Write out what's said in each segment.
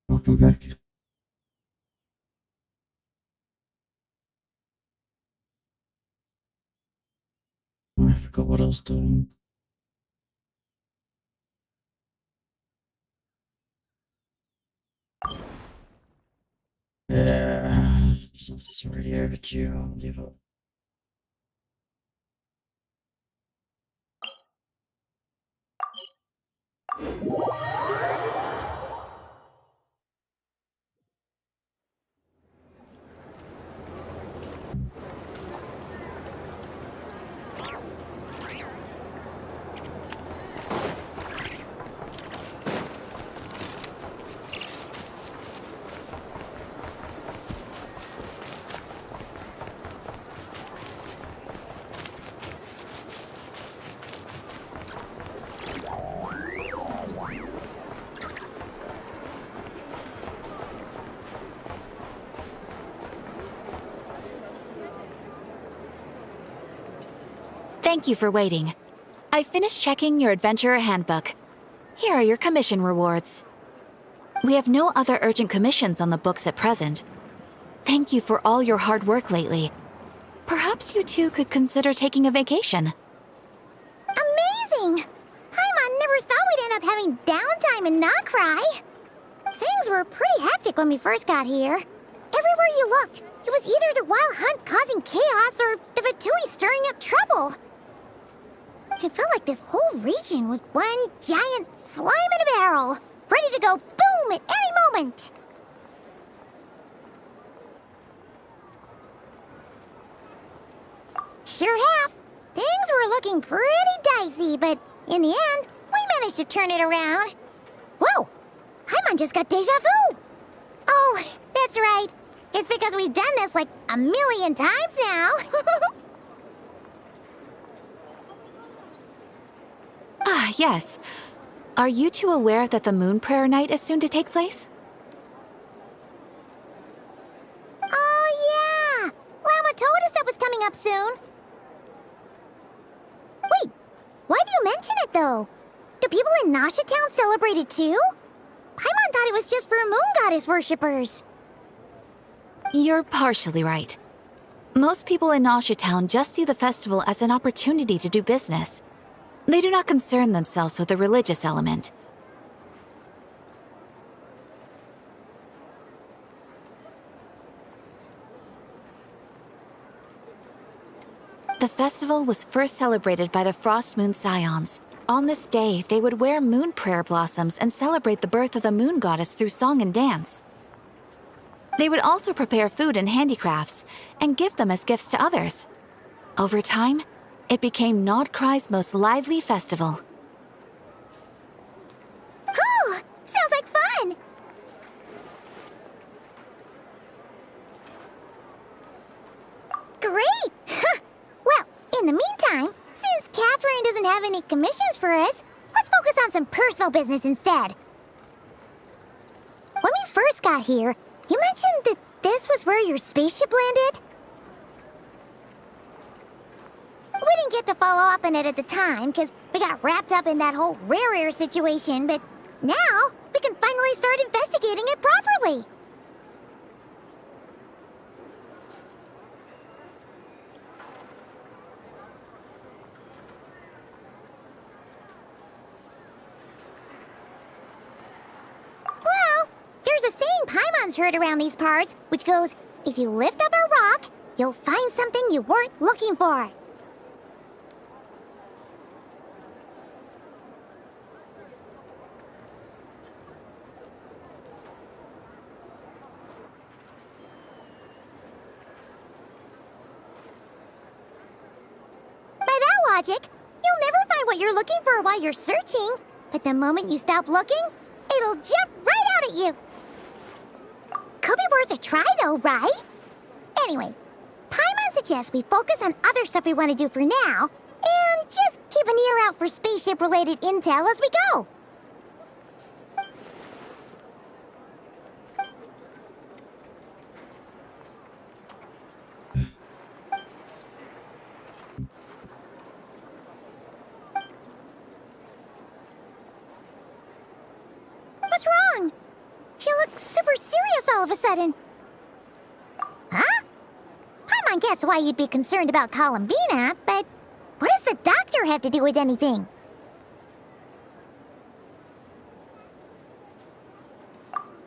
Welcome back. I forgot what I was doing. Yeah, something's already overdue. I'll leave it. Thank you for waiting. I finished checking your adventurer handbook. Here are your commission rewards. We have no other urgent commissions on the books at present. Thank you for all your hard work lately. Perhaps you two could consider taking a vacation. Amazing! Paimon never thought we'd end up having downtime in Nocturne. Things were pretty hectic when we first got here. Everywhere you looked, it was either the Wild Hunt causing chaos or the Vatui stirring up trouble. It felt like this whole region was one giant slime in a barrel, ready to go boom at any moment. Sure have. Things were looking pretty dicey, but in the end, we managed to turn it around. Whoa! Paimon just got deja vu! Oh, that's right. It's because we've done this like a million times now. Ah, yes. Are you two aware that the Moon Prayer Night is soon to take place? Oh, yeah! Llama told us that was coming up soon. Wait, why do you mention it, though? Do people in Nasha Town celebrate it, too? Paimon thought it was just for moon goddess worshippers. You're partially right. Most people in Nasha Town just see the festival as an opportunity to do business. They do not concern themselves with the religious element. The festival was first celebrated by the Frost Moon Scions. On this day, they would wear moon prayer blossoms and celebrate the birth of the moon goddess through song and dance. They would also prepare food and handicrafts and give them as gifts to others. Over time, it became Nodcry's most lively festival. Whew! Sounds like fun! Great! Well, in the meantime, since Catherine doesn't have any commissions for us, let's focus on some personal business instead. When we first got here, you mentioned that this was where your spaceship landed? We didn't get to follow up on it at the time, because we got wrapped up in that whole rare situation, but now we can finally start investigating it properly. Well, there's a saying Paimon's heard around these parts, which goes, if you lift up a rock, you'll find something you weren't looking for. By that logic, you'll never find what you're looking for while you're searching, but the moment you stop looking, it'll jump right out at you. Could be worth a try though, right? Anyway, Paimon suggests we focus on other stuff we want to do for now, and just keep an ear out for spaceship-related intel as we go. What's wrong? You look super serious all of a sudden. Huh? Paimon gets why you'd be concerned about Columbina, but what does the doctor have to do with anything?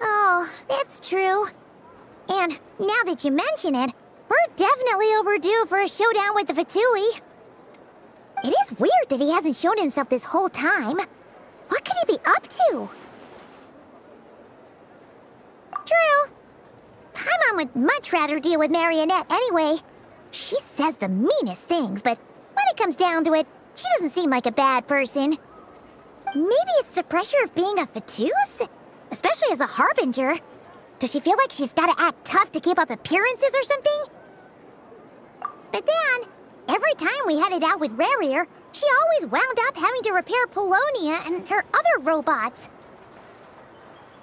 Oh, that's true. And now that you mention it, we're definitely overdue for a showdown with the Fatui. It is weird that he hasn't shown himself this whole time. What could he be up to? True. Paimon would much rather deal with Marionette anyway. She says the meanest things, but when it comes down to it, she doesn't seem like a bad person. Maybe it's the pressure of being a Fatus? Especially as a Harbinger. Does she feel like she's gotta act tough to keep up appearances or something? But then, every time we headed out with Rarier, she always wound up having to repair Polonia and her other robots.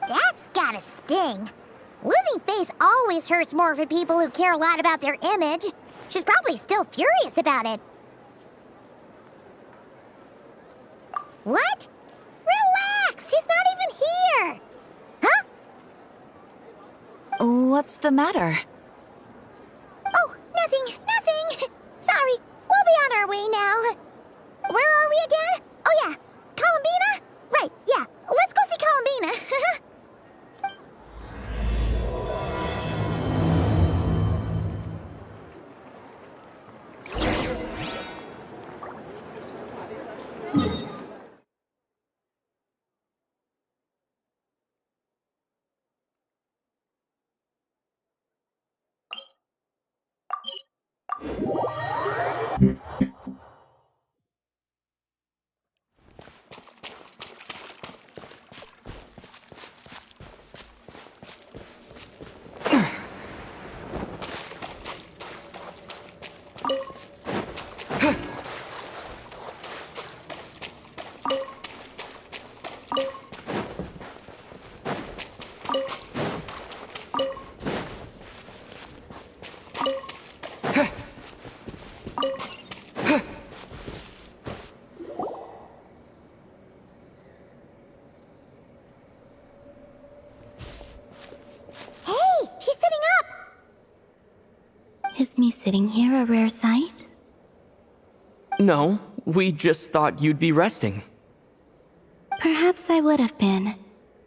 That's gotta sting. Losing face always hurts more for people who care a lot about their image. She's probably still furious about it. What? Relax! She's not even here! Huh? What's the matter? Oh, nothing. Sorry, we'll be on our way now. Where are we again? Oh yeah, Columbina? Right, yeah, let's go see Columbina. Is me sitting here a rare sight? No, we just thought you'd be resting. Perhaps I would have been,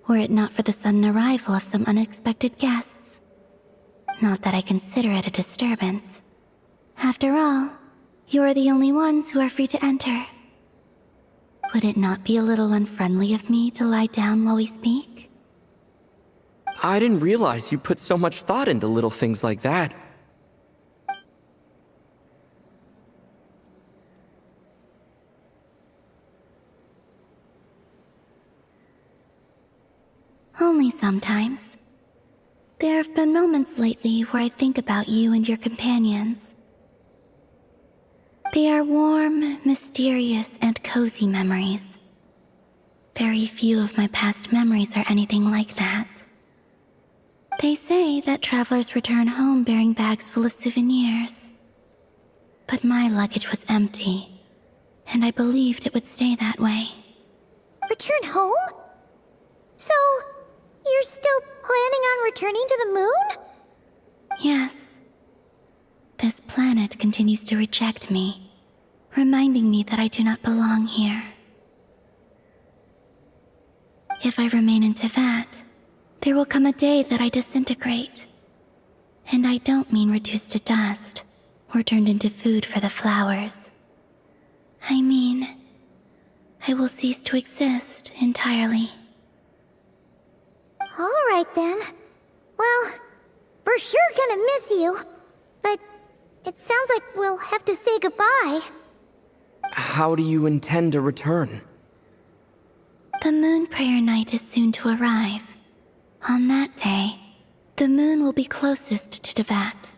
were it not for the sudden arrival of some unexpected guests. Not that I consider it a disturbance. After all, you are the only ones who are free to enter. Would it not be a little unfriendly of me to lie down while we speak? I didn't realize you put so much thought into little things like that. Only sometimes. There have been moments lately where I think about you and your companions. They are warm, mysterious, and cozy memories. Very few of my past memories are anything like that. They say that travelers return home bearing bags full of souvenirs. But my luggage was empty, and I believed it would stay that way. Return home? So, you're still planning on returning to the moon? Yes. This planet continues to reject me, reminding me that I do not belong here. If I remain in Teyvat, there will come a day that I disintegrate. And I don't mean reduced to dust, or turned into food for the flowers. I mean, I will cease to exist entirely. Alright then. Well, we're sure gonna miss you. But it sounds like we'll have to say goodbye. How do you intend to return? The moon prayer night is soon to arrive. On that day, the moon will be closest to Teyvat.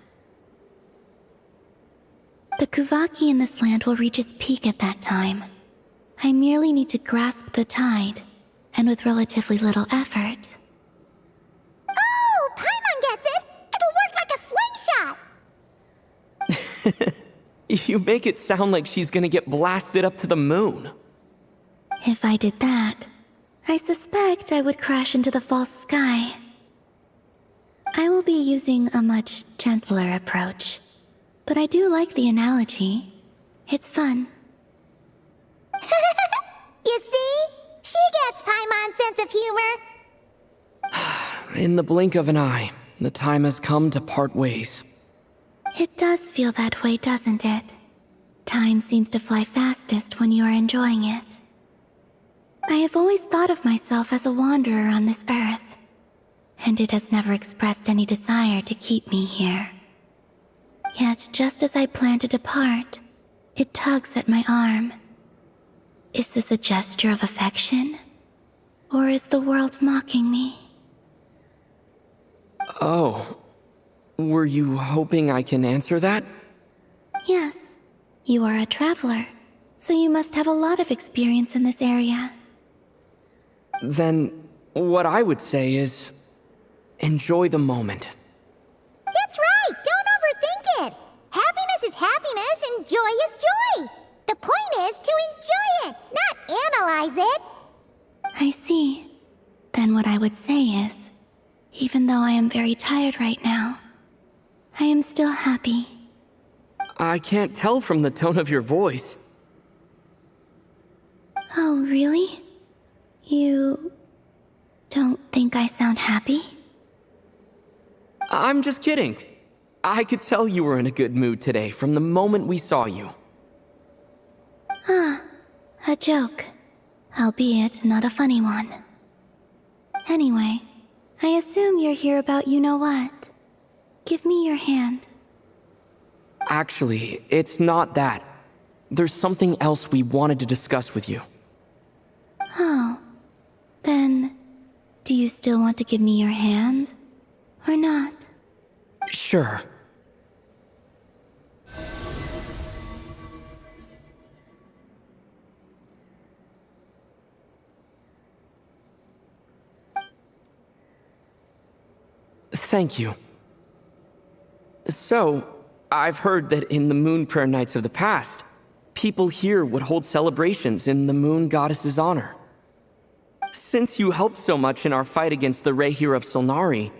The Kuvaki in this land will reach its peak at that time. I merely need to grasp the tide, and with relatively little effort. Oh, Paimon gets it! It'll work like a slingshot! You make it sound like she's gonna get blasted up to the moon. If I did that, I suspect I would crash into the false sky. I will be using a much gentler approach, but I do like the analogy. It's fun. You see? She gets Paimon's sense of humor. In the blink of an eye, the time has come to part ways. It does feel that way, doesn't it? Time seems to fly fastest when you are enjoying it. I have always thought of myself as a wanderer on this earth, and it has never expressed any desire to keep me here. Yet just as I plan to depart, it tugs at my arm. Is this a gesture of affection? Or is the world mocking me? Oh. Were you hoping I can answer that? Yes. You are a traveler, so you must have a lot of experience in this area. Then, what I would say is, enjoy the moment. That's right! Don't overthink it! Happiness is happiness and joy is joy! The point is to enjoy it, not analyze it! I see. Then what I would say is, even though I am very tired right now, I am still happy. I can't tell from the tone of your voice. Oh, really? You don't think I sound happy? I'm just kidding. I could tell you were in a good mood today from the moment we saw you. Ah, a joke. Albeit not a funny one. Anyway, I assume you're here about you-know-what. Give me your hand. Actually, it's not that. There's something else we wanted to discuss with you. Oh. Then, do you still want to give me your hand? Or not? Sure. Thank you. So, I've heard that in the moon prayer nights of the past, people here would hold celebrations in the moon goddess's honor. Since you helped so much in our fight against the Rehir of Solnari,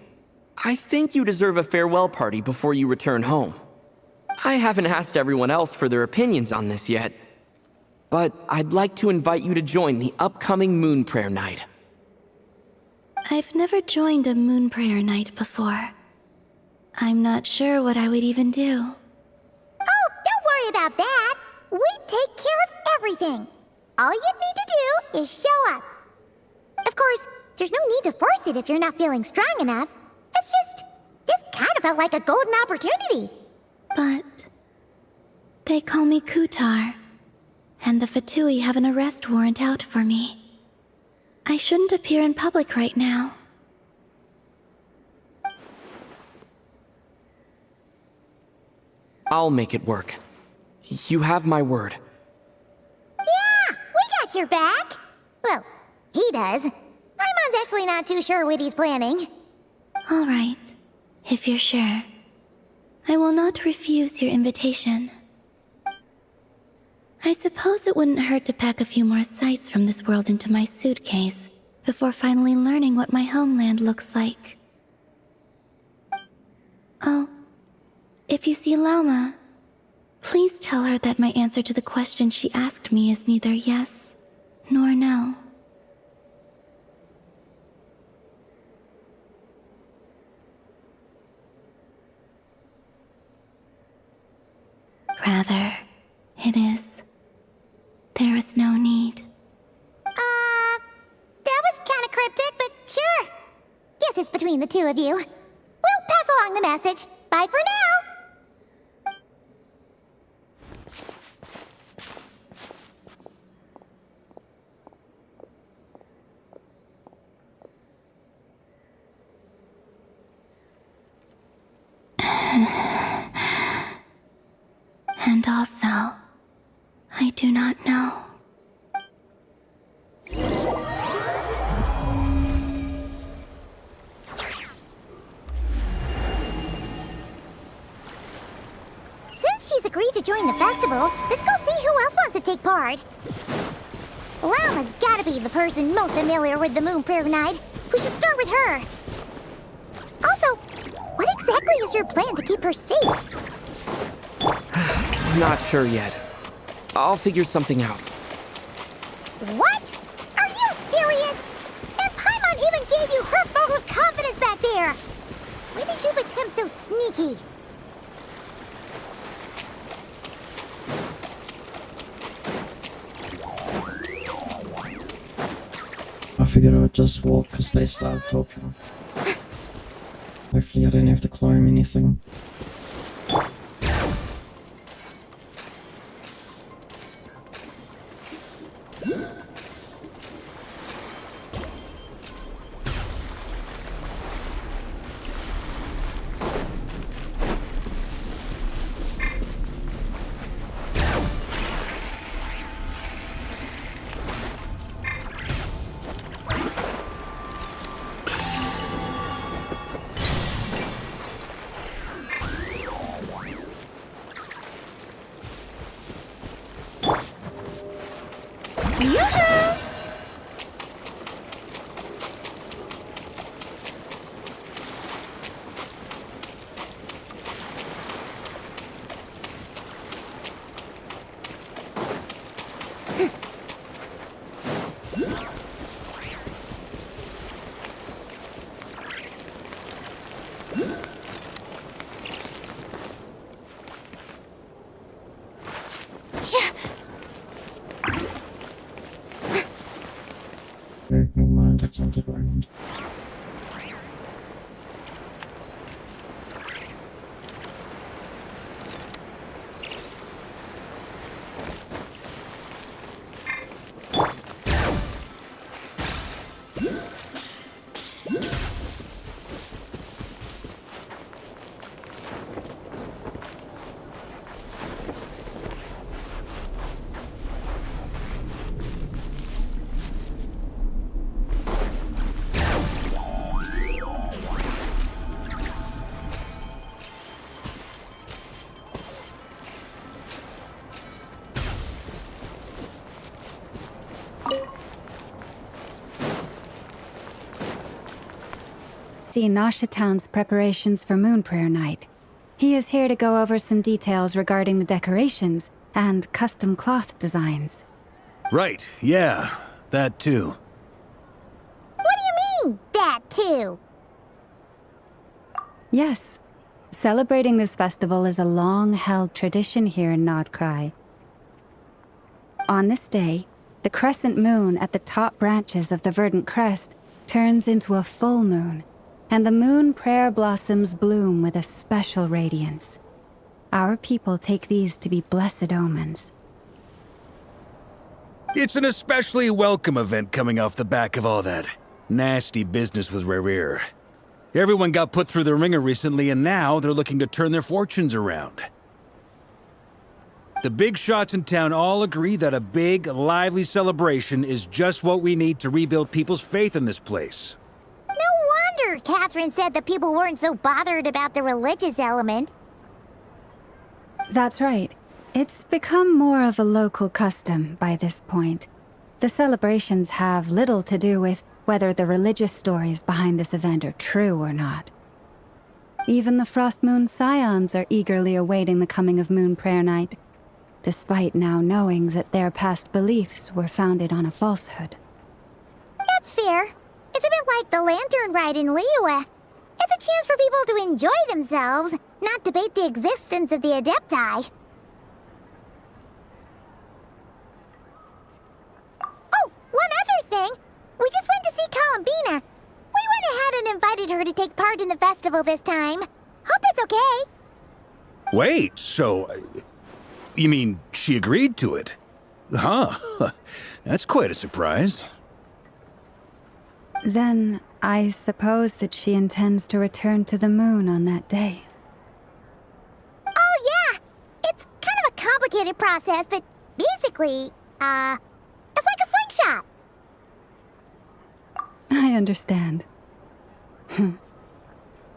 I think you deserve a farewell party before you return home. I haven't asked everyone else for their opinions on this yet, but I'd like to invite you to join the upcoming moon prayer night. I've never joined a moon prayer night before. I'm not sure what I would even do. Oh, don't worry about that! We take care of everything! All you need to do is show up. Of course, there's no need to force it if you're not feeling strong enough. It's just, this kind of felt like a golden opportunity. But they call me Kutar, and the Fatui have an arrest warrant out for me. I shouldn't appear in public right now. I'll make it work. You have my word. Yeah, we got your back. Well, he does. Paimon's actually not too sure what he's planning. All right, if you're sure. I will not refuse your invitation. I suppose it wouldn't hurt to pack a few more sights from this world into my suitcase before finally learning what my homeland looks like. Oh, if you see Lauma, please tell her that my answer to the question she asked me is neither yes nor no. Rather, it is. There is no need. That was kind of cryptic, but sure. Guess it's between the two of you. We'll pass along the message. Bye for now! And also, I do not know. Since she's agreed to join the festival, let's go see who else wants to take part. Llama's gotta be the person most familiar with the Moon Prayer Night. We should start with her. Also, what exactly is your plan to keep her safe? Not sure yet. I'll figure something out. What? Are you serious? And Paimon even gave you her vote of confidence back there! When did you become so sneaky? I figured I would just walk because they started talking. Hopefully I don't have to climb anything. Never mind, it's underground. See Nasha Town's preparations for Moon Prayer Night. He is here to go over some details regarding the decorations and custom cloth designs. Right, yeah, that too. What do you mean, that too? Yes, celebrating this festival is a long-held tradition here in Nodcry. On this day, the crescent moon at the top branches of the verdant crest turns into a full moon, and the moon prayer blossoms bloom with a special radiance. Our people take these to be blessed omens. It's an especially welcome event coming off the back of all that nasty business with Rare. Everyone got put through the ringer recently, and now they're looking to turn their fortunes around. The big shots in town all agree that a big, lively celebration is just what we need to rebuild people's faith in this place. No wonder Catherine said that people weren't so bothered about the religious element. That's right. It's become more of a local custom by this point. The celebrations have little to do with whether the religious stories behind this event are true or not. Even the Frost Moon Scions are eagerly awaiting the coming of Moon Prayer Night, despite now knowing that their past beliefs were founded on a falsehood. That's fair. It's a bit like the Lantern Ride in Liyue. It's a chance for people to enjoy themselves, not debate the existence of the Adepti. Oh, one other thing! We just went to see Columbina. We went ahead and invited her to take part in the festival this time. Hope it's okay. Wait, so... you mean she agreed to it? Huh. That's quite a surprise. Then, I suppose that she intends to return to the moon on that day. complicated process, but basically, it's like a slingshot. I understand.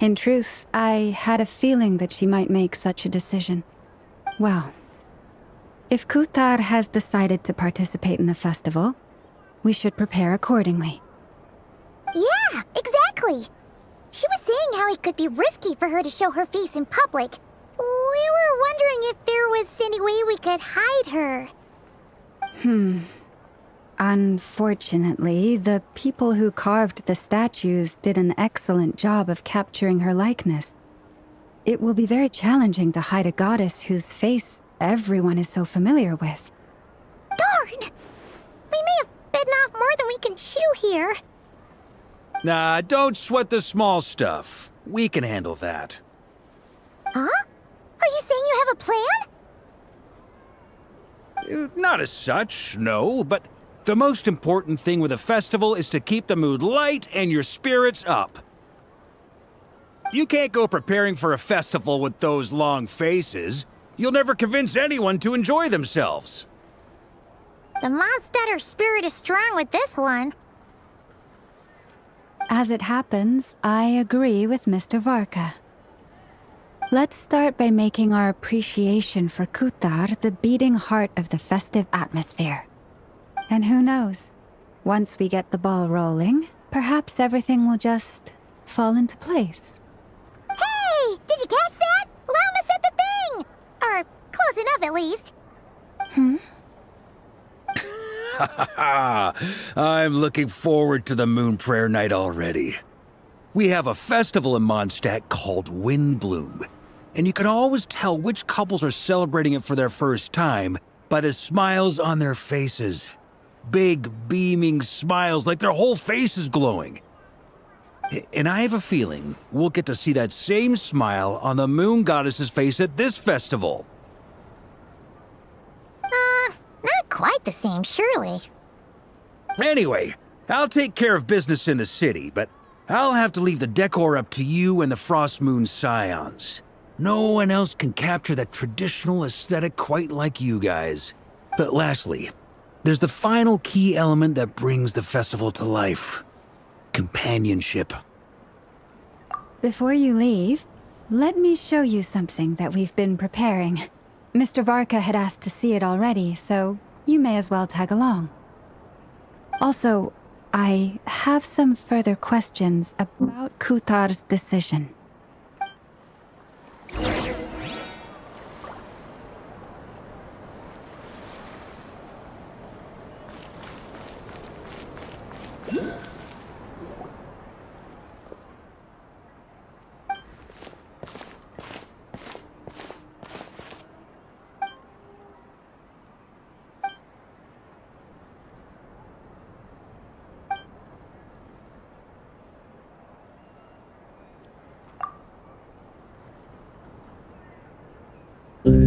In truth, I had a feeling that she might make such a decision. Well, if Kuthar has decided to participate in the festival, we should prepare accordingly. Yeah, exactly. She was saying how it could be risky for her to show her face in public. We were wondering if there was any way we could hide her. Unfortunately, the people who carved the statues did an excellent job of capturing her likeness. It will be very challenging to hide a goddess whose face everyone is so familiar with. Darn! We may have bitten off more than we can chew here. Nah, don't sweat the small stuff. We can handle that. Huh? Are you saying you have a plan? Not as such, no, but the most important thing with a festival is to keep the mood light and your spirits up. You can't go preparing for a festival with those long faces. You'll never convince anyone to enjoy themselves. The Mondstatter spirit is strong with this one. As it happens, I agree with Mr. Varka. Let's start by making our appreciation for Kuthar the beating heart of the festive atmosphere. And who knows? Once we get the ball rolling, perhaps everything will just fall into place. Hey! Did you catch that? Llama said the thing! Or close enough, at least. I'm looking forward to the Moon Prayer Night already. We have a festival in Mondstadt called Windbloom, and you can always tell which couples are celebrating it for their first time by the smiles on their faces. Big, beaming smiles like their whole face is glowing. And I have a feeling we'll get to see that same smile on the Moon Goddess's face at this festival. Not quite the same, surely. Anyway, I'll take care of business in the city, but I'll have to leave the decor up to you and the Frost Moon Scions. No one else can capture that traditional aesthetic quite like you guys. But lastly, there's the final key element that brings the festival to life. Companionship. Before you leave, let me show you something that we've been preparing. Mr. Varka had asked to see it already, so you may as well tag along. Also, I have some further questions about Kuthar's decision.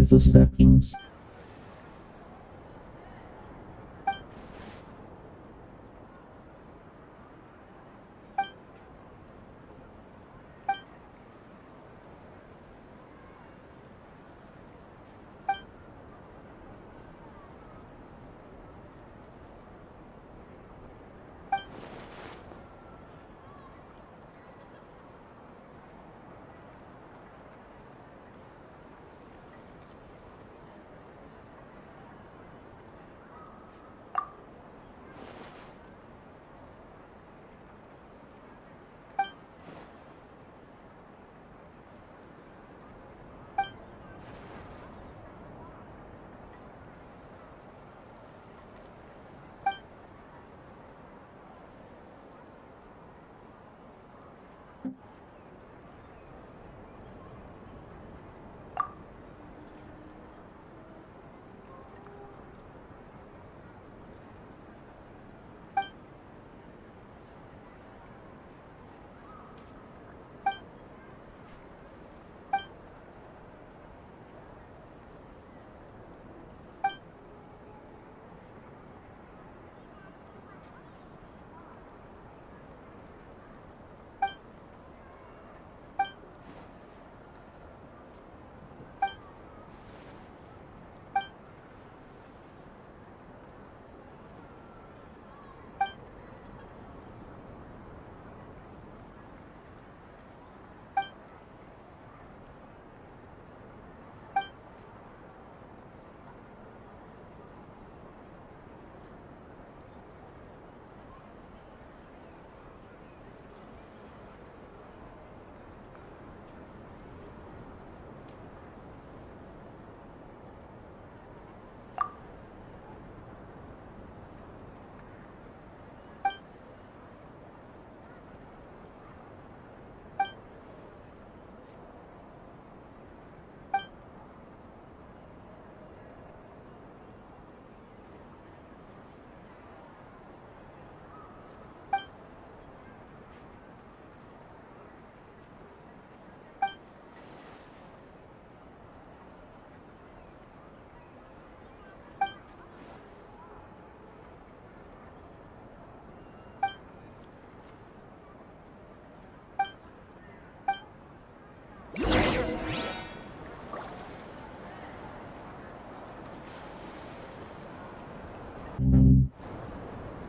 The sections.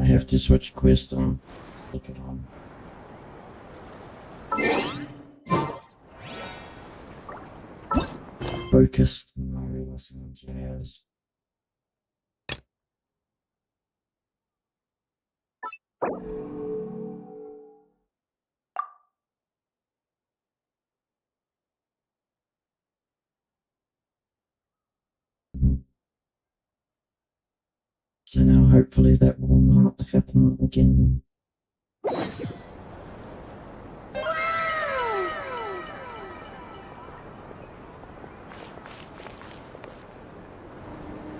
have to switch quest on. Look it on. Focused. No, listening jazz. So now hopefully that will not happen again.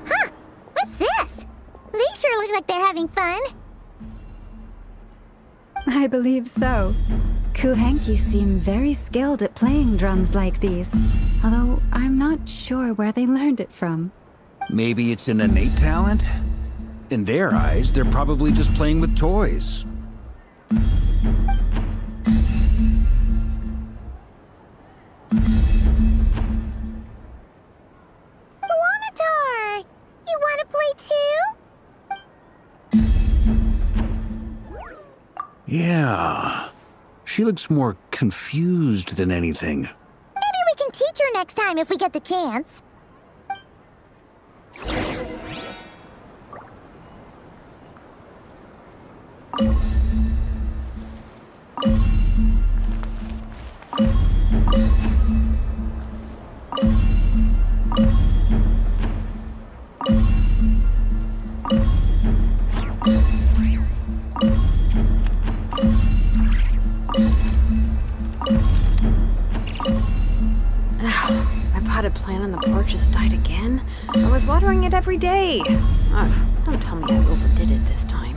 Huh! What's this? They sure look like they're having fun. I believe so. Kuhenki seem very skilled at playing drums like these, although I'm not sure where they learned it from. Maybe it's an innate talent? In their eyes, they're probably just playing with toys. Wanatar! You want to play too? Yeah. She looks more confused than anything. Maybe we can teach her next time if we get the chance. My potted plant on the porch has died again. I was watering it every day. Ugh, don't tell me I overdid it this time.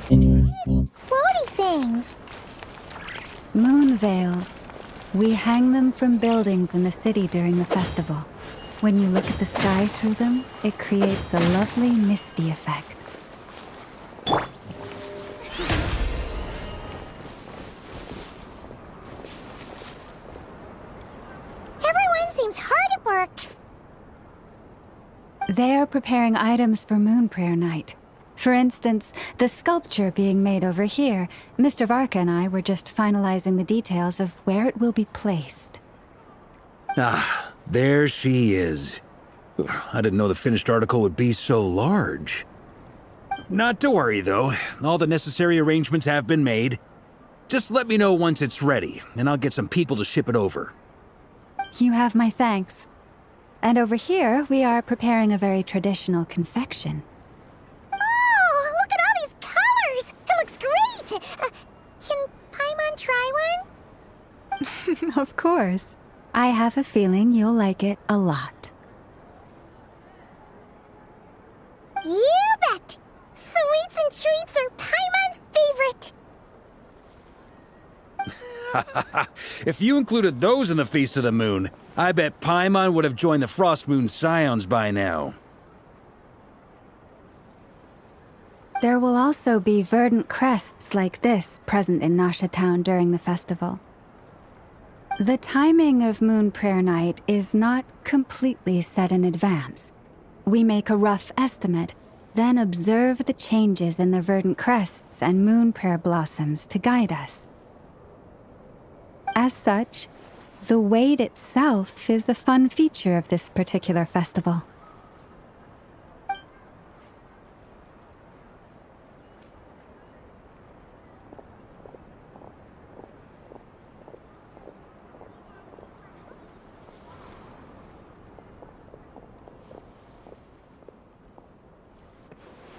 Anyway, well, Floaty things. Moon veils. We hang them from buildings in the city during the festival. When you look at the sky through them, it creates a lovely misty effect. Everyone seems hard at work. They are preparing items for Moon Prayer Night. For instance, the sculpture being made over here, Mr. Varka and I were just finalizing the details of where it will be placed. Ah, there she is. I didn't know the finished article would be so large. Not to worry, though. All the necessary arrangements have been made. Just let me know once it's ready, and I'll get some people to ship it over. You have my thanks. And over here, we are preparing a very traditional confection. Oh, look at all these colors! It looks great! Can Paimon try one? Of course. I have a feeling you'll like it a lot. You bet! Sweets and treats are Paimon's favorite! If you included those in the Feast of the Moon, I bet Paimon would have joined the Frost Moon Scions by now. There will also be verdant crests like this present in Nasha Town during the festival. The timing of Moon Prayer Night is not completely set in advance. We make a rough estimate, then observe the changes in the verdant crests and moon prayer blossoms to guide us. As such, the wait itself is a fun feature of this particular festival.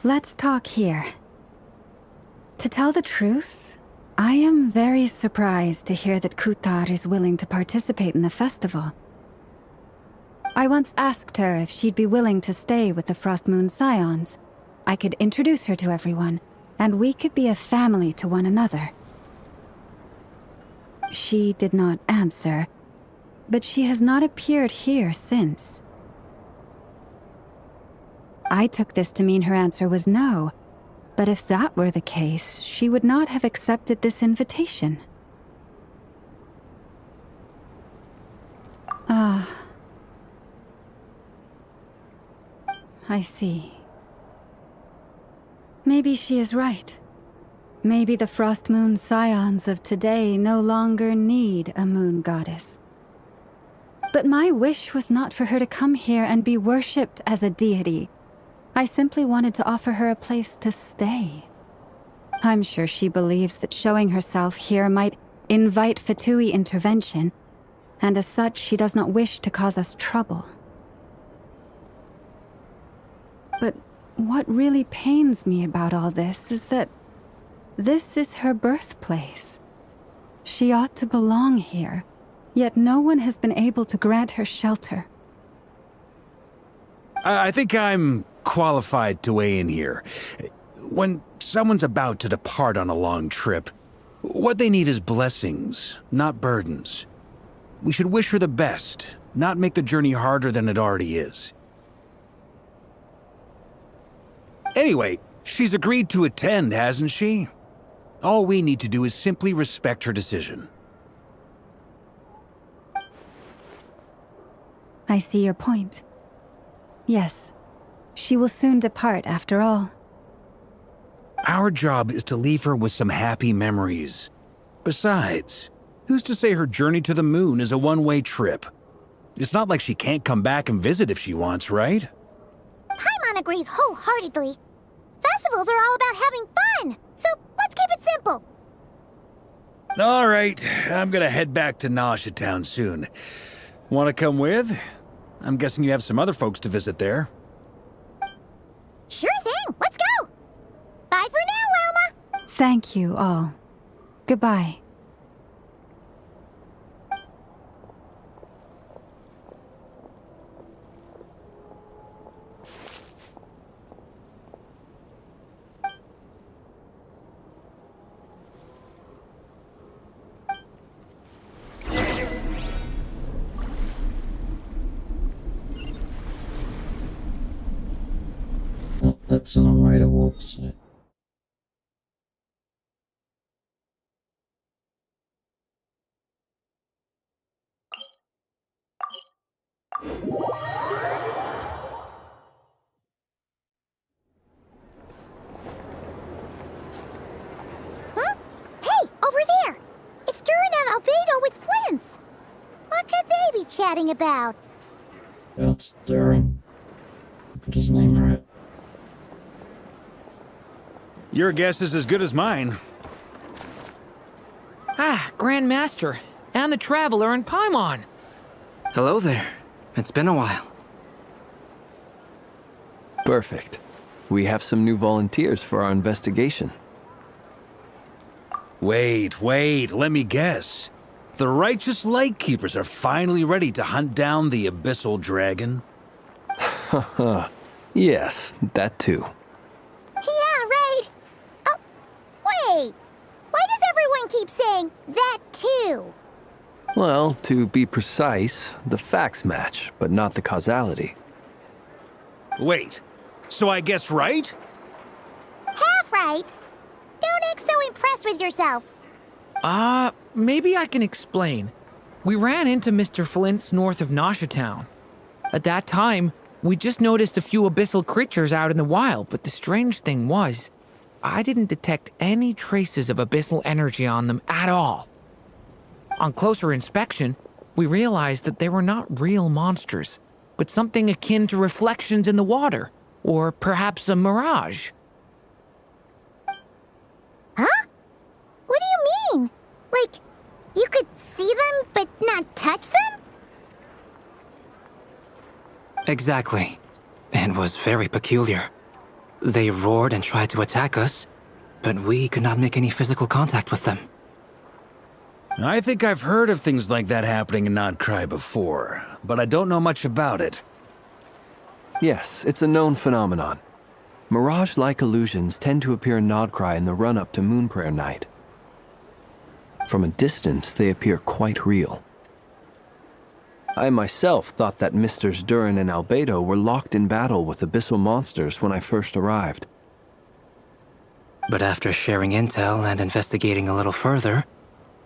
Let's talk here. To tell the truth, I am very surprised to hear that Kutar is willing to participate in the festival. I once asked her if she'd be willing to stay with the Frost Moon Scions. I could introduce her to everyone, and we could be a family to one another. She did not answer, but she has not appeared here since. I took this to mean her answer was no. But if that were the case, she would not have accepted this invitation. Ah. I see. Maybe she is right. Maybe the Frost Moon Scions of today no longer need a moon goddess. But my wish was not for her to come here and be worshipped as a deity. I simply wanted to offer her a place to stay. I'm sure she believes that showing herself here might invite Fatui intervention, and as such, she does not wish to cause us trouble. But what really pains me about all this is that this is her birthplace. She ought to belong here, yet no one has been able to grant her shelter. I think I'm qualified to weigh in here. When someone's about to depart on a long trip, what they need is blessings, not burdens. We should wish her the best, not make the journey harder than it already is. Anyway, she's agreed to attend, hasn't she? All we need to do is simply respect her decision. I see your point. Yes, she will soon depart after all. Our job is to leave her with some happy memories. Besides, who's to say her journey to the moon is a one-way trip? It's not like she can't come back and visit if she wants, right? Paimon agrees wholeheartedly. Festivals are all about having fun, so let's keep it simple. All right, I'm gonna head back to Nasha Town soon. Want to come with? I'm guessing you have some other folks to visit there. Sure thing, let's go. Bye for now, Wilma. Thank you all. Goodbye. Oh, that's a long way to walk, so. Huh? Hey, over there! It's Durin and Albedo with Flints! What could they be chatting about? That's Durin. I got his name right. Your guess is as good as mine. Ah, Grand Master, and the Traveler and Paimon. Hello there. It's been a while. Perfect. We have some new volunteers for our investigation. Wait, let me guess. The righteous Lightkeepers are finally ready to hunt down the Abyssal Dragon? Haha. Yes, that too. Yeah, right. Oh, wait. Why does everyone keep saying that too? Well, to be precise, the facts match, but not the causality. Wait, so I guessed right? Half right. Don't act so impressed with yourself. Maybe I can explain. We ran into Mr. Flint's north of Nasha Town. At that time, we just noticed a few abyssal creatures out in the wild, but the strange thing was, I didn't detect any traces of abyssal energy on them at all. On closer inspection, we realized that they were not real monsters, but something akin to reflections in the water, or perhaps a mirage. Huh? What do you mean? Like, you could see them but not touch them? Exactly. It was very peculiar. They roared and tried to attack us, but we could not make any physical contact with them. I think I've heard of things like that happening in Nodcry before, but I don't know much about it. Yes, it's a known phenomenon. Mirage-like illusions tend to appear in Nodcry in the run-up to Moonprayer Night. From a distance, they appear quite real. I myself thought that Misters Durin and Albedo were locked in battle with abyssal monsters when I first arrived. But after sharing intel and investigating a little further,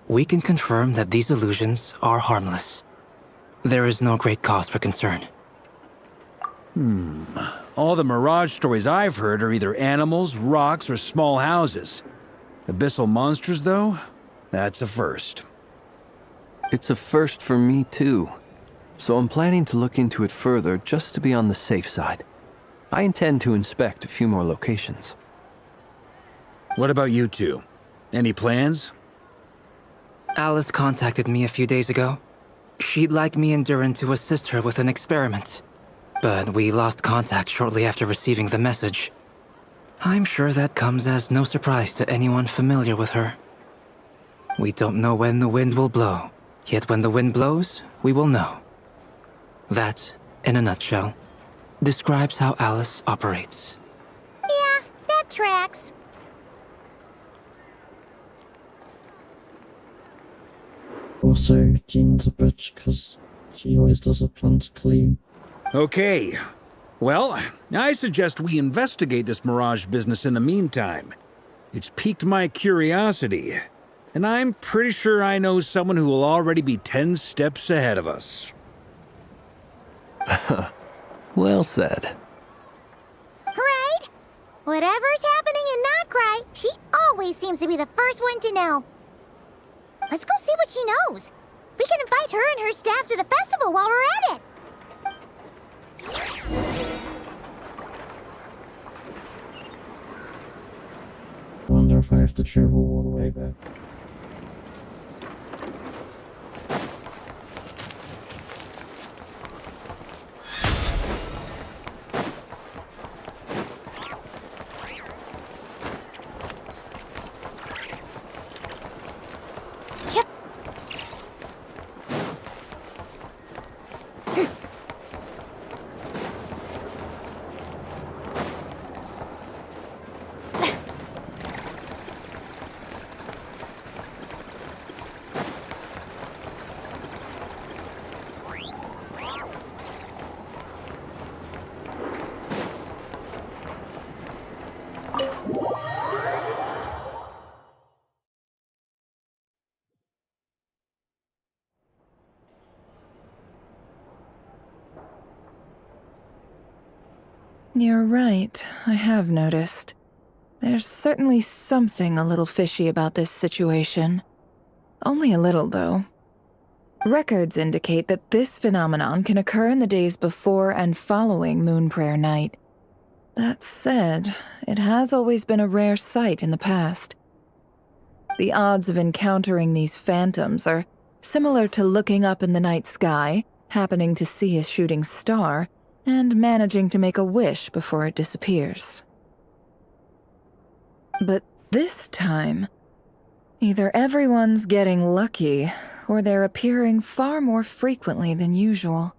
we can confirm that these illusions are harmless. There is no great cause for concern. All the Mirage stories I've heard are either animals, rocks, or small houses. Abyssal monsters, though? That's a first. It's a first for me, too. So I'm planning to look into it further just to be on the safe side. I intend to inspect a few more locations. What about you two? Any plans? Alice contacted me a few days ago. She'd like me and Durin to assist her with an experiment. But we lost contact shortly after receiving the message. I'm sure that comes as no surprise to anyone familiar with her. We don't know when the wind will blow, yet when the wind blows, we will know. That, in a nutshell, describes how Alice operates. Yeah, that tracks. Also, Jean's a bitch because she always does her plants clean. Okay. Well, I suggest we investigate this Mirage business in the meantime. It's piqued my curiosity, and I'm pretty sure I know someone who will already be 10 steps ahead of us. Well said. Right? Whatever's happening in Notcry, she always seems to be the first one to know. Let's go see what she knows. We can invite her and her staff to the festival while we're at it. Wonder if I have to travel all the way back. You're right, I have noticed. There's certainly something a little fishy about this situation. Only a little, though. Records indicate that this phenomenon can occur in the days before and following Moon Prayer Night. That said, it has always been a rare sight in the past. The odds of encountering these phantoms are similar to looking up in the night sky, happening to see a shooting star, and managing to make a wish before it disappears. But this time, either everyone's getting lucky, or they're appearing far more frequently than usual.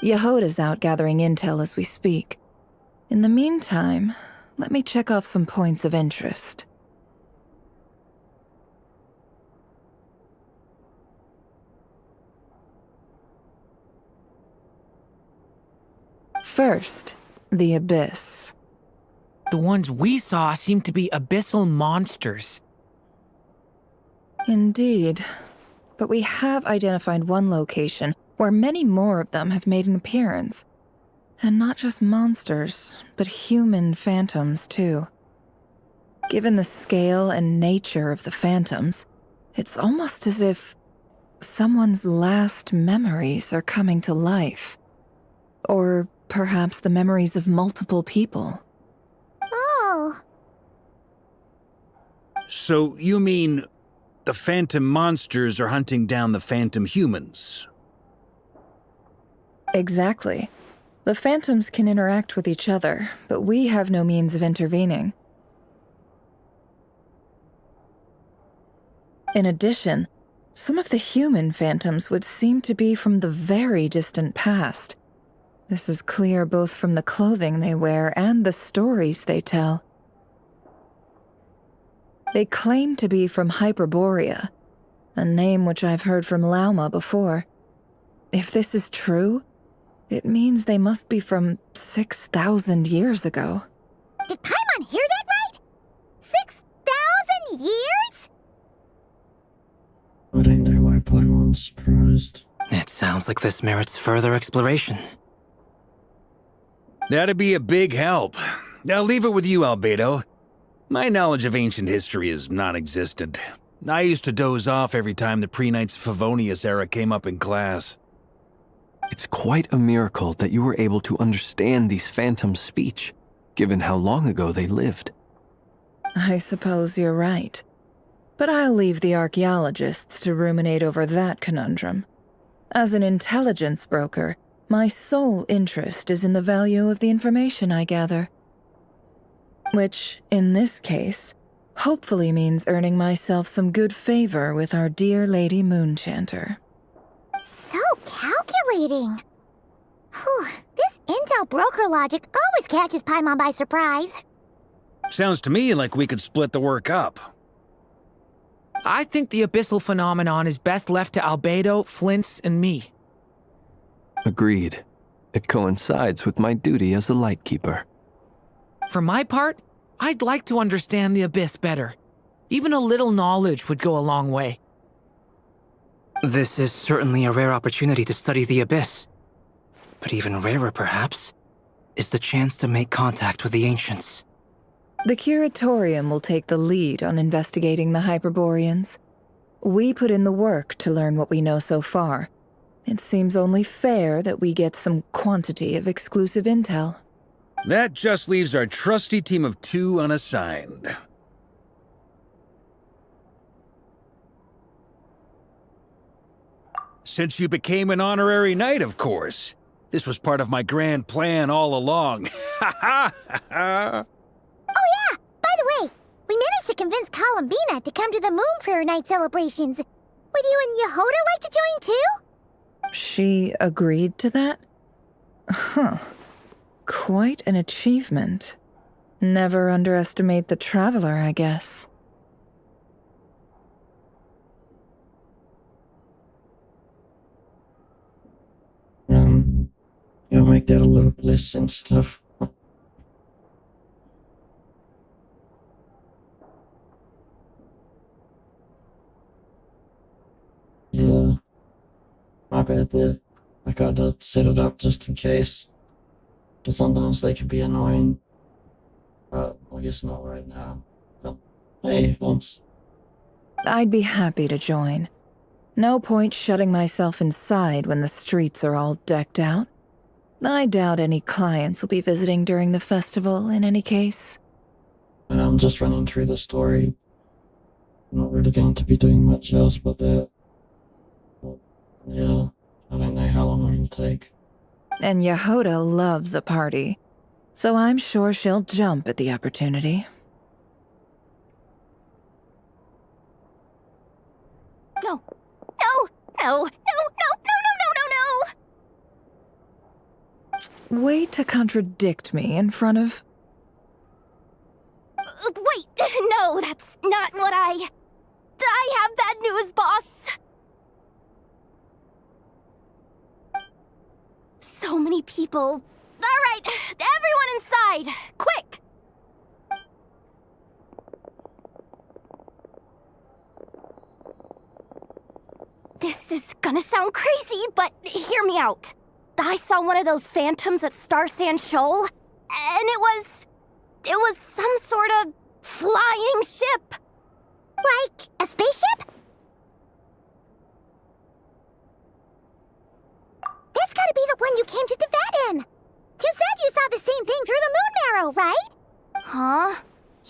Yehoda's out gathering intel as we speak. In the meantime, let me check off some points of interest. First, the Abyss. The ones we saw seem to be abyssal monsters. Indeed. But we have identified one location where many more of them have made an appearance. And not just monsters, but human phantoms, too. Given the scale and nature of the phantoms, it's almost as if someone's last memories are coming to life. Or perhaps the memories of multiple people. Oh. So you mean the phantom monsters are hunting down the phantom humans? Exactly. The phantoms can interact with each other, but we have no means of intervening. In addition, some of the human phantoms would seem to be from the very distant past. This is clear both from the clothing they wear and the stories they tell. They claim to be from Hyperborea, a name which I've heard from Lauma before. If this is true, it means they must be from 6,000 years ago. Did Paimon hear that right? 6,000 years? I don't know why Paimon's surprised. It sounds like this merits further exploration. That'd be a big help. I'll leave it with you, Albedo. My knowledge of ancient history is non-existent. I used to doze off every time the pre-Knights of Favonius era came up in class. It's quite a miracle that you were able to understand these phantoms' speech, given how long ago they lived. I suppose you're right. But I'll leave the archaeologists to ruminate over that conundrum. As an intelligence broker, my sole interest is in the value of the information I gather. Which, in this case, hopefully means earning myself some good favor with our dear Lady Moonchanter. So calculating. Whew, this intel broker logic always catches Paimon by surprise. Sounds to me like we could split the work up. I think the abyssal phenomenon is best left to Albedo, Flints, and me. Agreed. It coincides with my duty as a lightkeeper. For my part, I'd like to understand the abyss better. Even a little knowledge would go a long way. This is certainly a rare opportunity to study the abyss. But even rarer, perhaps, is the chance to make contact with the ancients. The Curatorium will take the lead on investigating the Hyperboreans. We put in the work to learn what we know so far. It seems only fair that we get some quantity of exclusive intel. That just leaves our trusty team of 2 unassigned. Since you became an honorary knight, of course. This was part of my grand plan all along. Ha ha ha! Oh yeah, by the way, we managed to convince Columbina to come to the Moon Prayer Night celebrations. Would you and Yehoda like to join too? She agreed to that? Huh. Quite an achievement. Never underestimate the traveler, I guess. You'll make that a little bit less sensitive. Yeah. My bad there. I gotta set it up just in case. Because sometimes they can be annoying. But I guess not right now. But, hey, once. I'd be happy to join. No point shutting myself inside when the streets are all decked out. I doubt any clients will be visiting during the festival in any case. I'm just running through the story. I'm not really going to be doing much else but that. But, yeah, I don't know how long it'll take. And Yehoda loves a party, so I'm sure she'll jump at the opportunity. No. No. No. No. No. No. No. No. No. No. Way to contradict me in front of... Wait. No, that's not what I have bad news, boss. So many people. All right, everyone inside, quick! This is gonna sound crazy, but hear me out. I saw one of those phantoms at Star Sand Shoal, and it was some sort of flying ship. Like a spaceship? That's gotta be the one you came to Tibet in. You said you saw the same thing through the moon marrow, right? Huh?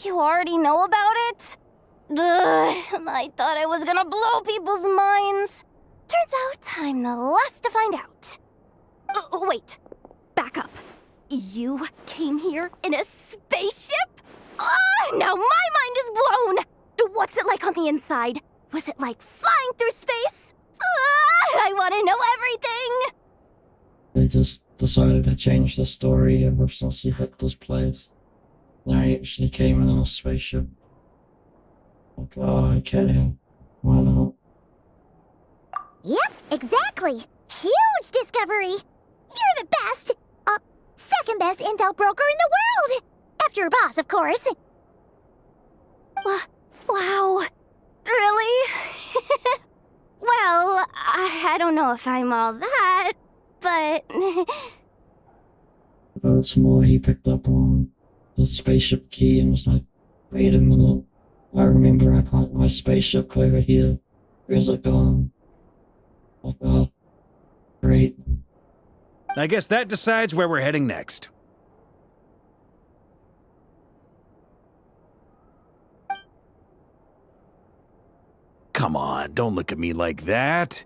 You already know about it? Ugh, I thought I was gonna blow people's minds. Turns out I'm the last to find out. Wait, back up. You came here in a spaceship? Now my mind is blown! What's it like on the inside? Was it like flying through space? I want to know everything! They just decided to change the story ever since he hit this place. Now he actually came in a spaceship. God, kidding. Why not? Yep, exactly. Huge discovery. You're the best. Second best intel broker in the world. After your boss, of course. Wow. Really? Well, I don't know if I'm all that, but... It's more he picked up on the spaceship key and was like, wait a minute. I remember I parked my spaceship over here. Where's it gone? Oh god. Great. I guess that decides where we're heading next. Come on, don't look at me like that.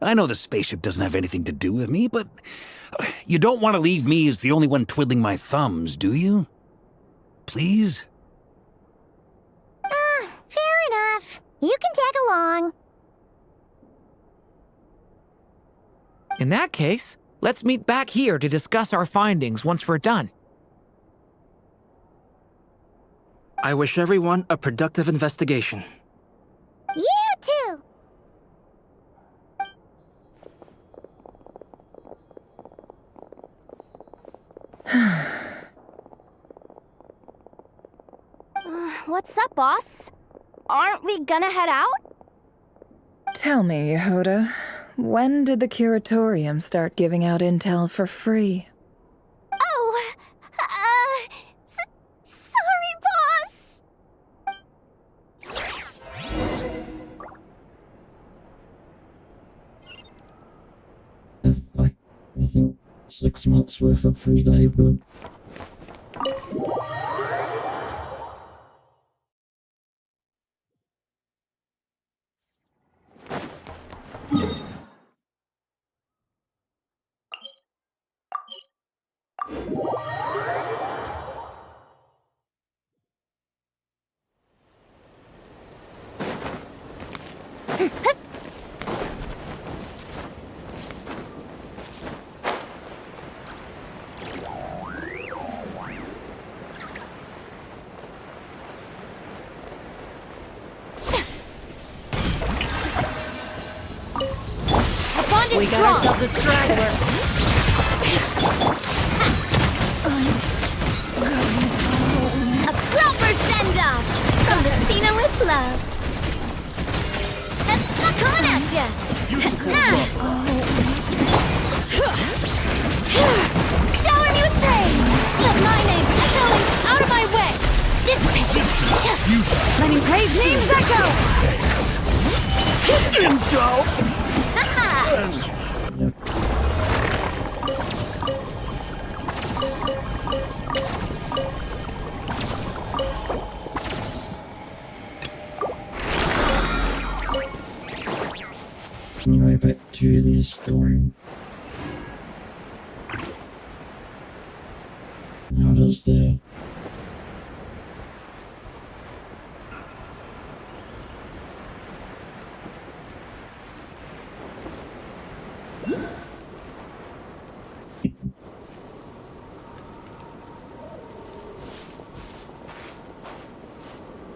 I know the spaceship doesn't have anything to do with me, but you don't want to leave me as the only one twiddling my thumbs, do you? Please? Fair enough. You can tag along. In that case, let's meet back here to discuss our findings once we're done. I wish everyone a productive investigation. You too. What's up, boss? Aren't we gonna head out? Tell me, Yehoda, when did the curatorium start giving out intel for free? Oh, sorry, boss. I think 6 months worth of free labor. We got ourselves a straggler. A proper send-off from the Stina with love. Coming at ya. Showering you with praise. Let my name echoing out of my way. This way. Letting brave names echo. Anyway, back to the story. Now it is there.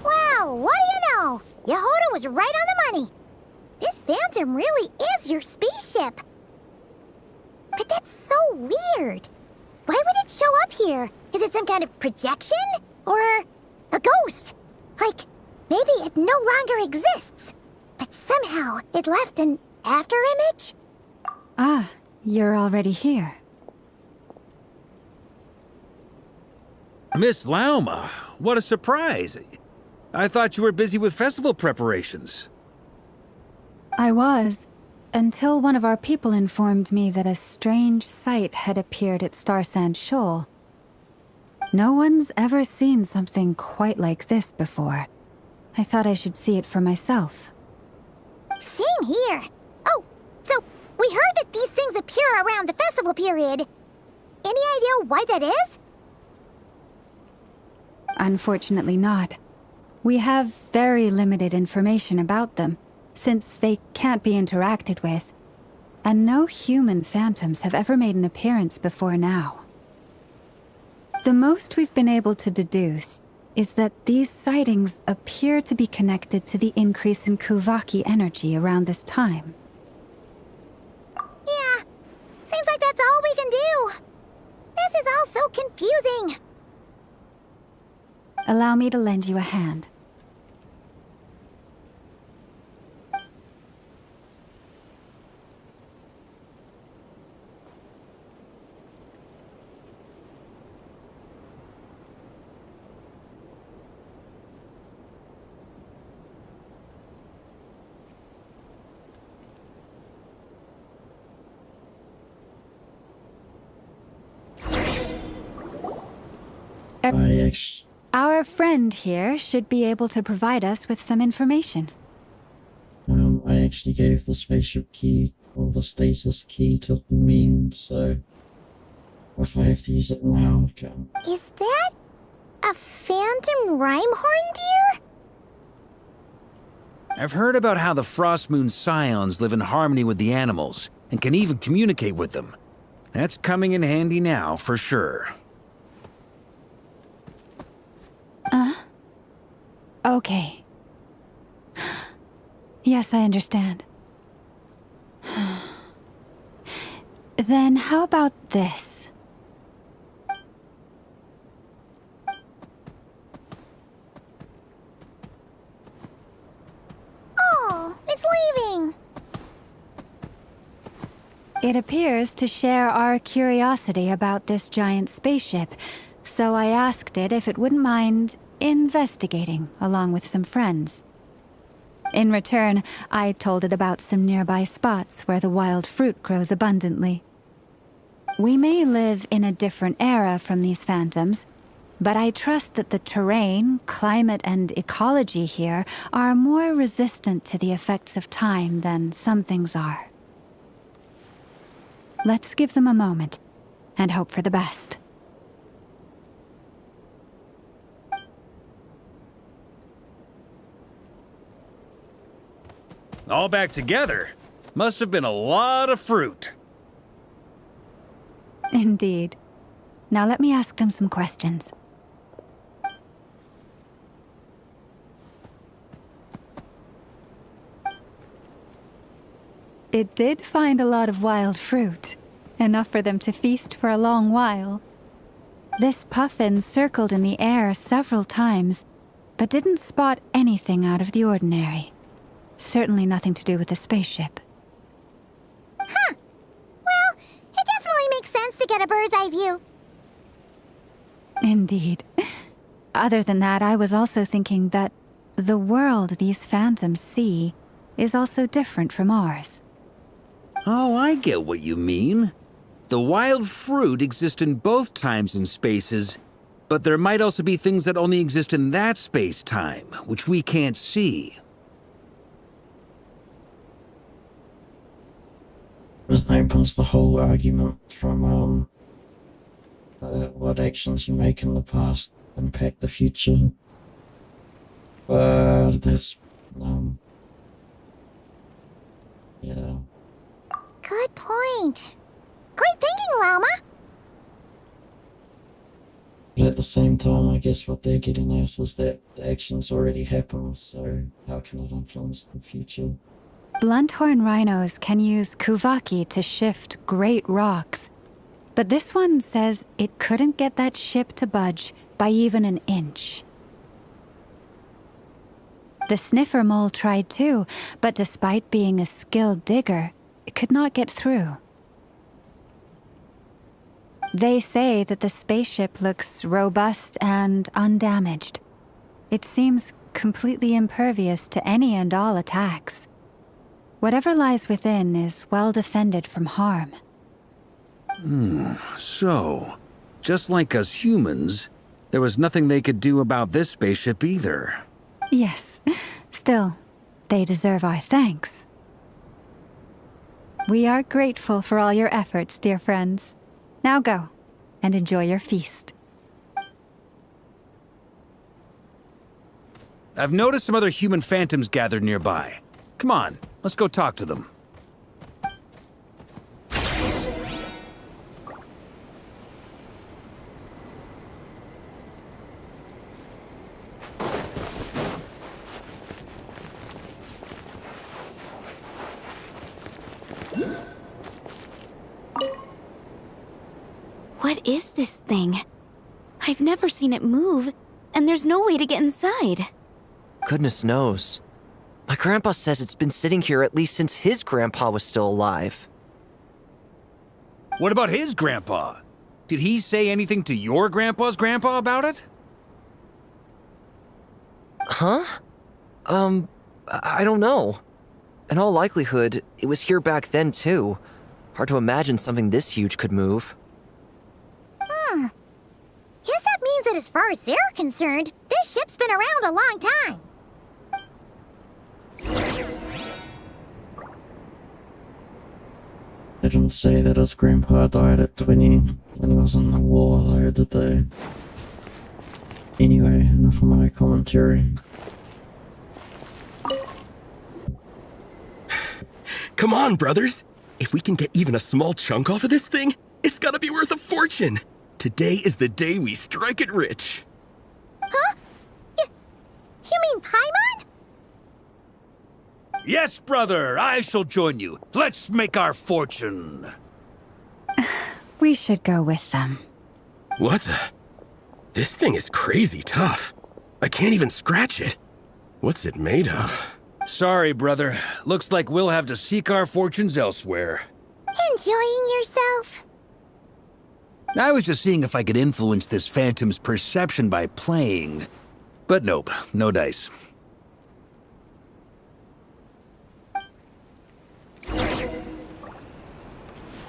Wow, what do you know? Yehoda was right on the money. This Phantom really is your spaceship. But that's so weird. Why would it show up here? Is it some kind of projection? Or a ghost? Like, maybe it no longer exists, but somehow it left an afterimage? Ah, you're already here. Miss Lauma, what a surprise. I thought you were busy with festival preparations. I was, until one of our people informed me that a strange sight had appeared at Starsand Shoal. No one's ever seen something quite like this before. I thought I should see it for myself. Same here. Oh, so we heard that these things appear around the festival period. Any idea why that is? Unfortunately not. We have very limited information about them, since they can't be interacted with, and no human phantoms have ever made an appearance before now. The most we've been able to deduce is that these sightings appear to be connected to the increase in Kuvaki energy around this time. Yeah, seems like that's all we can do. This is all so confusing. Allow me to lend you a hand. Our friend here should be able to provide us with some information. I actually gave the spaceship key, or the stasis key to Min, so if I have to use it now, I can. Is that a phantom Rhyme-horn deer? I've heard about how the Frost Moon Scions live in harmony with the animals, and can even communicate with them. That's coming in handy now, for sure. Okay. Yes, I understand. Then how about this? Oh, it's leaving. It appears to share our curiosity about this giant spaceship, so I asked it if it wouldn't mind investigating along with some friends. In return, I told it about some nearby spots where the wild fruit grows abundantly. We may live in a different era from these phantoms, but I trust that the terrain, climate, and ecology here are more resistant to the effects of time than some things are. Let's give them a moment and hope for the best. All back together? Must have been a lot of fruit. Indeed. Now let me ask them some questions. It did find a lot of wild fruit, enough for them to feast for a long while. This puffin circled in the air several times, but didn't spot anything out of the ordinary. Certainly nothing to do with the spaceship. Huh. Well, it definitely makes sense to get a bird's eye view. Indeed. Other than that, I was also thinking that the world these phantoms see is also different from ours. Oh, I get what you mean. The wild fruit exist in both times and spaces, but there might also be things that only exist in that space-time, which we can't see. This opens the whole argument from what actions you make in the past impact the future. But that's yeah. Good point. Great thinking, Llama. But at the same time, I guess what they're getting at is that the actions already happened, so how can it influence the future? Blunthorn rhinos can use Kuvaki to shift great rocks, but this one says it couldn't get that ship to budge by even an inch. The sniffer mole tried too, but despite being a skilled digger, it could not get through. They say that the spaceship looks robust and undamaged. It seems completely impervious to any and all attacks. Whatever lies within is well defended from harm. So, just like us humans, there was nothing they could do about this spaceship either. Yes. Still, they deserve our thanks. We are grateful for all your efforts, dear friends. Now go, and enjoy your feast. I've noticed some other human phantoms gathered nearby. Come on, let's go talk to them. What is this thing? I've never seen it move, and there's no way to get inside. Goodness knows. My grandpa says it's been sitting here at least since his grandpa was still alive. What about his grandpa? Did he say anything to your grandpa's grandpa about it? Huh? I don't know. In all likelihood, it was here back then too. Hard to imagine something this huge could move. Guess that means that as far as they're concerned, this ship's been around a long time. They didn't say that his grandpa died at 20 when he was in the war, though, did they? Anyway, enough of my commentary. Come on, brothers! If we can get even a small chunk off of this thing, it's gotta be worth a fortune! Today is the day we strike it rich. Huh? You mean Paimon? Yes, brother, I shall join you. Let's make our fortune. We should go with them. What the? This thing is crazy tough. I can't even scratch it. What's it made of? Sorry, brother. Looks like we'll have to seek our fortunes elsewhere. Enjoying yourself? I was just seeing if I could influence this phantom's perception by playing. But nope, no dice.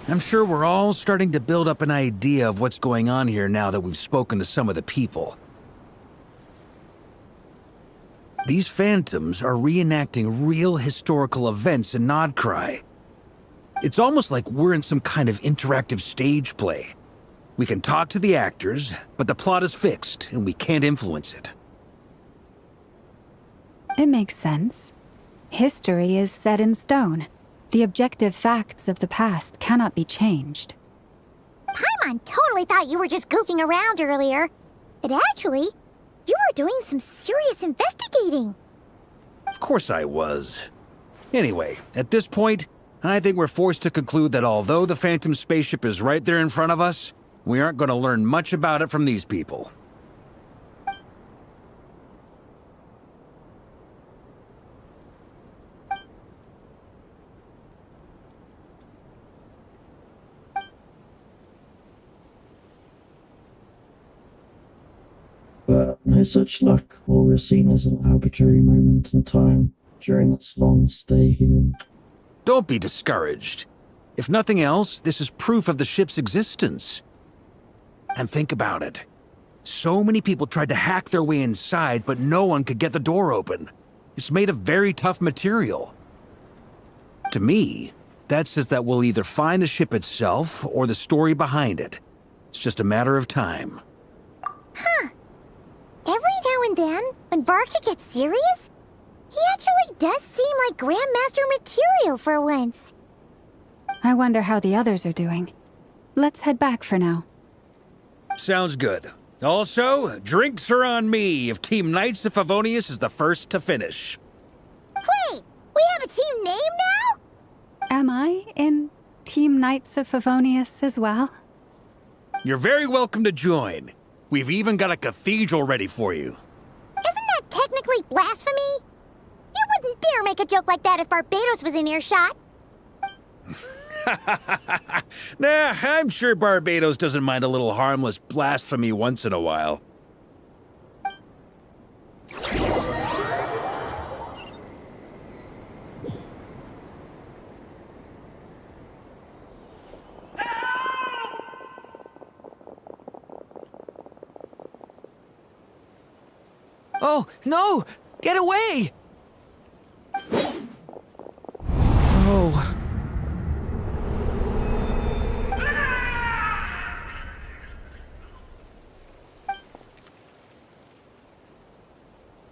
I'm sure we're all starting to build up an idea of what's going on here now that we've spoken to some of the people. These phantoms are reenacting real historical events in Nodcry. It's almost like we're in some kind of interactive stage play. We can talk to the actors, but the plot is fixed, and we can't influence it. It makes sense. History is set in stone. The objective facts of the past cannot be changed. Paimon totally thought you were just goofing around earlier. But actually, you were doing some serious investigating. Of course I was. Anyway, at this point, I think we're forced to conclude that although the Phantom spaceship is right there in front of us, we aren't going to learn much about it from these people. But no such luck. All we're seen is an arbitrary moment in time during its long stay here. Don't be discouraged. If nothing else, this is proof of the ship's existence. And think about it. So many people tried to hack their way inside, but no one could get the door open. It's made of very tough material. To me, that says that we'll either find the ship itself or the story behind it. It's just a matter of time. Huh. Every now and then, when Varka gets serious, he actually does seem like Grandmaster material for once. I wonder how the others are doing. Let's head back for now. Sounds good. Also, drinks are on me if Team Knights of Favonius is the first to finish. Wait, we have a team name now? Am I in Team Knights of Favonius as well? You're very welcome to join. We've even got a cathedral ready for you. Isn't that technically blasphemy? You wouldn't dare make a joke like that if Barbados was in earshot. Nah, I'm sure Barbados doesn't mind a little harmless blasphemy once in a while. Oh, no! Get away! Oh.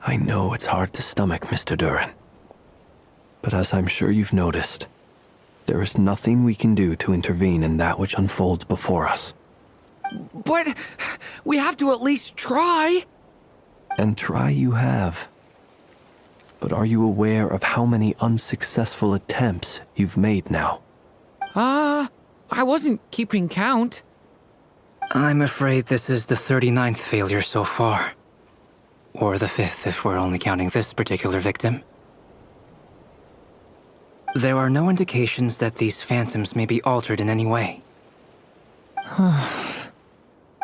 I know it's hard to stomach, Mr. Duran. But as I'm sure you've noticed, there is nothing we can do to intervene in that which unfolds before us. But we have to at least try. And try you have. But are you aware of how many unsuccessful attempts you've made now? I wasn't keeping count. I'm afraid this is the 39th failure so far. Or the 5th if we're only counting this particular victim. There are no indications that these phantoms may be altered in any way.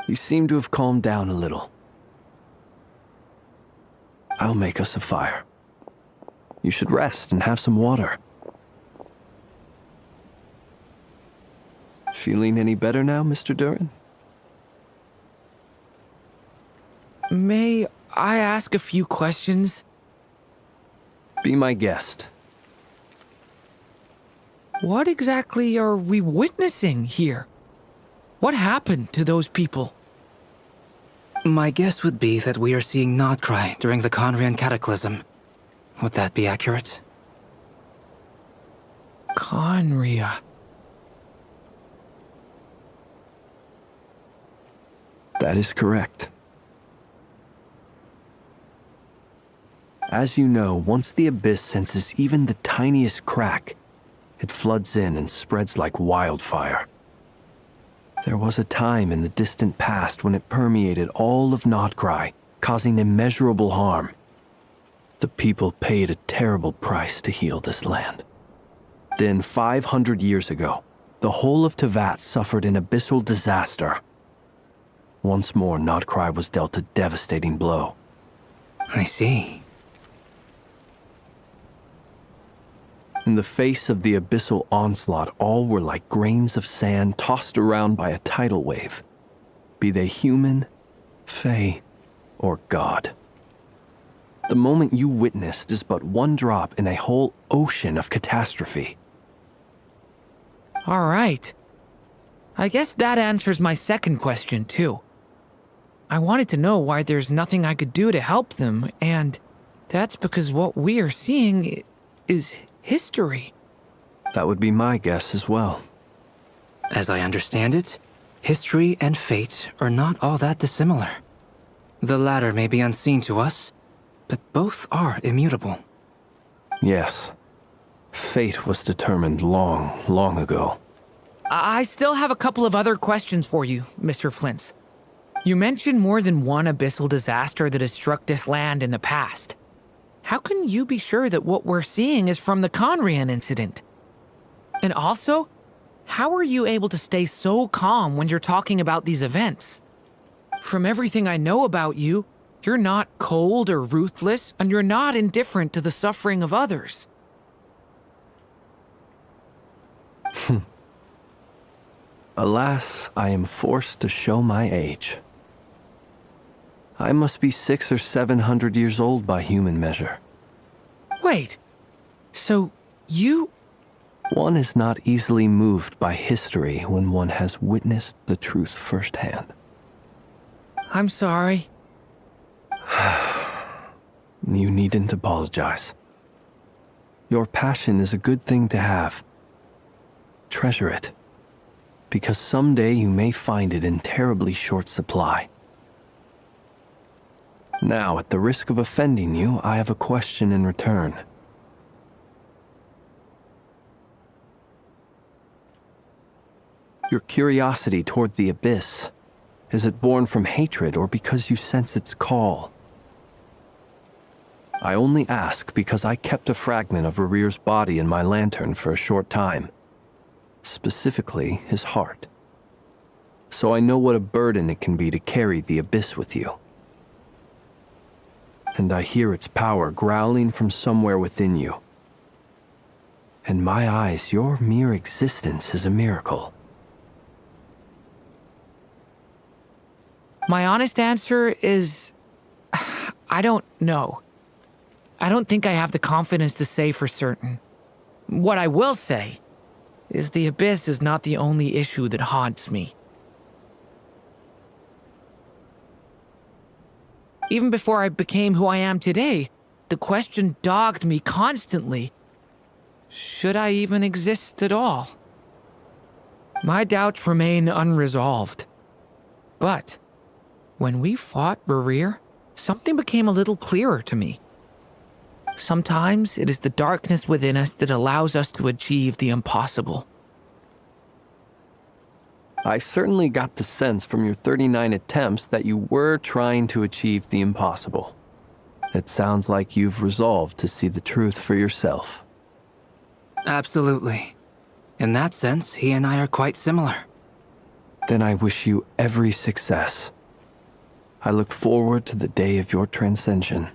You seem to have calmed down a little. I'll make us a fire. You should rest and have some water. Feeling any better now, Mr. Duran? May I ask a few questions? Be my guest. What exactly are we witnessing here? What happened to those people? My guess would be that we are seeing Nodcry during the Conrian Cataclysm. Would that be accurate? Conria. That is correct. As you know, once the Abyss senses even the tiniest crack, it floods in and spreads like wildfire. There was a time in the distant past when it permeated all of Nodcry, causing immeasurable harm. The people paid a terrible price to heal this land. Then, 500 years ago, the whole of Tevat suffered an abyssal disaster. Once more, Nodcry was dealt a devastating blow. I see. In the face of the abyssal onslaught, all were like grains of sand tossed around by a tidal wave, be they human, fae, or god. The moment you witnessed is but one drop in a whole ocean of catastrophe. All right. I guess that answers my second question, too. I wanted to know why there's nothing I could do to help them, and that's because what we are seeing is history. That would be my guess as well. As I understand it, history and fate are not all that dissimilar. The latter may be unseen to us, but both are immutable. Yes. Fate was determined long, long ago. I still have a couple of other questions for you, Mr. Flint's. You mentioned more than one abyssal disaster that has struck this land in the past. How can you be sure that what we're seeing is from the Conrian incident? And also, how are you able to stay so calm when you're talking about these events? From everything I know about you, you're not cold or ruthless, and you're not indifferent to the suffering of others. Alas, I am forced to show my age. I must be 600 or 700 years old by human measure. Wait, so you... One is not easily moved by history when one has witnessed the truth firsthand. I'm sorry. You needn't apologize. Your passion is a good thing to have. Treasure it, because someday you may find it in terribly short supply. Now, at the risk of offending you, I have a question in return. Your curiosity toward the Abyss, is it born from hatred or because you sense its call? I only ask because I kept a fragment of Rarir's body in my lantern for a short time. Specifically, his heart. So I know what a burden it can be to carry the Abyss with you. And I hear its power growling from somewhere within you. In my eyes, your mere existence is a miracle. My honest answer is... I don't know. I don't think I have the confidence to say for certain. What I will say is the Abyss is not the only issue that haunts me. Even before I became who I am today, the question dogged me constantly. Should I even exist at all? My doubts remain unresolved. But when we fought Rarir, something became a little clearer to me. Sometimes it is the darkness within us that allows us to achieve the impossible. I certainly got the sense from your 39 attempts that you were trying to achieve the impossible. It sounds like you've resolved to see the truth for yourself. Absolutely. In that sense, he and I are quite similar. Then I wish you every success. I look forward to the day of your transcension.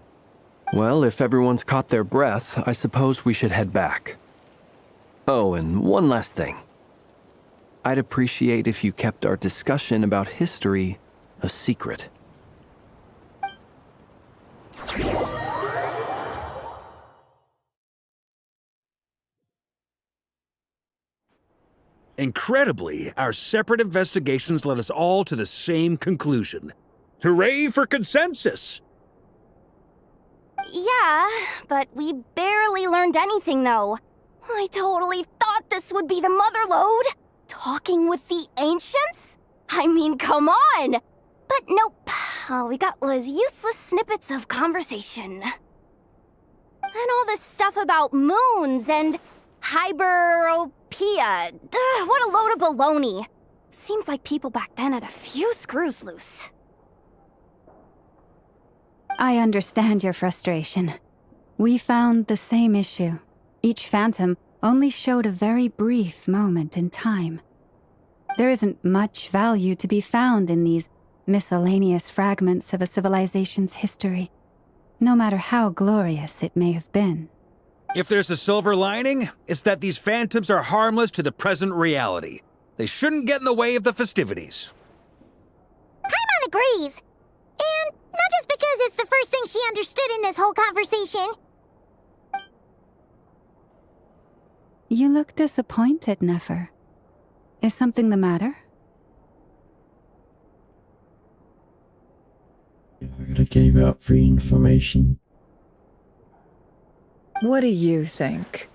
Well, if everyone's caught their breath, I suppose we should head back. Oh, and one last thing. I'd appreciate if you kept our discussion about history a secret. Incredibly, our separate investigations led us all to the same conclusion. Hooray for consensus! Yeah, but we barely learned anything, though. I totally thought this would be the mother lode. Talking with the ancients? I mean, come on! But nope. All we got was useless snippets of conversation. And all this stuff about moons and hyperopia. What a load of baloney. Seems like people back then had a few screws loose. I understand your frustration. We found the same issue. Each phantom only showed a very brief moment in time. There isn't much value to be found in these miscellaneous fragments of a civilization's history, no matter how glorious it may have been. If there's a silver lining, it's that these phantoms are harmless to the present reality. They shouldn't get in the way of the festivities. Paimon agrees. And not just because it's the first thing she understood in this whole conversation. You look disappointed, Nefer. Is something the matter? I gave out free information. What do you think?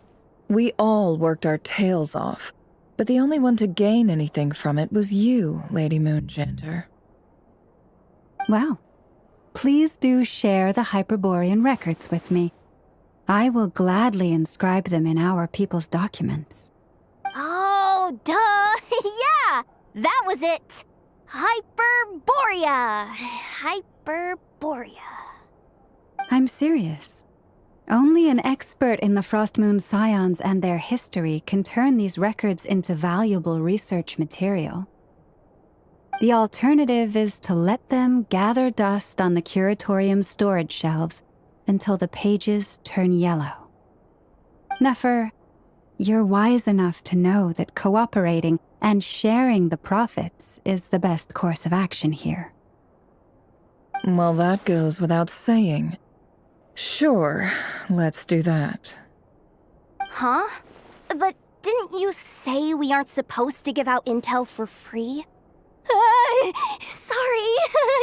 We all worked our tails off, but the only one to gain anything from it was you, Lady Moonjanter. Well, please do share the Hyperborean records with me. I will gladly inscribe them in our people's documents. Oh, duh! Yeah! That was it! Hyperborea! Hyperborea. I'm serious. Only an expert in the Frostmoon Scions and their history can turn these records into valuable research material. The alternative is to let them gather dust on the Curatorium's storage shelves until the pages turn yellow. Nefer, you're wise enough to know that cooperating and sharing the profits is the best course of action here. Well, that goes without saying. Sure, let's do that. Huh? But didn't you say we aren't supposed to give out intel for free? Sorry.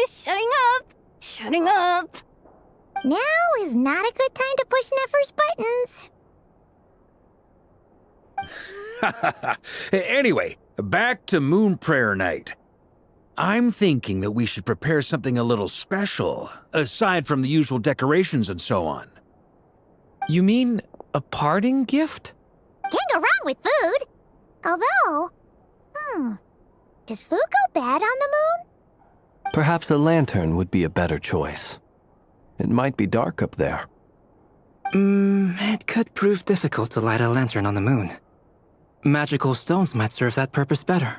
Shutting up. Now is not a good time to push Nefer's buttons. Anyway, back to Moon Prayer Night. I'm thinking that we should prepare something a little special, aside from the usual decorations and so on. You mean a parting gift? Can't go wrong with food. Although, does food go bad on the moon? Perhaps a lantern would be a better choice. It might be dark up there. It could prove difficult to light a lantern on the moon. Magical stones might serve that purpose better.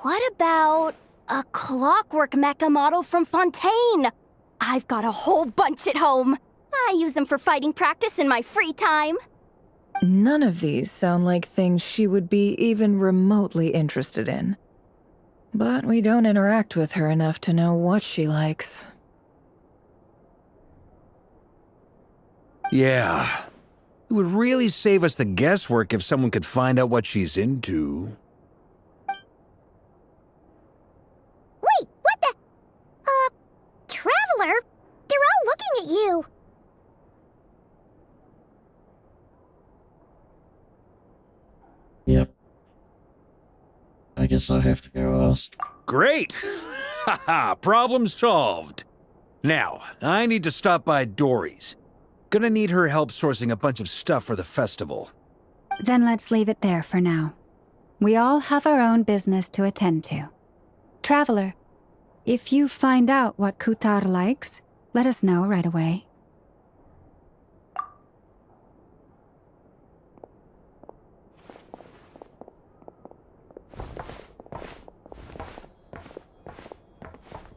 What about a clockwork mecha model from Fontaine? I've got a whole bunch at home. I use them for fighting practice in my free time. None of these sound like things she would be even remotely interested in. But we don't interact with her enough to know what she likes. Yeah. It would really save us the guesswork if someone could find out what she's into. Wait, what the? Traveler? They're all looking at you. Yep. I guess I'll have to go ask. Great! Haha, problem solved. Now, I need to stop by Dory's. Gonna need her help sourcing a bunch of stuff for the festival. Then let's leave it there for now. We all have our own business to attend to. Traveler, if you find out what Kutar likes, let us know right away.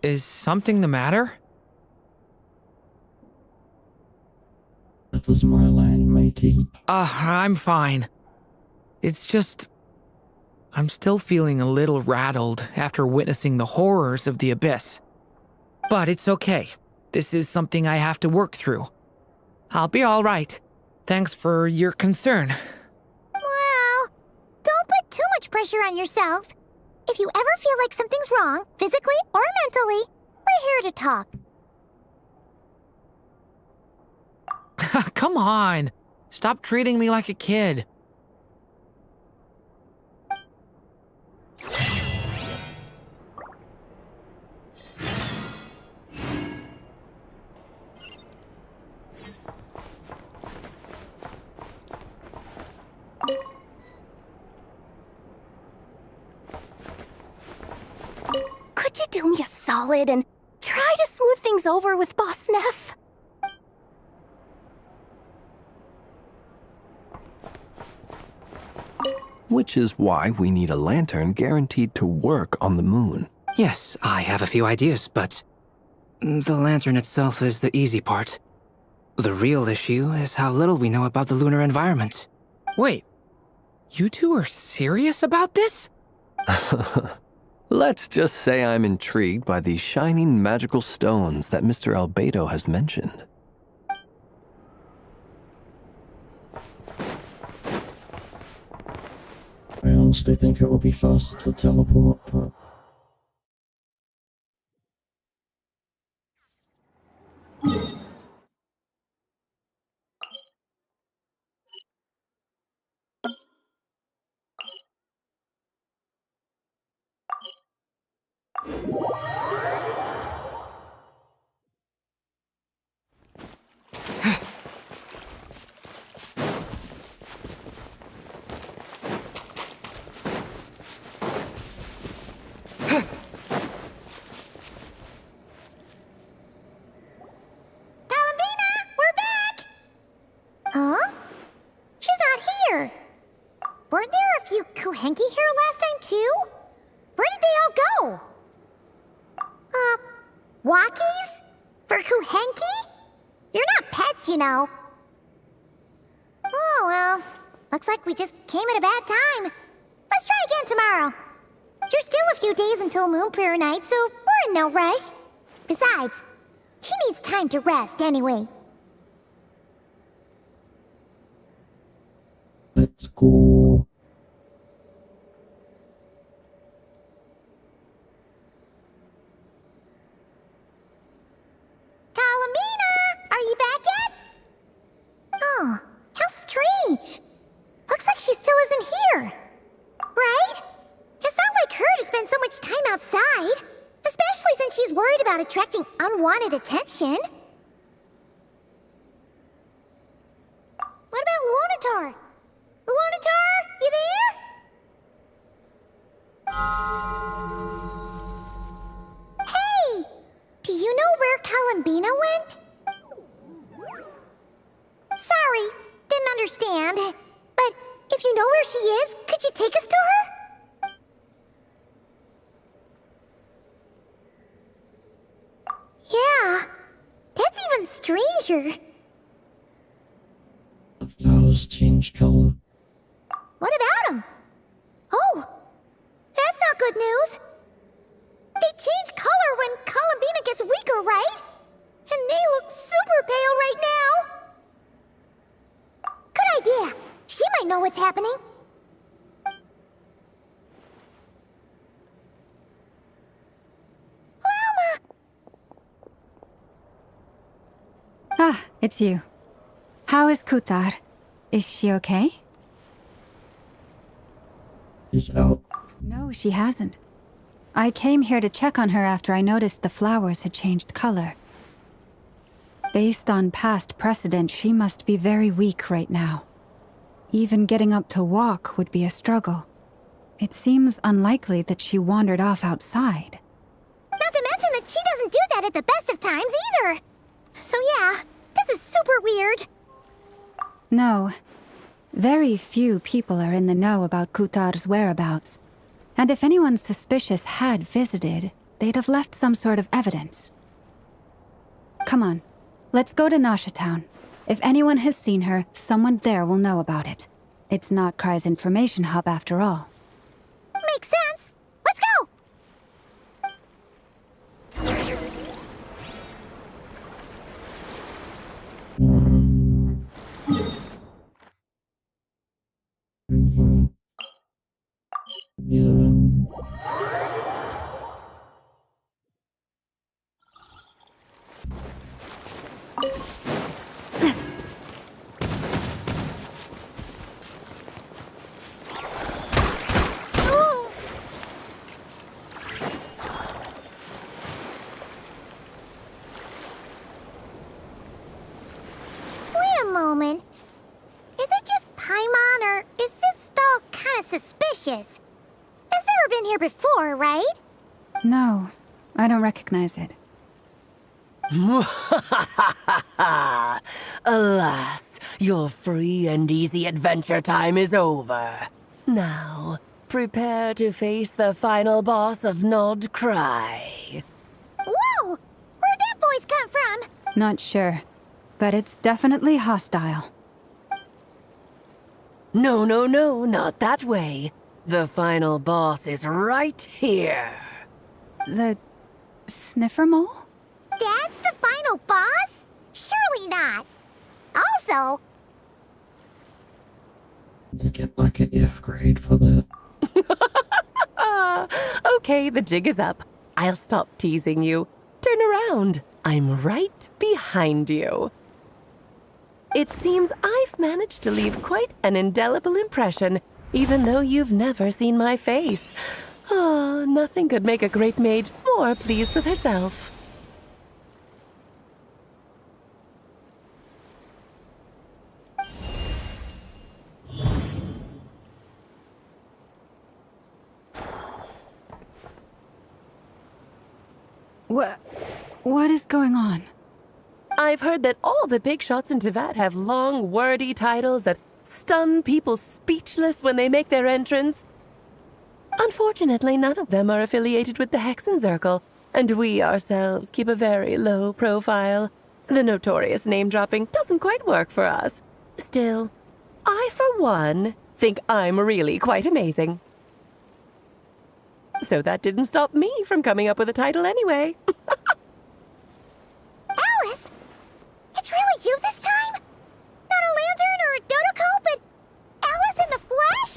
Is something the matter? That was my line, matey. I'm fine. It's just... I'm still feeling a little rattled after witnessing the horrors of the Abyss. But it's okay. This is something I have to work through. I'll be alright. Thanks for your concern. Well, don't put too much pressure on yourself. If you ever feel like something's wrong, physically or mentally, we're here to talk. Come on. Stop treating me like a kid. Could you do me a solid and try to smooth things over with Boss Neff? Which is why we need a lantern guaranteed to work on the moon. Yes, I have a few ideas, but the lantern itself is the easy part. The real issue is how little we know about the lunar environment. Wait, you two are serious about this? Let's just say I'm intrigued by these shining magical stones that Mr. Albedo has mentioned. I honestly think it would be faster to teleport, but... Huh? She's not here. Weren't there a few Kuhenki here last time, too? Where did they all go? Walkies? For Kuhenki? You're not pets, you know. Oh, well. Looks like we just came at a bad time. Let's try again tomorrow. There's still a few days until Moon Prayer Night, so we're in no rush. Besides, she needs time to rest anyway. Let's go. Kalamina! Are you back yet? Oh, how strange. Looks like she still isn't here. Right? It's not like her to spend so much time outside. Especially since she's worried about attracting unwanted attention. What about Luonatar? Luonatar, you there? Hey! Do you know where Kalambina went? Sorry, didn't understand. But if you know where she is, could you take us to her? Yeah, that's even stranger. The flowers change color. What about them? Oh, that's not good news. They change color when Kalambina gets weaker, right? And they look super pale right now. Good idea. She might know what's happening. Ah, it's you. How is Kutar? Is she okay? She's out. No, she hasn't. I came here to check on her after I noticed the flowers had changed color. Based on past precedent, she must be very weak right now. Even getting up to walk would be a struggle. it seems unlikely that she wandered off outside. Not to mention that she doesn't do that at the best of times either. So yeah, this is super weird. No. Very few people are in the know about Kutar's whereabouts. And if anyone suspicious had visited, they'd have left some sort of evidence. Come on, let's go to Nasha Town. If anyone has seen her, someone there will know about it. It's not Cry's information hub after all. Makes sense. Let's go! Yeah. Wait a moment. Is it just Paimon, or is this stall kind of suspicious? It's never been here before, right? No, I don't recognize it. Alas, your free and easy adventure time is over. Now, prepare to face the final boss of Nod Cry. Whoa! Where'd that voice come from? Not sure, but it's definitely hostile. No, not that way. The final boss is right here. The sniffer mole? That's the final boss? Surely not. Also, You get like an F grade for that. Okay, the jig is up. I'll stop teasing you. Turn around. I'm right behind you. It seems I've managed to leave quite an indelible impression, even though you've never seen my face. Oh, nothing could make a great maid more pleased with herself. What is going on? I've heard that all the big shots in Teyvat have long, wordy titles that stun people speechless when they make their entrance. Unfortunately, none of them are affiliated with the Hexenzirkel, and we ourselves keep a very low profile. The notorious name-dropping doesn't quite work for us. Still, I, for one, think I'm really quite amazing. So that didn't stop me from coming up with a title anyway. Alice! It's really you this time? Not a lantern or a Dodoko, but Alice in the flesh?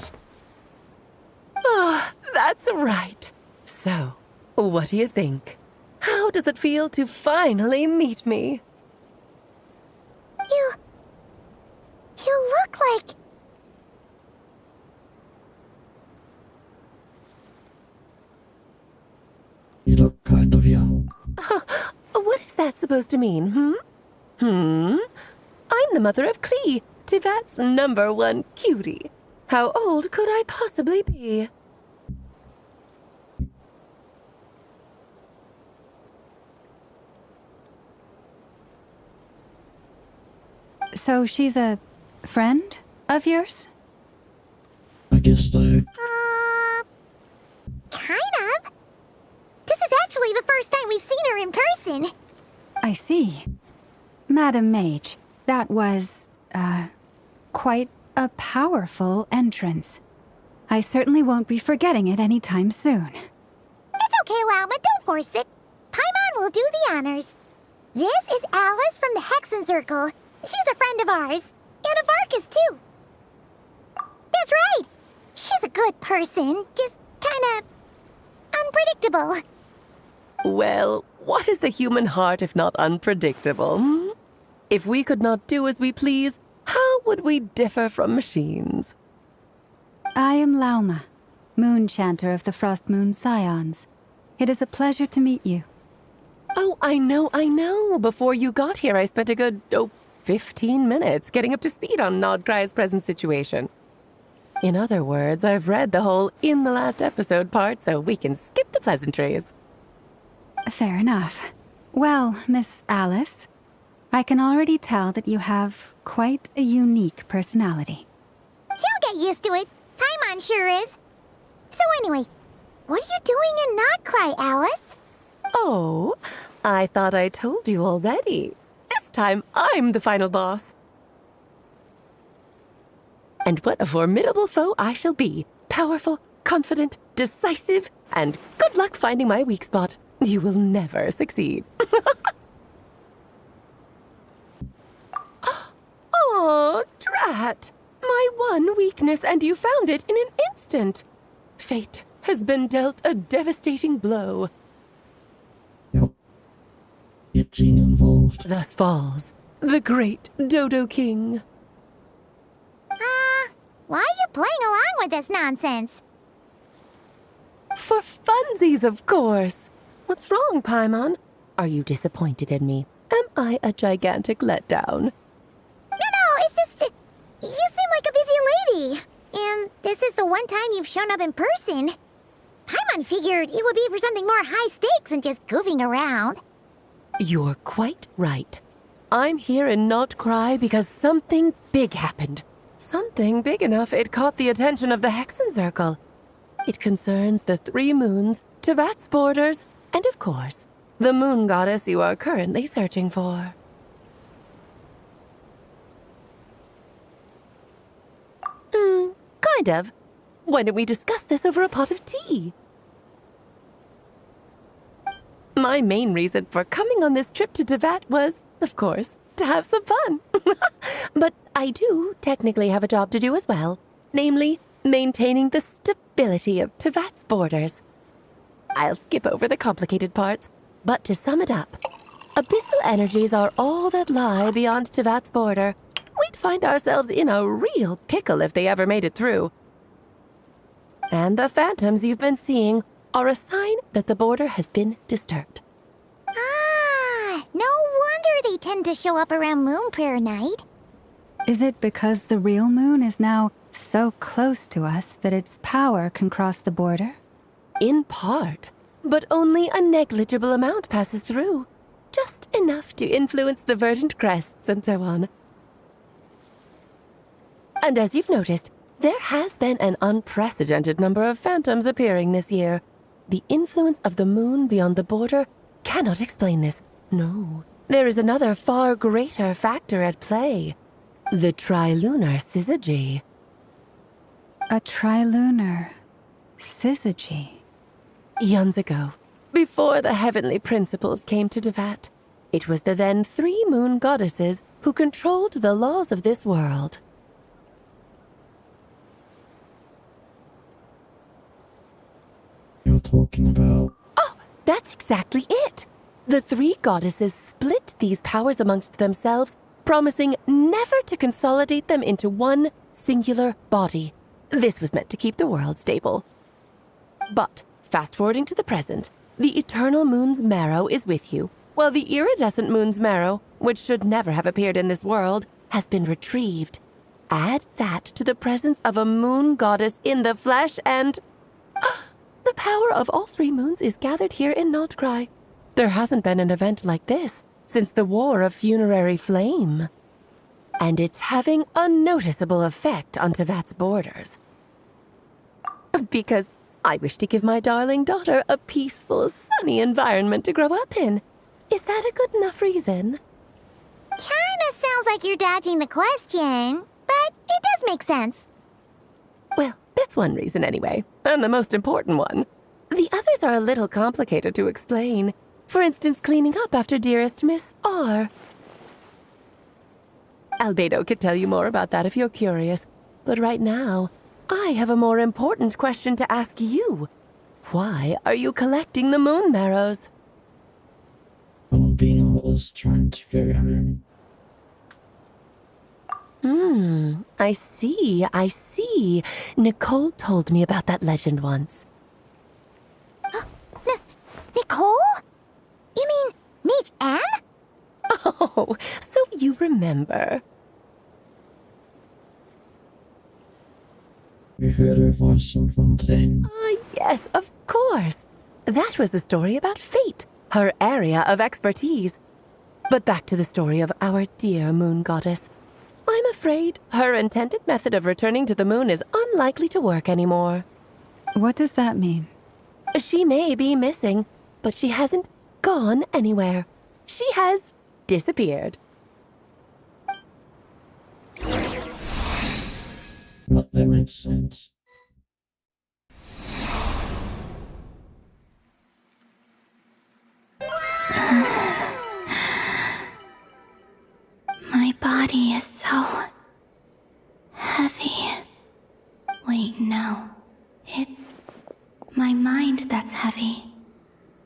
Oh, that's right. So, what do you think? How does it feel to finally meet me? You look like... You look kind of young. What is that supposed to mean, I'm the mother of Klee, Teyvat's #1 cutie. How old could I possibly be? So she's a friend of yours? I guess so. Kind of. This is actually the first time we've seen her in person. I see. Madam Mage, that was, quite a powerful entrance. I certainly won't be forgetting it anytime soon. It's okay, Lauma, don't force it. Paimon will do the honors. This is Alice from the Hexenzirkel. She's a friend of ours. And of Arcus, too. That's right. She's a good person, just kinda... unpredictable. Well, what is the human heart if not unpredictable? If we could not do as we please, how would we differ from machines? I am Lauma, Moon Chanter of the Frost Moon Scions. It is a pleasure to meet you. Oh, I know. Before you got here, I spent a good, 15 minutes getting up to speed on Nod Cry's present situation. In other words, I've read the whole in the last episode part, so we can skip the pleasantries. Fair enough. Well, Miss Alice, I can already tell that you have quite a unique personality. He'll get used to it. Paimon sure is. So anyway, what are you doing in Not Cry, Alice? Oh, I thought I told you already. This time, I'm the final boss. And what a formidable foe I shall be. Powerful, confident, decisive, and good luck finding my weak spot. You will never succeed. Oh, drat! My one weakness, and you found it in an instant. Fate has been dealt a devastating blow. Yep. Get Jean involved. Thus falls the great Dodo King. Why are you playing along with this nonsense? For funsies, of course. What's wrong, Paimon? Are you disappointed in me? Am I a gigantic letdown? No, it's just... you seem like a busy lady. And this is the one time you've shown up in person. Paimon figured it would be for something more high stakes than just goofing around. You're quite right. I'm here in Not Cry because something big happened. Something big enough it caught the attention of the Hexen Circle. It concerns the 3 moons, Tevat's borders, and of course, the moon goddess you are currently searching for. Kind of. Why don't we discuss this over a pot of tea? My main reason for coming on this trip to Tevat was, of course, to have some fun. But I do technically have a job to do as well, namely, maintaining the stability of Tevat's borders. I'll skip over the complicated parts, but to sum it up, abyssal energies are all that lie beyond Tevat's border. We'd find ourselves in a real pickle if they ever made it through. And the phantoms you've been seeing are a sign that the border has been disturbed. No wonder they tend to show up around Moon Prayer Night. Is it because the real moon is now so close to us that its power can cross the border? In part, but only a negligible amount passes through. Just enough to influence the verdant crests and so on. And as you've noticed, there has been an unprecedented number of phantoms appearing this year. The influence of the moon beyond the border cannot explain this. No, there is another far greater factor at play. The trilunar syzygy. A trilunar syzygy? Eons ago, before the heavenly principles came to Tevat, it was the then 3 moon goddesses who controlled the laws of this world. You're talking about... Oh, that's exactly it! The 3 goddesses split these powers amongst themselves, promising never to consolidate them into one singular body. This was meant to keep the world stable. But, fast-forwarding to the present, the eternal moon's marrow is with you, while the iridescent moon's marrow, which should never have appeared in this world, has been retrieved. Add that to the presence of a moon goddess in the flesh and... the power of all 3 moons is gathered here in Not Cry. There hasn't been an event like this since the War of Funerary Flame. And it's having a noticeable effect on Tevat's borders. Because I wish to give my darling daughter a peaceful, sunny environment to grow up in. Is that a good enough reason? Kinda sounds like you're dodging the question, but it does make sense. Well, that's one reason anyway, and the most important one. The others are a little complicated to explain. For instance, cleaning up after dearest Miss R. Albedo could tell you more about that if you're curious, but right now, I have a more important question to ask you. Why are you collecting the moon marrows? Bambino was trying to go home. I see. Nicole told me about that legend once. Nicole? You mean Mage Anne? Oh, so you remember. heard her voice in Fontaine. Ah, yes, of course. That was the story about Fate, her area of expertise. But back to the story of our dear moon goddess. I'm afraid her intended method of returning to the moon is unlikely to work anymore. What does that mean? She may be missing, but she hasn't gone anywhere. She has disappeared. But that makes sense. My body is so heavy. Wait, no. It's my mind that's heavy.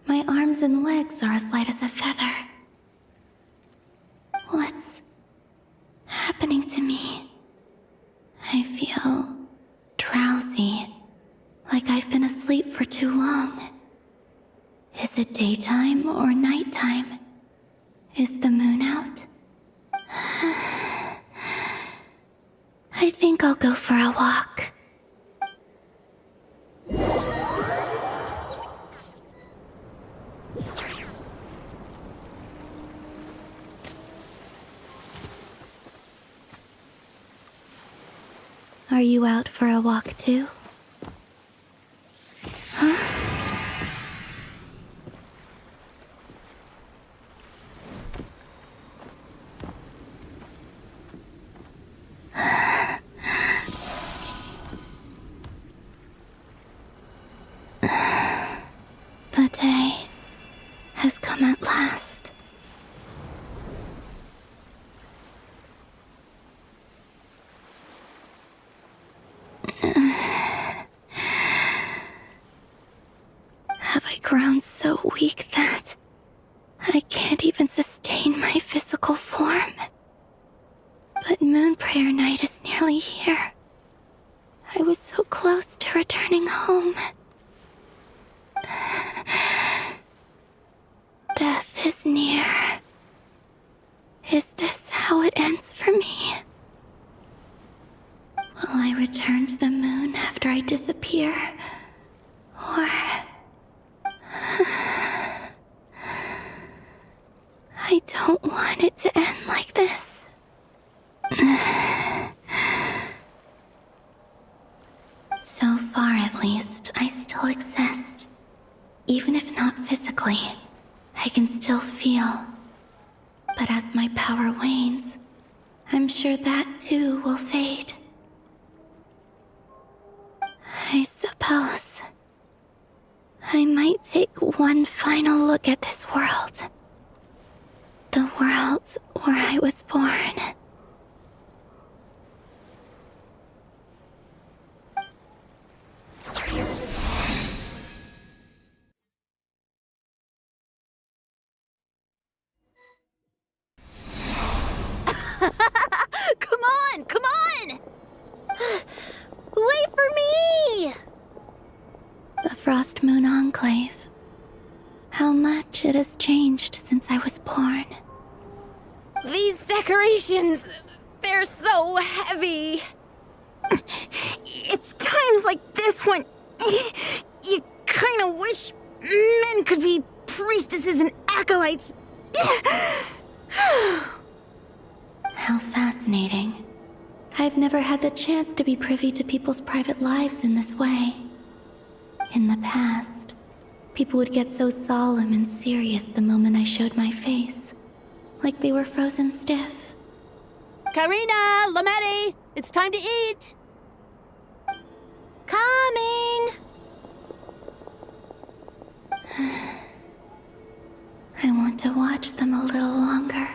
My arms and legs are as light as a feather. What's happening to me? I feel drowsy, like I've been asleep for too long. Is it daytime or nighttime? Is the moon out? I think I'll go for a walk. Are you out for a walk too? Huh? The day has come at last. Have I grown so weak that I can't even sustain my physical form? But Moon Prayer Night is nearly here. I was so close to returning home. Death is near. Is this how it ends for me? Will I return to the moon after I disappear? Or... I don't want it to end like this. So far, at least, I still exist. Even if not physically, I can still feel. But as my power wanes, I'm sure that too will fade. I suppose I might take one final look at this world. The world where I was born. Come on, come on! Wait for me! The Frost Moon Enclave. How much it has changed since I was born. These decorations, they're so heavy. It's times like this when you kind of wish men could be priestesses and acolytes. How fascinating. I've never had the chance to be privy to people's private lives in this way. In the past, people would get so solemn and serious the moment I showed my face, like they were frozen stiff. Karina, Lametti, it's time to eat. Coming. I want to watch them a little longer.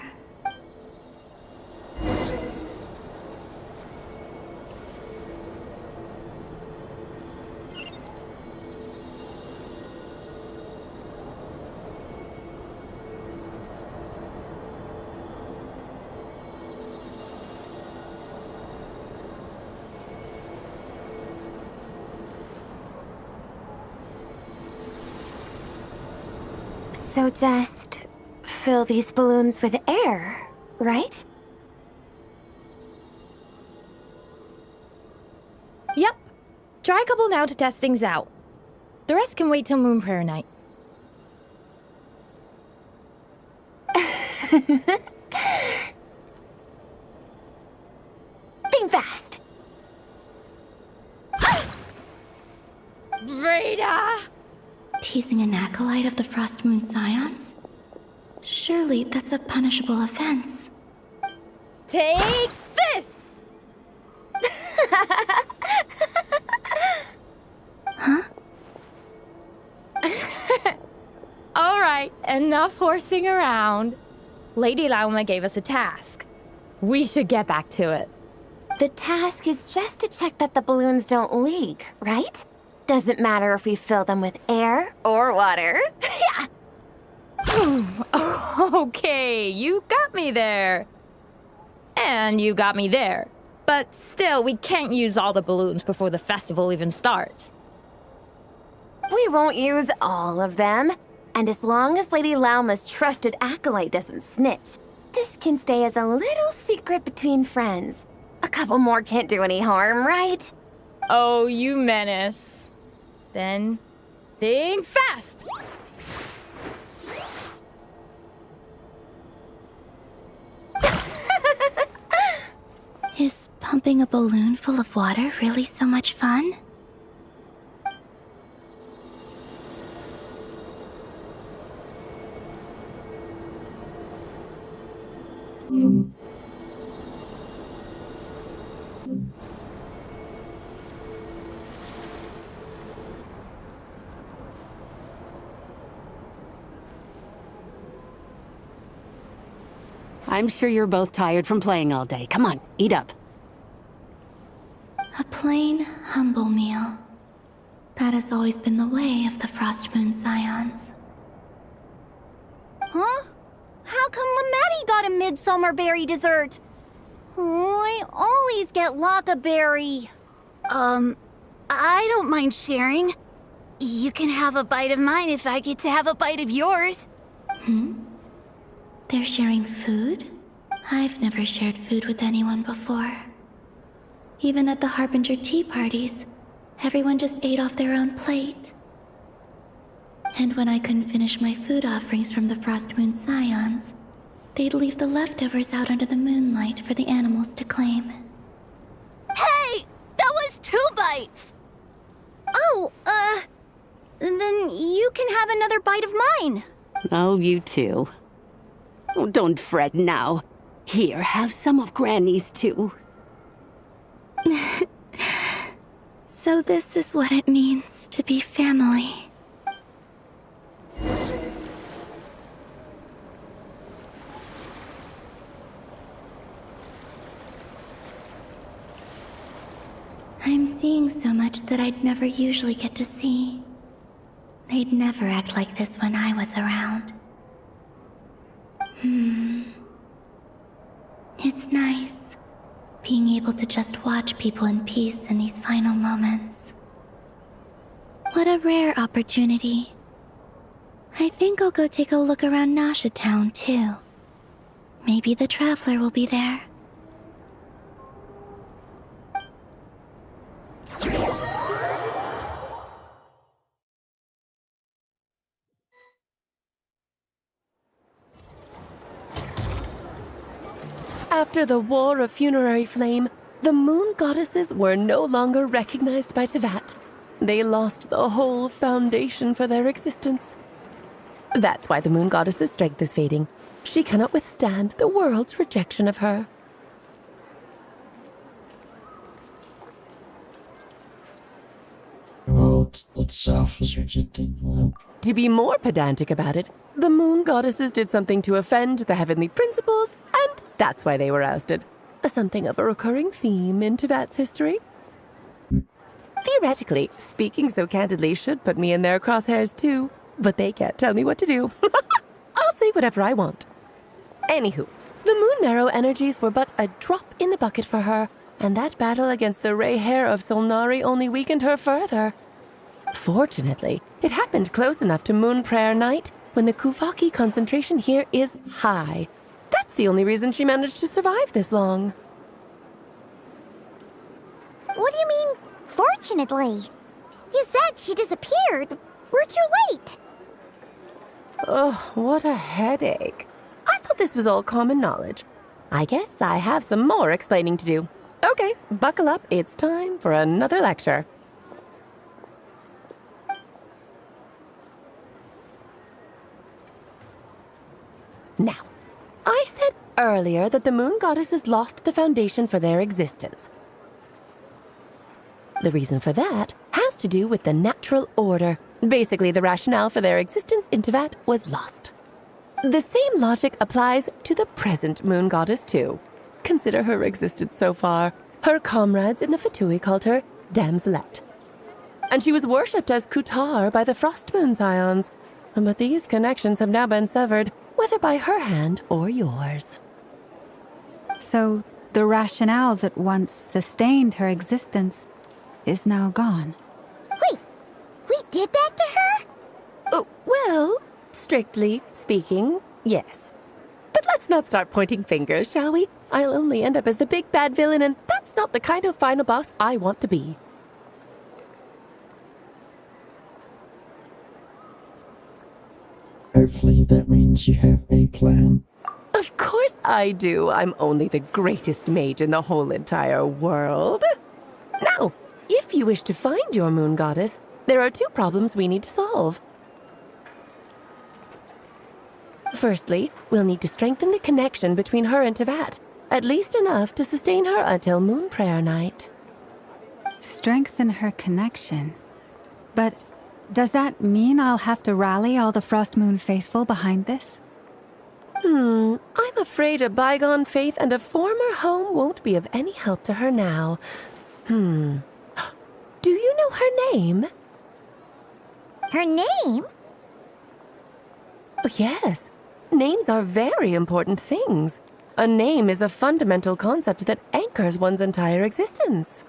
So just fill these balloons with air, right? Yep. try a couple now to test things out. The rest can wait till Moon Prayer Night. Think fast. Rita! Teasing an acolyte of the Frost Moon Scions? Surely that's a punishable offense. Take this! Huh? Alright, enough horsing around. Lady Lauma gave us a task. We should get back to it. The task is just to check that the balloons don't leak, right? Doesn't matter if we fill them with air or water. Yeah. Okay, you got me there. And you got me there. But still, we can't use all the balloons before the festival even starts. We won't use all of them. And as long as Lady Lauma's trusted acolyte doesn't snitch, this can stay as a little secret between friends. A couple more can't do any harm, right? Oh, you menace. Then, think fast! Is pumping a balloon full of water really so much fun? I'm sure you're both tired from playing all day. Come on, eat up. A plain, humble meal. That has always been the way of the Frost Moon Scions. Huh? How come Lametti got a midsummer berry dessert? Oh, I always get Lockaberry. I don't mind sharing. You can have a bite of mine if I get to have a bite of yours. They're sharing food? I've never shared food with anyone before. Even at the Harbinger tea parties, everyone just ate off their own plate. And when I couldn't finish my food offerings from the Frost Moon Scions, they'd leave the leftovers out under the moonlight for the animals to claim. Hey! That was 2 bites! Oh, then you can have another bite of mine. Oh, you too. Oh, don't fret now. Here, have some of Granny's too. So this is what it means to be family. I'm seeing so much that I'd never usually get to see. They'd never act like this when I was around. It's nice, being able to just watch people in peace in these final moments. What a rare opportunity. I think I'll go take a look around Nasha Town, too. Maybe the Traveler will be there. After the War of Funerary Flame, the moon goddesses were no longer recognized by Tevat. They lost the whole foundation for their existence. That's why the moon goddess's strength is fading. She cannot withstand the world's rejection of her. Well, itself is rejecting her. To be more pedantic about it, the moon goddesses did something to offend the heavenly principles, and that's why they were ousted. Something of a recurring theme in Tevat's history. Theoretically, speaking so candidly should put me in their crosshairs too, but they can't tell me what to do. I'll say whatever I want. Anywho, the Moon Marrow energies were but a drop in the bucket for her, and that battle against the Ray Hair of Solnari only weakened her further. Fortunately, it happened close enough to Moon Prayer Night when the Kuvaki concentration here is high. That's the only reason she managed to survive this long. What do you mean, Unfortunately. You said she disappeared. We're too late. Oh, what a headache. I thought this was all common knowledge. I guess I have some more explaining to do. Okay, buckle up. It's time for another lecture. Now, I said earlier that the moon goddesses lost the foundation for their existence. The reason for that has to do with the natural order. Basically, the rationale for their existence in Tevat was lost. The same logic applies to the present moon goddess, too. Consider her existence so far. Her comrades in the Fatui called her Damselette. And she was worshipped as Kutar by the Frost Moon Scions. But these connections have now been severed, whether by her hand or yours. So, the rationale that once sustained her existence is now gone. Wait, we did that to her? Oh, well, strictly speaking, yes. But let's not start pointing fingers, shall we? I'll only end up as the big bad villain, and that's not the kind of final boss I want to be. Hopefully that means you have a plan. Of course I do. I'm only the greatest mage in the whole entire world. Now, if you wish to find your moon goddess, there are two problems we need to solve. Firstly, we'll need to strengthen the connection between her and Tevat, at least enough to sustain her until Moon Prayer Night. Strengthen her connection? But does that mean I'll have to rally all the Frost Moon faithful behind this? I'm afraid a bygone faith and a former home won't be of any help to her now. Do you know her name? Her name? Oh, yes. Names are very important things. A name is a fundamental concept that anchors one's entire existence.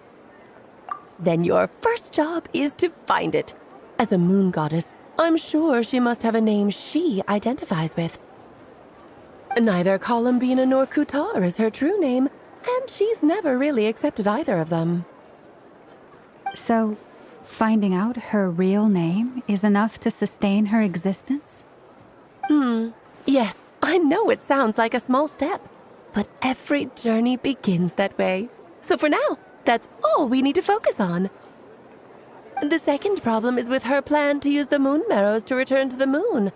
Then your first job is to find it. As a moon goddess, I'm sure she must have a name she identifies with. Neither Columbina nor Kutar is her true name, and she's never really accepted either of them. So, finding out her real name is enough to sustain her existence? Yes, I know it sounds like a small step, but every journey begins that way. So for now, that's all we need to focus on. The second problem is with her plan to use the moon marrows to return to the moon.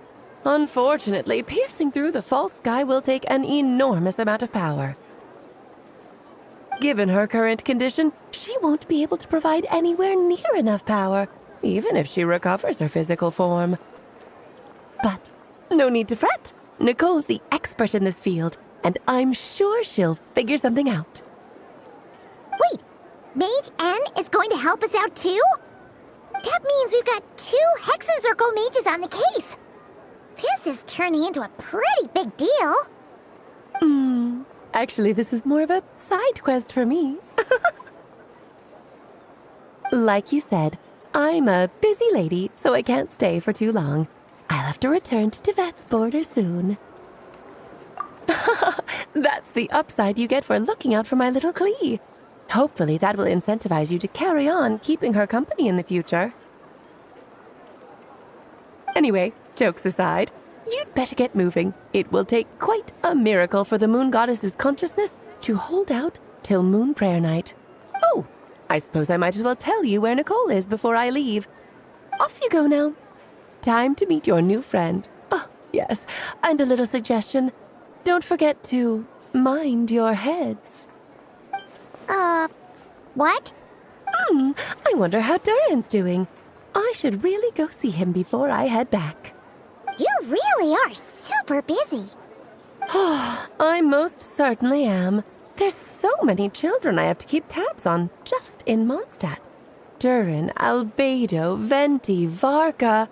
Unfortunately, piercing through the false sky will take an enormous amount of power. Given her current condition, she won't be able to provide anywhere near enough power, even if she recovers her physical form. But no need to fret. Nicole's the expert in this field, and I'm sure she'll figure something out. Wait, Mage N is going to help us out too? That means we've got 2 Hexacircle mages on the case. This is turning into a pretty big deal. Actually, this is more of a side quest for me. Like you said, I'm a busy lady, so I can't stay for too long. I'll have to return to Tevat's border soon. That's the upside you get for looking out for my little Klee. Hopefully that will incentivize you to carry on keeping her company in the future. Anyway, jokes aside, you'd better get moving. It will take quite a miracle for the moon goddess's consciousness to hold out till Moon Prayer Night. Oh, I suppose I might as well tell you where Nicole is before I leave. Off you go now. Time to meet your new friend. Oh, yes, and a little suggestion. Don't forget to mind your heads. What? I wonder how Durin's doing. I should really go see him before I head back. You really are super busy. I most certainly am. There's so many children I have to keep tabs on just in Mondstadt. Durin, Albedo, Venti, Varka.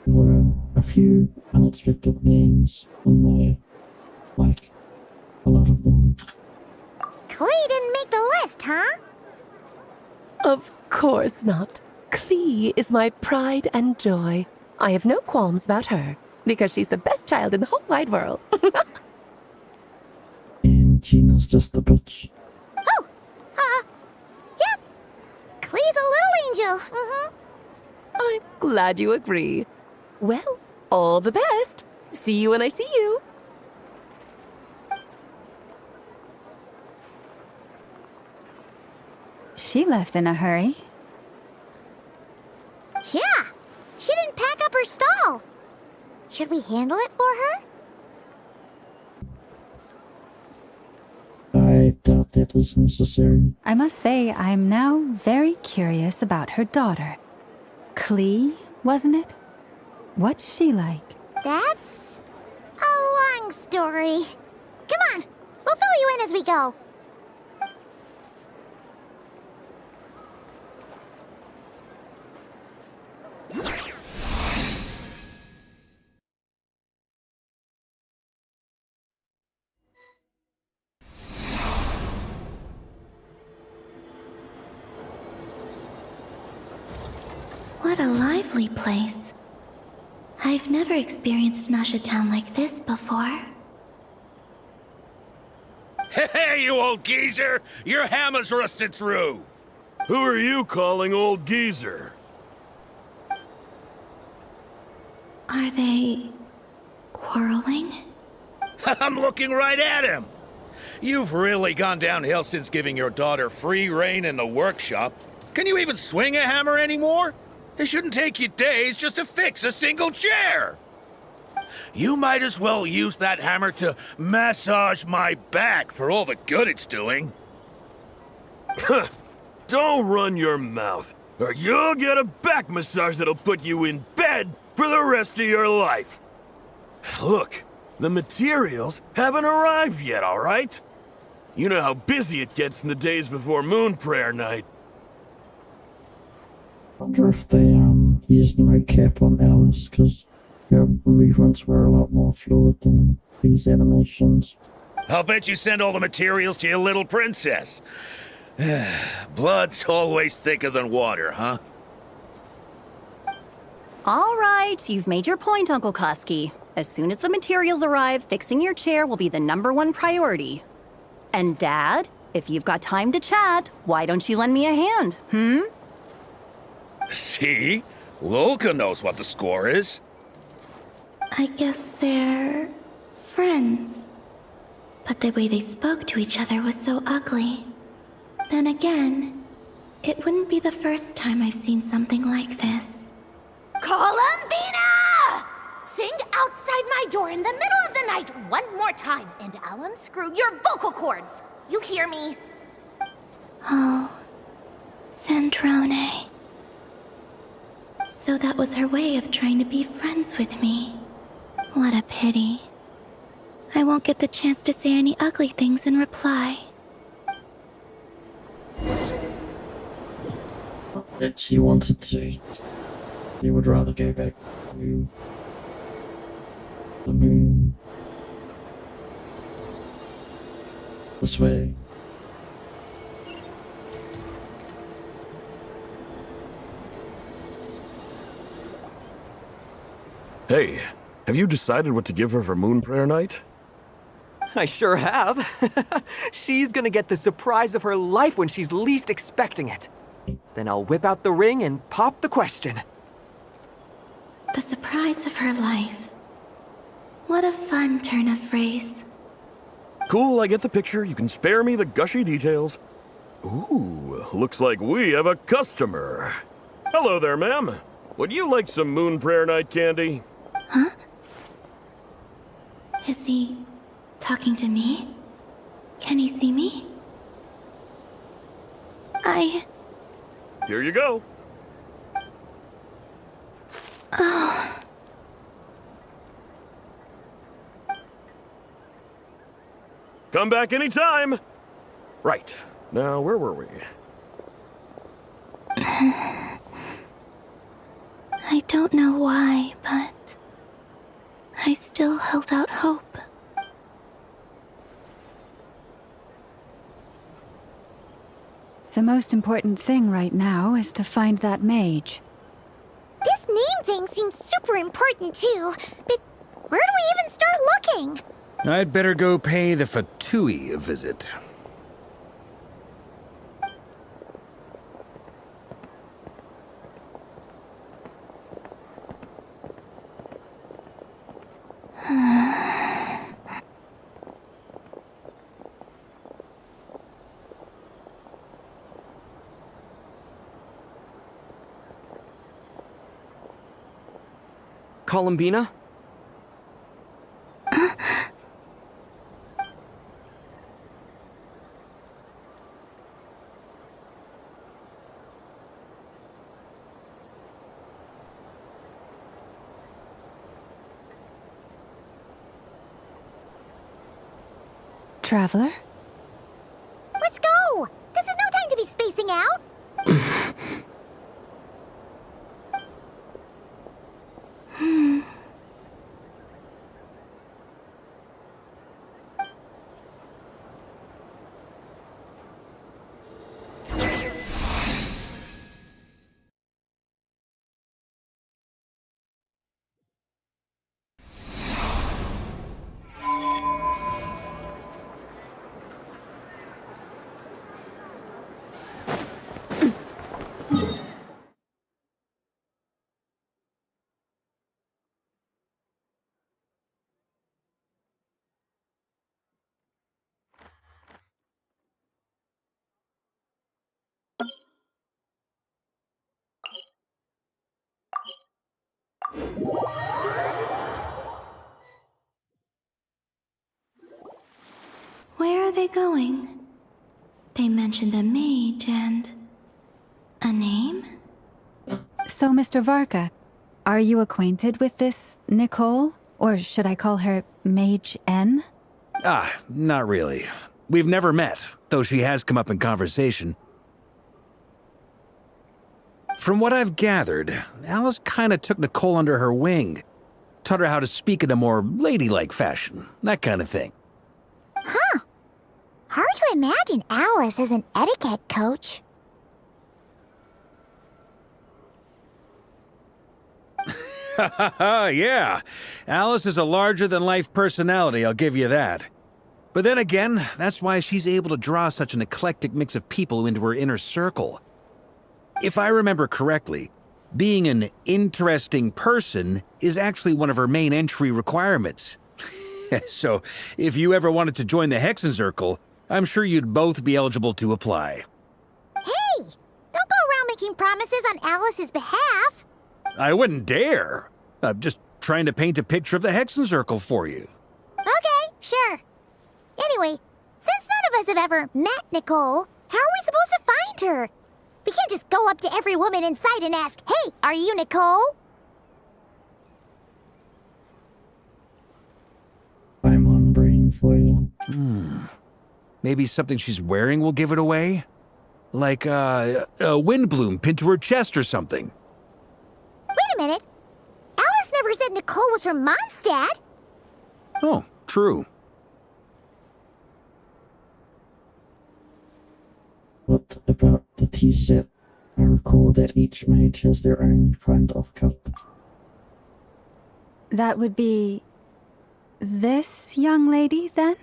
There were a few unexpected names in there, like a lot of them. Klee didn't make the list, huh? Of course not. Klee is my pride and joy. I have no qualms about her, because she's the best child in the whole wide world. And Gina's just a bitch. Oh! Yep. Klee's a little angel. Mm-hmm. I'm glad you agree. Well, all the best. See you when I see you. She left in a hurry. Yeah. She didn't pack up her stall. Should we handle it for her? I doubt that is necessary. I must say, I'm now very curious about her daughter. Klee, wasn't it? What's she like? That's a long story. Come on, we'll fill you in as we go. What a lively place. I've never experienced Nasha Town like this before. Hey, you old geezer! Your hammer's rusted through! Who are you calling old geezer? Are they quarreling? I'm looking right at him! You've really gone downhill since giving your daughter free rein in the workshop. Can you even swing a hammer anymore? It shouldn't take you days just to fix a single chair! You might as well use that hammer to massage my back for all the good it's doing. Don't run your mouth, or you'll get a back massage that'll put you in bed for the rest of your life. Look, the materials haven't arrived yet, all right? You know how busy it gets in the days before Moon Prayer Night. I wonder if they used my cap on Alice, because her movements were a lot more fluid than these animations. I'll bet you send all the materials to your little princess. Blood's always thicker than water, huh? All right, you've made your point, Uncle Koski. As soon as the materials arrive, fixing your chair will be the #1 priority. And Dad, if you've got time to chat, why don't you lend me a hand, See? Lolka knows what the score is. I guess they're friends. But the way they spoke to each other was so ugly. Then again, it wouldn't be the first time I've seen something like this. Columbina! Sing outside my door in the middle of the night one more time, and I'll unscrew your vocal cords. You hear me? Oh, Centrone. So that was her way of trying to be friends with me. What a pity. I won't get the chance to say any ugly things in reply. That she wanted to. She would rather go back to the moon. This way. Hey, have you decided what to give her for Moon Prayer Night? I sure have. She's gonna get the surprise of her life when she's least expecting it. Then I'll whip out the ring and pop the question. The surprise of her life. What a fun turn of phrase. Cool, I get the picture. You can spare me the gushy details. Ooh, looks like we have a customer. Hello there, ma'am. Would you like some Moon Prayer Night candy? Huh? Is he talking to me? Can he see me? Here you go. Oh. Come back anytime. Right. Now, where were we? I don't know why, but I still held out hope. The most important thing right now is to find that mage. This name thing seems super important too, but where do we even start looking? I'd better go pay the Fatui a visit. Columbina? Traveler? Let's go! This is no time to be spacing out! Where are they going? They mentioned a mage and... a name? So, Mr. Varka, are you acquainted with this Nicole? Or should I call her Mage N? Not really. We've never met, though she has come up in conversation. From what I've gathered, Alice kinda took Nicole under her wing. Taught her how to speak in a more ladylike fashion, that kind of thing. Huh. Hard to imagine Alice as an etiquette coach. Yeah, Alice is a larger-than-life personality, I'll give you that. But then again, that's why she's able to draw such an eclectic mix of people into her inner circle. If I remember correctly, being an interesting person is actually one of her main entry requirements. So, if you ever wanted to join the Hexenzirkel, I'm sure you'd both be eligible to apply. Hey! Don't go around making promises on Alice's behalf! I wouldn't dare. I'm just trying to paint a picture of the Hexenzirkel for you. Okay, sure. Anyway, since none of us have ever met Nicole, how are we supposed to find her? We can't just go up to every woman in sight and ask, "Hey, are you Nicole?" I'm on brain for you. Maybe something she's wearing will give it away? Like, a windbloom pinned to her chest or something. Wait a minute. Alice never said Nicole was from Mondstadt. Oh, true. What about the tea set? I recall that each mage has their own kind of cup. That would be... this young lady, then?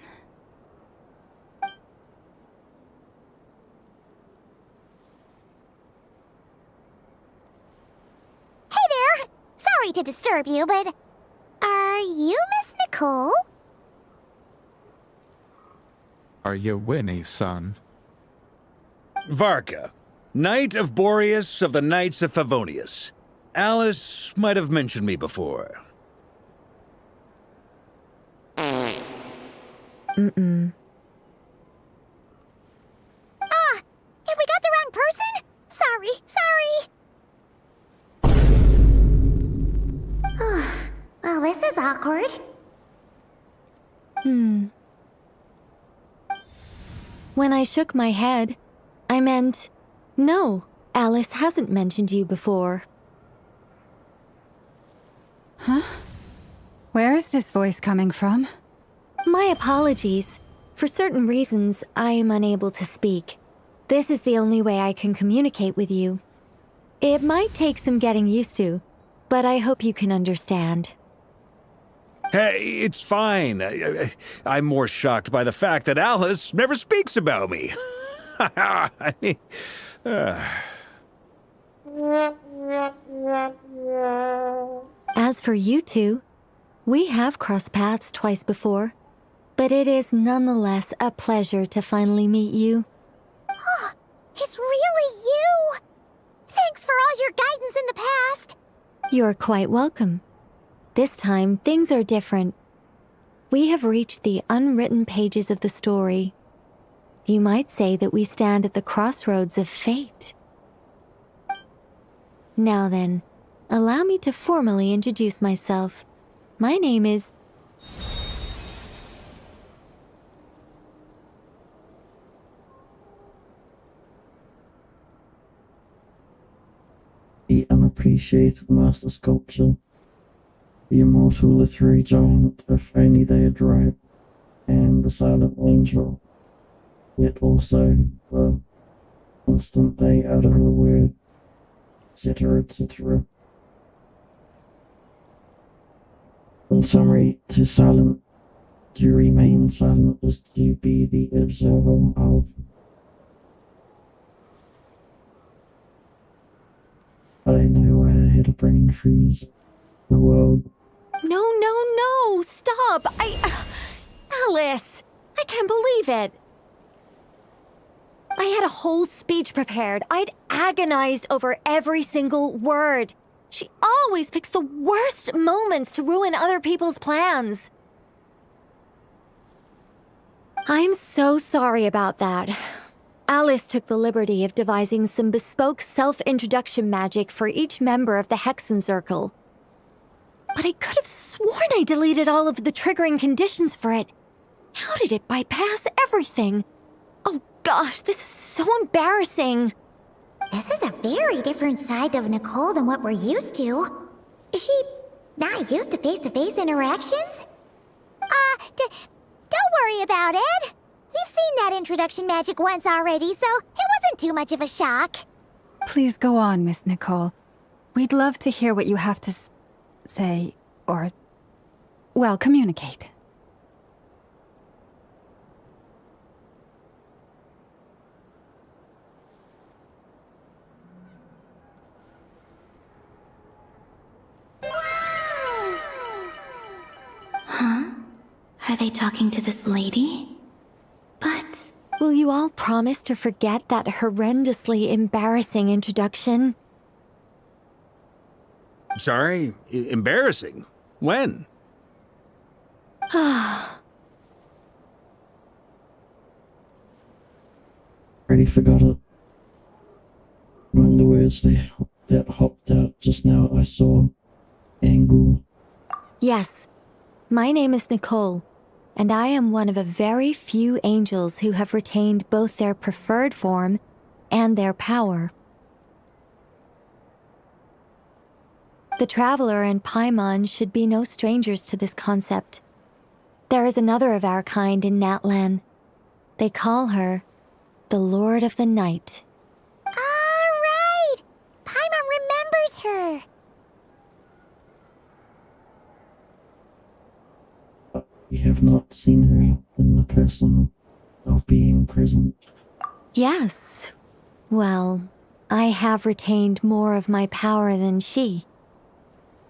Hey there! Sorry to disturb you, but... are you Miss Nicole? Are you Winnie, son? Varka, Knight of Boreas of the Knights of Favonius. Alice might have mentioned me before. Mm-mm. Ah! Have we got the wrong person? Sorry. Well, this is awkward. When I shook my head, I meant, no, Alice hasn't mentioned you before. Huh? Where is this voice coming from? My apologies. For certain reasons, I am unable to speak. This is the only way I can communicate with you. It might take some getting used to, but I hope you can understand. Hey, it's fine. I'm more shocked by the fact that Alice never speaks about me. I mean, As for you two, we have crossed paths twice before, but it is nonetheless a pleasure to finally meet you. Oh, it's really you! Thanks for all your guidance in the past! You're quite welcome. This time, things are different. We have reached the unwritten pages of the story. You might say that we stand at the crossroads of fate. Now then, allow me to formally introduce myself. My name is... The unappreciated master sculptor, the immortal literary giant, if only they had right, and the silent angel, yet also the instant they utter a word, etc., etc. In summary, to remain silent is to be the observer of. But I know I had a brain freeze. The world. No, stop! Alice! I can't believe it! I had a whole speech prepared. I'd agonized over every single word. She always picks the worst moments to ruin other people's plans. I'm so sorry about that. Alice took the liberty of devising some bespoke self-introduction magic for each member of the Hexen Circle. But I could have sworn I deleted all of the triggering conditions for it. How did it bypass everything? Oh gosh, this is so embarrassing. This is a very different side of Nicole than what we're used to. Is she not used to face-to-face interactions? Don't worry about it. We've seen that introduction magic once already, so it wasn't too much of a shock. Please go on, Miss Nicole. We'd love to hear what you have to say, or, well, communicate. Huh? Are they talking to this lady? But... Will you all promise to forget that horrendously embarrassing introduction? sorry, embarrassing. When? Already forgot it. Among the words that hopped out just now, I saw angle. Yes, my name is Nicole, and I am one of a very few angels who have retained both their preferred form and their power. The Traveler and Paimon should be no strangers to this concept. There is another of our kind in Natlan. They call her the Lord of the Night. All right! Paimon remembers her. We have not seen her in the person of being present. Yes. Well, I have retained more of my power than she.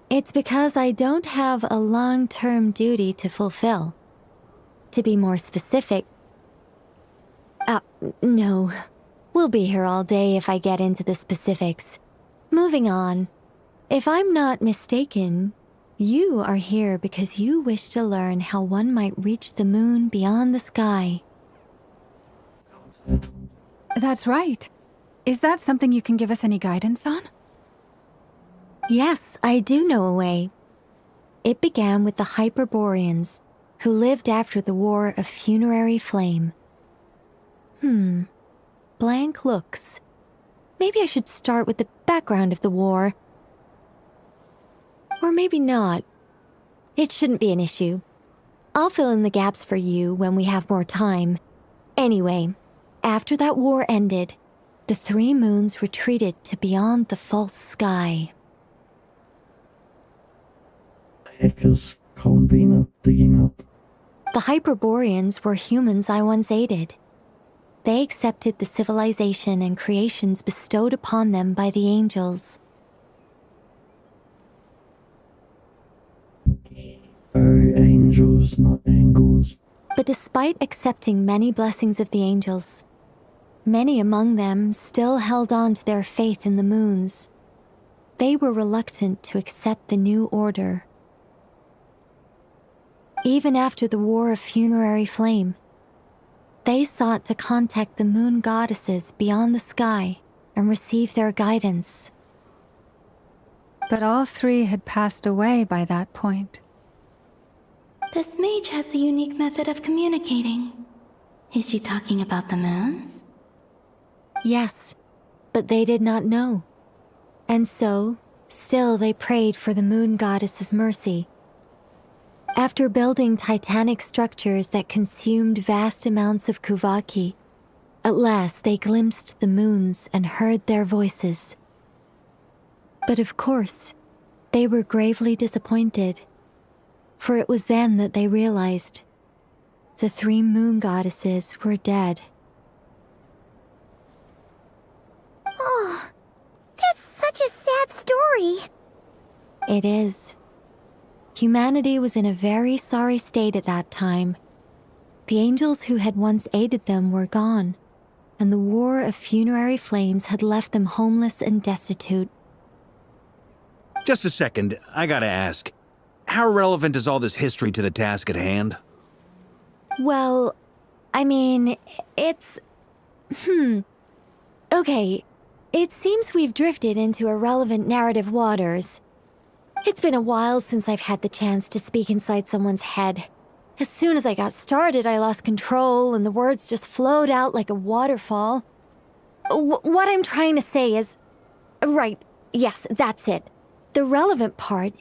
It's because I don't have a long-term duty to fulfill. To be more specific... no. We'll be here all day if I get into the specifics. Moving on. If I'm not mistaken, you are here because you wish to learn how one might reach the moon beyond the sky. That's right. Is that something you can give us any guidance on? Yes, I do know a way. It began with the Hyperboreans, who lived after the War of Funerary Flame. Blank looks. Maybe I should start with the background of the war. Or maybe not. It shouldn't be an issue. I'll fill in the gaps for you when we have more time. Anyway, after that war ended, the three moons retreated to beyond the false sky. Heck is Columbine digging up. The Hyperboreans were humans I once aided. They accepted the civilization and creations bestowed upon them by the angels. Angels, not angles. But despite accepting many blessings of the angels, many among them still held on to their faith in the moons. They were reluctant to accept the new order. Even after the War of Funerary Flame, they sought to contact the moon goddesses beyond the sky and receive their guidance. But all three had passed away by that point. This mage has a unique method of communicating. Is she talking about the moons? Yes, but they did not know. And so, still they prayed for the moon goddess's mercy. After building titanic structures that consumed vast amounts of Kuvaki, at last they glimpsed the moons and heard their voices. But of course, they were gravely disappointed, for it was then that they realized the three moon goddesses were dead. Oh, that's such a sad story. It is. Humanity was in a very sorry state at that time. The angels who had once aided them were gone, and the War of Funerary Flames had left them homeless and destitute. Just a second, I gotta ask. How relevant is all this history to the task at hand? Well, I mean, it's... Okay, it seems we've drifted into irrelevant narrative waters. It's been a while since I've had the chance to speak inside someone's head. As soon as I got started, I lost control and the words just flowed out like a waterfall. What I'm trying to say is... Right, yes, that's it. The relevant part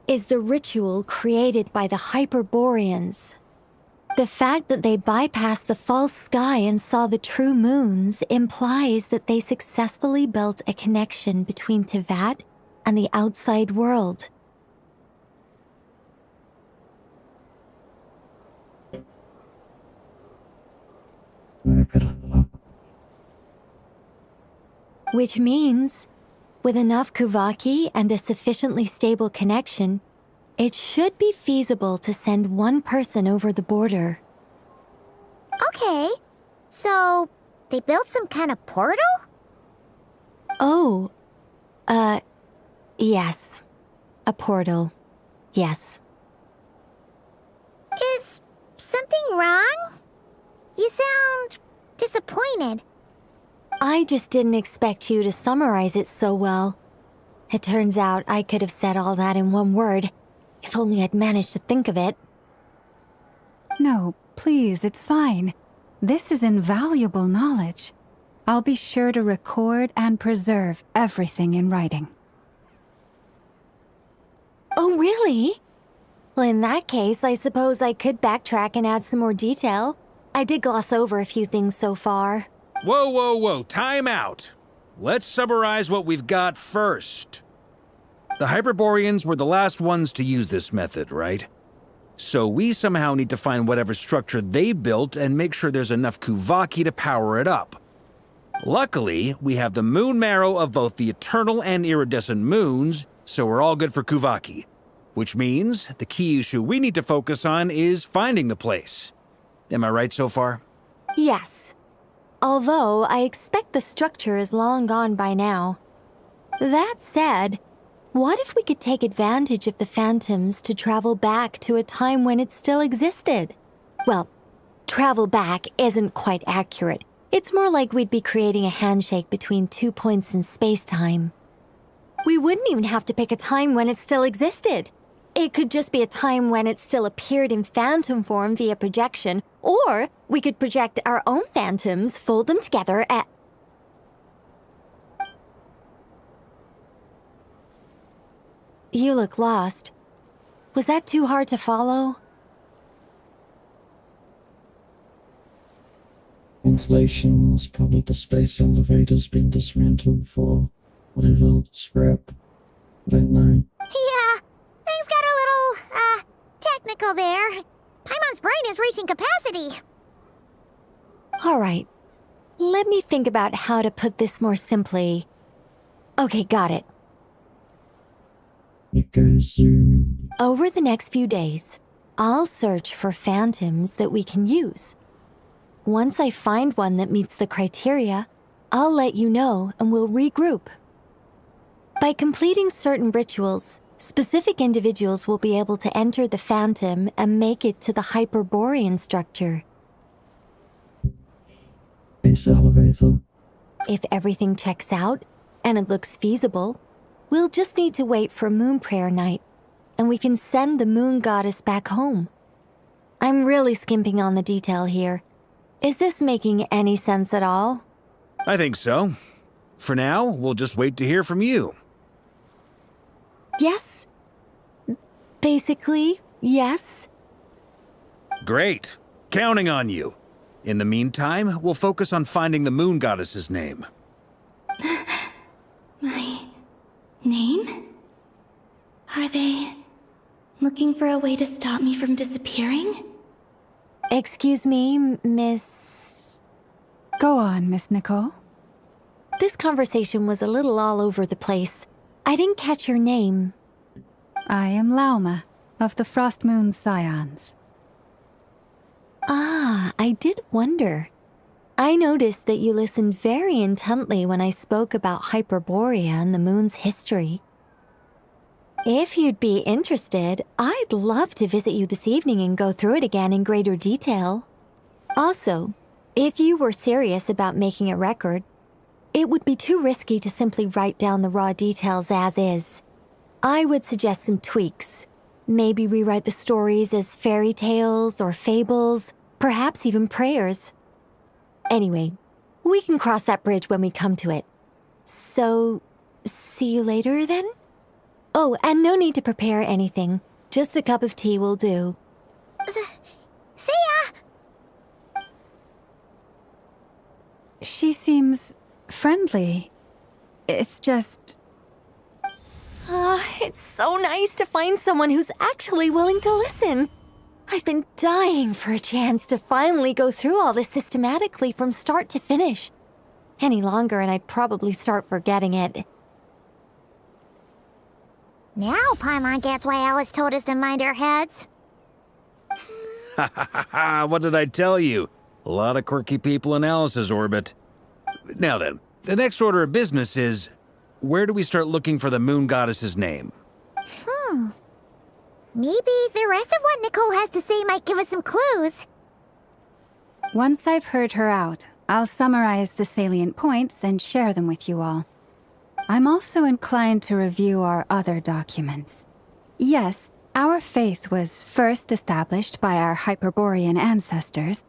is the ritual created by the Hyperboreans. The fact that they bypassed the false sky and saw the true moons implies that they successfully built a connection between Teyvat and the outside world. Which means, with enough Kuvaki and a sufficiently stable connection, it should be feasible to send one person over the border. Okay, so they built some kind of portal? Oh, yes. A portal. Yes. Is something wrong? You sound disappointed. I just didn't expect you to summarize it so well. It turns out I could have said all that in one word, if only I'd managed to think of it. No, please, it's fine. This is invaluable knowledge. I'll be sure to record and preserve everything in writing. Oh, really? Well, in that case, I suppose I could backtrack and add some more detail. I did gloss over a few things so far. Whoa, whoa, whoa, time out. Let's summarize what we've got first. The Hyperboreans were the last ones to use this method, right? So we somehow need to find whatever structure they built and make sure there's enough Kuvaki to power it up. Luckily, we have the moon marrow of both the eternal and iridescent moons, so we're all good for Kuvaki. Which means the key issue we need to focus on is finding the place. Am I right so far? Yes. Although I expect the structure is long gone by now. That said, what if we could take advantage of the phantoms to travel back to a time when it still existed? Well, travel back isn't quite accurate. It's more like we'd be creating a handshake between 2 points in space-time. We wouldn't even have to pick a time when it still existed. It could just be a time when it still appeared in phantom form via projection, or we could project our own phantoms, fold them together, and... You look lost. Was that too hard to follow? Translation was probably the space elevator's been dismantled for whatever scrap. I don't know. Yeah, things got a little, brain is reaching capacity. All right. Let me think about how to put this more simply. Okay, got it. Over the next few days, I'll search for phantoms that we can use. Once I find one that meets the criteria, I'll let you know and we'll regroup. By completing certain rituals, specific individuals will be able to enter the phantom and make it to the Hyperborean structure. Base elevator. If everything checks out and it looks feasible, we'll just need to wait for Moon Prayer Night, and we can send the Moon Goddess back home. I'm really skimping on the detail here. Is this making any sense at all? I think so. For now, we'll just wait to hear from you. Yes. Basically, yes. Great. Counting on you. In the meantime, we'll focus on finding the Moon Goddess's name. My name? Are they looking for a way to stop me from disappearing? Excuse me, Miss... Go on, Miss Nicole. This conversation was a little all over the place. I didn't catch your name. I am Lauma, of the Frost Moon Scions. Ah, I did wonder. I noticed that you listened very intently when I spoke about Hyperborea and the moon's history. If you'd be interested, I'd love to visit you this evening and go through it again in greater detail. Also, if you were serious about making a record, it would be too risky to simply write down the raw details as is. I would suggest some tweaks. Maybe rewrite the stories as fairy tales or fables, perhaps even prayers. Anyway, we can cross that bridge when we come to it. So, see you later then? Oh, and no need to prepare anything. Just a cup of tea will do. See ya! She seems friendly. It's just... It's so nice to find someone who's actually willing to listen. I've been dying for a chance to finally go through all this systematically from start to finish. Any longer and I'd probably start forgetting it. Now Paimon gets why Alice told us to mind our heads. Ha ha ha ha, what did I tell you? A lot of quirky people in Alice's orbit. Now then, the next order of business is, where do we start looking for the Moon Goddess's name? Maybe the rest of what Nicole has to say might give us some clues. Once I've heard her out, I'll summarize the salient points and share them with you all. I'm also inclined to review our other documents. Yes, our faith was first established by our Hyperborean ancestors,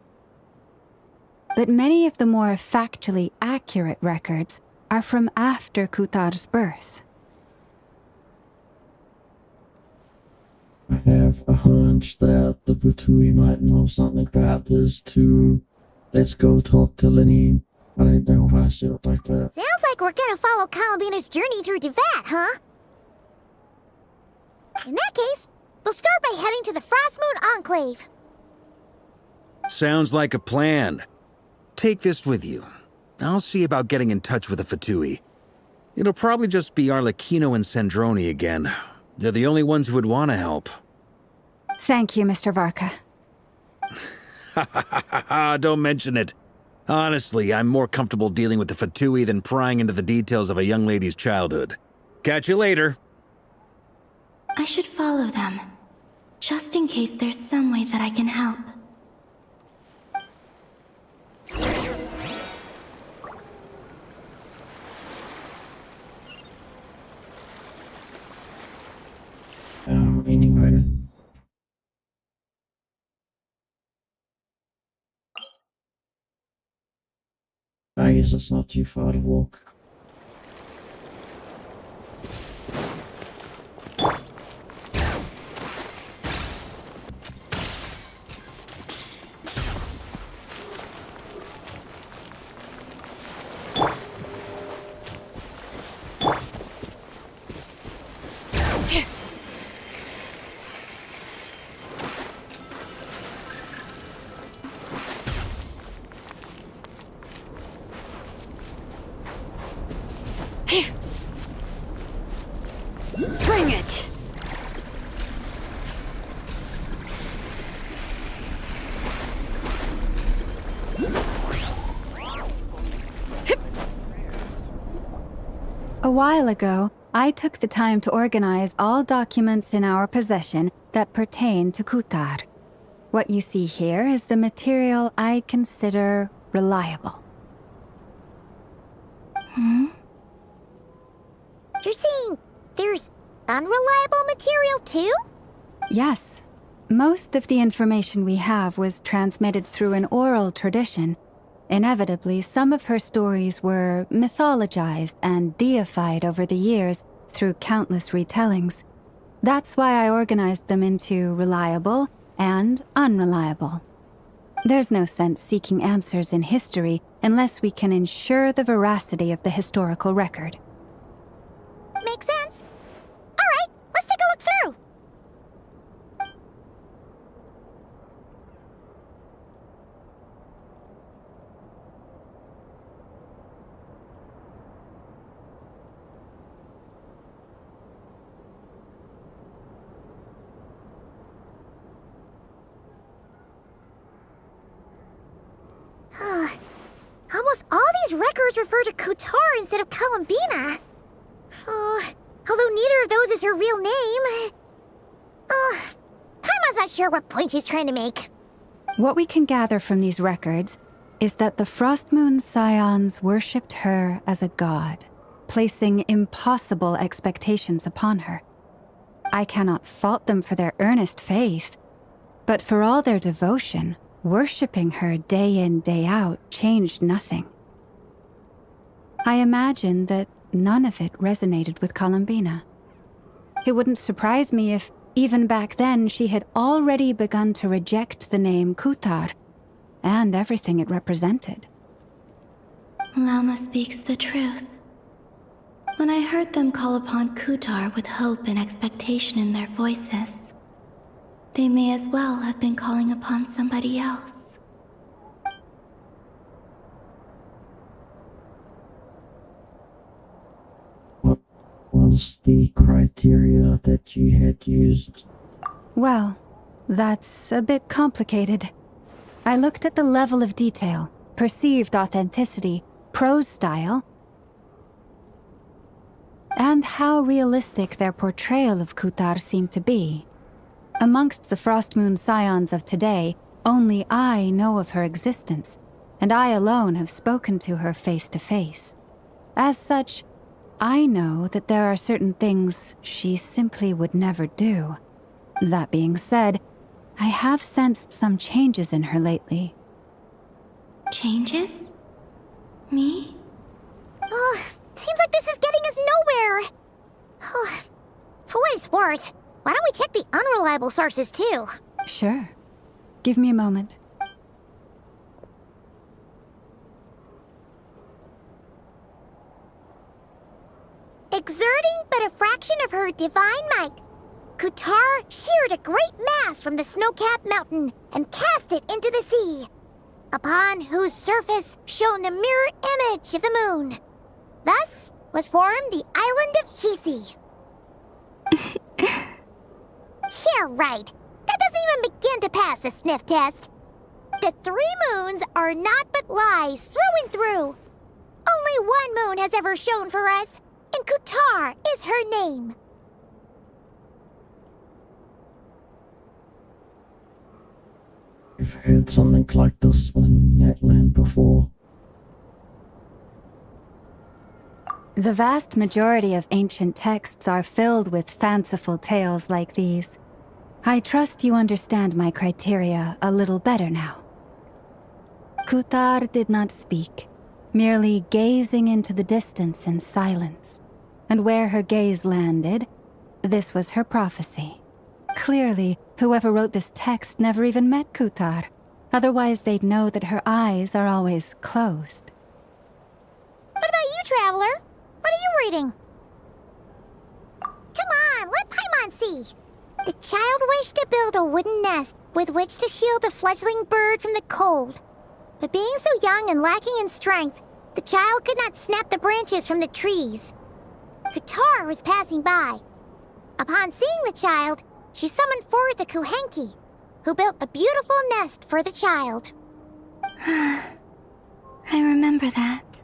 but many of the more factually accurate records are from after Kutar's birth. I have a hunch that the Vutui might know something about this too. Let's go talk to Lenny. I don't know why I said it like that. Sounds like we're gonna follow Columbina's journey through Devat, huh? In that case, we'll start by heading to the Frost Moon Enclave. Sounds like a plan. Take this with you. I'll see about getting in touch with the Fatui. It'll probably just be Arlecchino and Sandroni again. They're the only ones who would want to help. Thank you, Mr. Varka. Ha ha ha ha ha, don't mention it. Honestly, I'm more comfortable dealing with the Fatui than prying into the details of a young lady's childhood. Catch you later. I should follow them, just in case there's some way that I can help. Anyway. I guess it's not too far to walk. Bring it! A while ago, I took the time to organize all documents in our possession that pertain to Kutar. What you see here is the material I consider reliable. You're saying there's unreliable material too? Yes. Most of the information we have was transmitted through an oral tradition. Inevitably, some of her stories were mythologized and deified over the years through countless retellings. That's why I organized them into reliable and unreliable. There's no sense seeking answers in history unless we can ensure the veracity of the historical record. Makes sense. All right, let's take a look through. Almost all these records refer to Kutar instead of Columbina. Although neither of those is her real name. Paimon's not sure what point she's trying to make. What we can gather from these records is that the Frost Moon Scions worshipped her as a god, placing impossible expectations upon her. I cannot fault them for their earnest faith, but for all their devotion, worshipping her day in, day out changed nothing. I imagine that none of it resonated with Columbina. It wouldn't surprise me if, even back then, she had already begun to reject the name Kutar and everything it represented. Lama speaks the truth. When I heard them call upon Kutar with hope and expectation in their voices, they may as well have been calling upon somebody else. What was the criteria that you had used? Well, that's a bit complicated. I looked at the level of detail, perceived authenticity, prose style, and how realistic their portrayal of Kutar seemed to be. Amongst the Frost Moon Scions of today, only I know of her existence, and I alone have spoken to her face to face. As such, I know that there are certain things she simply would never do. That being said, I have sensed some changes in her lately. Changes? Me? Seems like this is getting us nowhere. For what it's worth, why don't we check the unreliable sources too? Sure. Give me a moment. Exerting but a fraction of her divine might, Kutar sheared a great mass from the snow-capped mountain and cast it into the sea, upon whose surface shone the mirror image of the moon. Thus was formed the island of Hisi. Yeah, right. That doesn't even begin to pass the sniff test. The 3 moons are not but lies through and through. Only one moon has ever shone for us, and Kutar is her name. I've heard something like this in Netland before. The vast majority of ancient texts are filled with fanciful tales like these. I trust you understand my criteria a little better now. Kutar did not speak, merely gazing into the distance in silence. And where her gaze landed, this was her prophecy. Clearly, whoever wrote this text never even met Kutar. Otherwise, they'd know that her eyes are always closed. What about you, Traveler? What are you reading? Come on, let Paimon see. The child wished to build a wooden nest with which to shield a fledgling bird from the cold. But being so young and lacking in strength, the child could not snap the branches from the trees. Kutar was passing by. Upon seeing the child, she summoned forth a Kuhenki, who built a beautiful nest for the child. I remember that.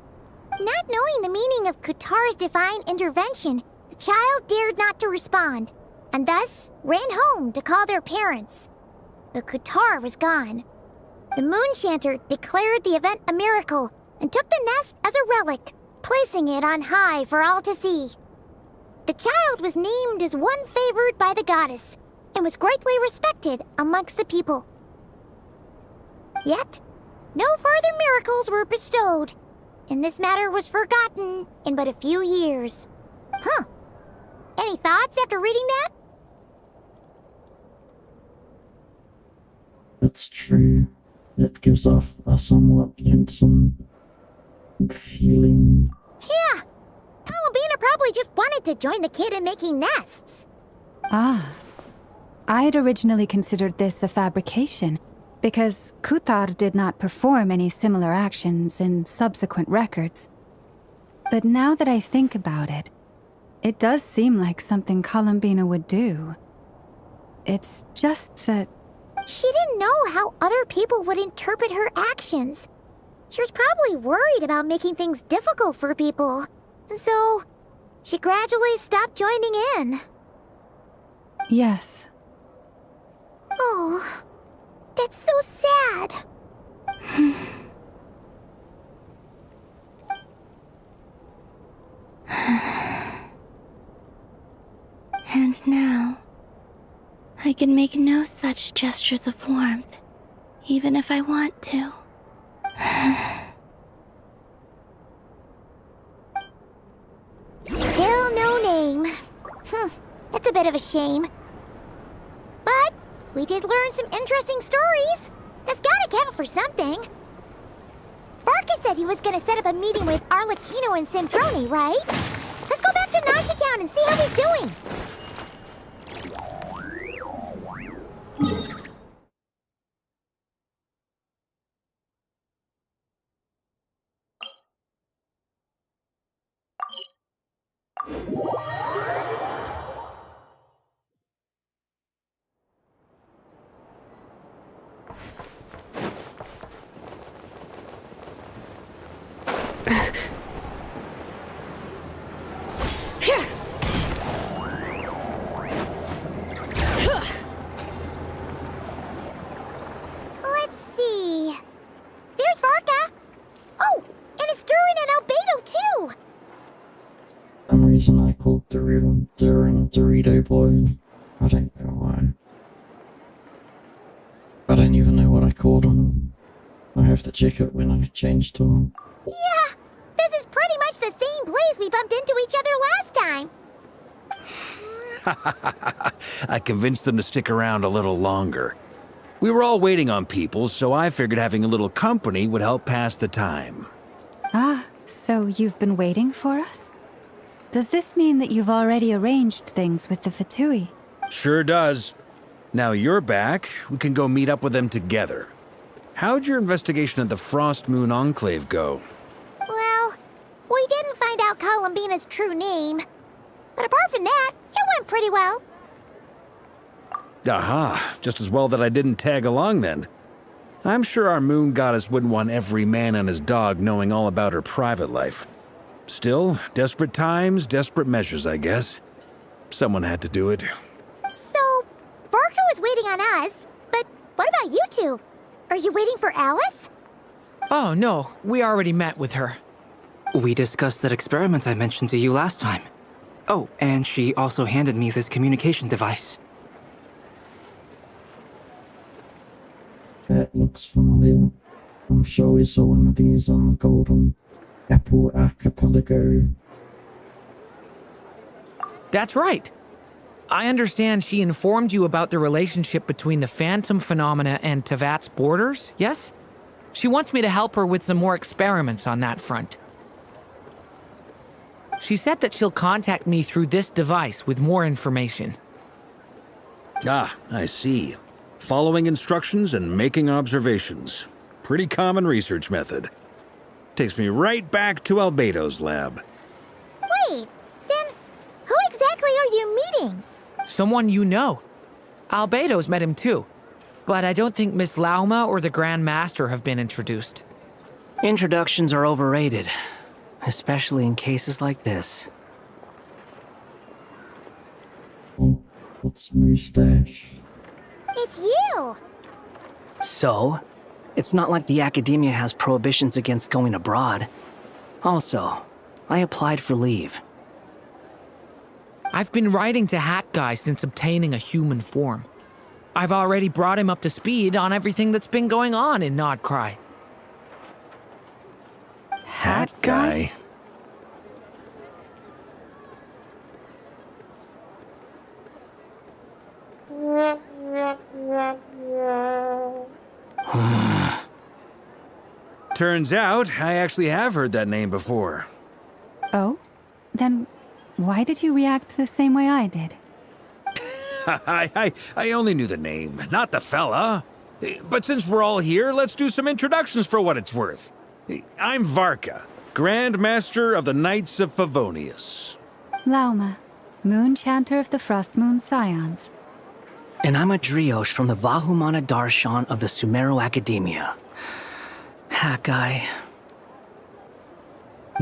Not knowing the meaning of Kutar's divine intervention, the child dared not to respond, and thus ran home to call their parents. But Kutar was gone. The moon chanter declared the event a miracle and took the nest as a relic, placing it on high for all to see. The child was named as one favored by the goddess and was greatly respected amongst the people. Yet, no further miracles were bestowed, and this matter was forgotten in but a few years. Huh. Any thoughts after reading that? That's true. It gives off a somewhat lonesome feeling. Yeah. Columbina probably just wanted to join the kid in making nests. Ah. I had originally considered this a fabrication, because Kutar did not perform any similar actions in subsequent records. But now that I think about it, it does seem like something Columbina would do. It's just that... She didn't know how other people would interpret her actions. She was probably worried about making things difficult for people. And so, she gradually stopped joining in. Yes. Oh, that's so sad. And now, I can make no such gestures of warmth, even if I want to. Still no name. That's a bit of a shame. But we did learn some interesting stories. That's gotta count for something. Barca said he was gonna set up a meeting with Arlecchino and Centroni, right? Let's go back to Nasha Town and see how he's doing. Let's see. There's Varka. Oh, and it's Durin and Albedo too. For some reason I called Durin Dorito Boy. I don't know why. I don't even know what I called him. I have to check it when I change to him. Yeah, this is pretty much the same place we bumped into each other last time. I convinced them to stick around a little longer. We were all waiting on people, so I figured having a little company would help pass the time. Ah, so you've been waiting for us? Does this mean that you've already arranged things with the Fatui? Sure does. Now you're back, we can go meet up with them together. How'd your investigation of the Frost Moon Enclave go? Well, we didn't find out Columbina's true name. But apart from that, it went pretty well. Aha, just as well that I didn't tag along then. I'm sure our moon goddess wouldn't want every man and his dog knowing all about her private life. Still, desperate times, desperate measures, I guess. Someone had to do it. So, Varka was waiting on us, but what about you two? Are you waiting for Alice? Oh, no. We already met with her. We discussed that experiment I mentioned to you last time. Oh, and she also handed me this communication device. That looks familiar. I'm sure we saw one of these on Golden Apple Archipelago. That's right. I understand she informed you about the relationship between the phantom phenomena and Tevat's borders, yes? She wants me to help her with some more experiments on that front. She said that she'll contact me through this device with more information. Ah, I see. Following instructions and making observations. Pretty common research method. Takes me right back to Albedo's lab. Wait, then who exactly are you meeting? someone you know. Albedo's met him too. But I don't think Miss Lauma or the Grand Master have been introduced. Introductions are overrated, especially in cases like this. Oh, it's Moustache. It's you! So, it's not like the Academia has prohibitions against going abroad. Also, I applied for leave. I've been writing to Hat Guy since obtaining a human form. I've already brought him up to speed on everything that's been going on in Nodcry. Hat Guy? Turns out, I actually have heard that name before. Oh? Then why did you react the same way I did? I only knew the name, not the fella. But since we're all here, let's do some introductions for what it's worth. I'm Varka, Grand Master of the Knights of Favonius. Lauma, Moon Chanter of the Frost Moon Scions. And I'm a Driosh from the Vahumana Darshan of the Sumero Academia. Hat Guy.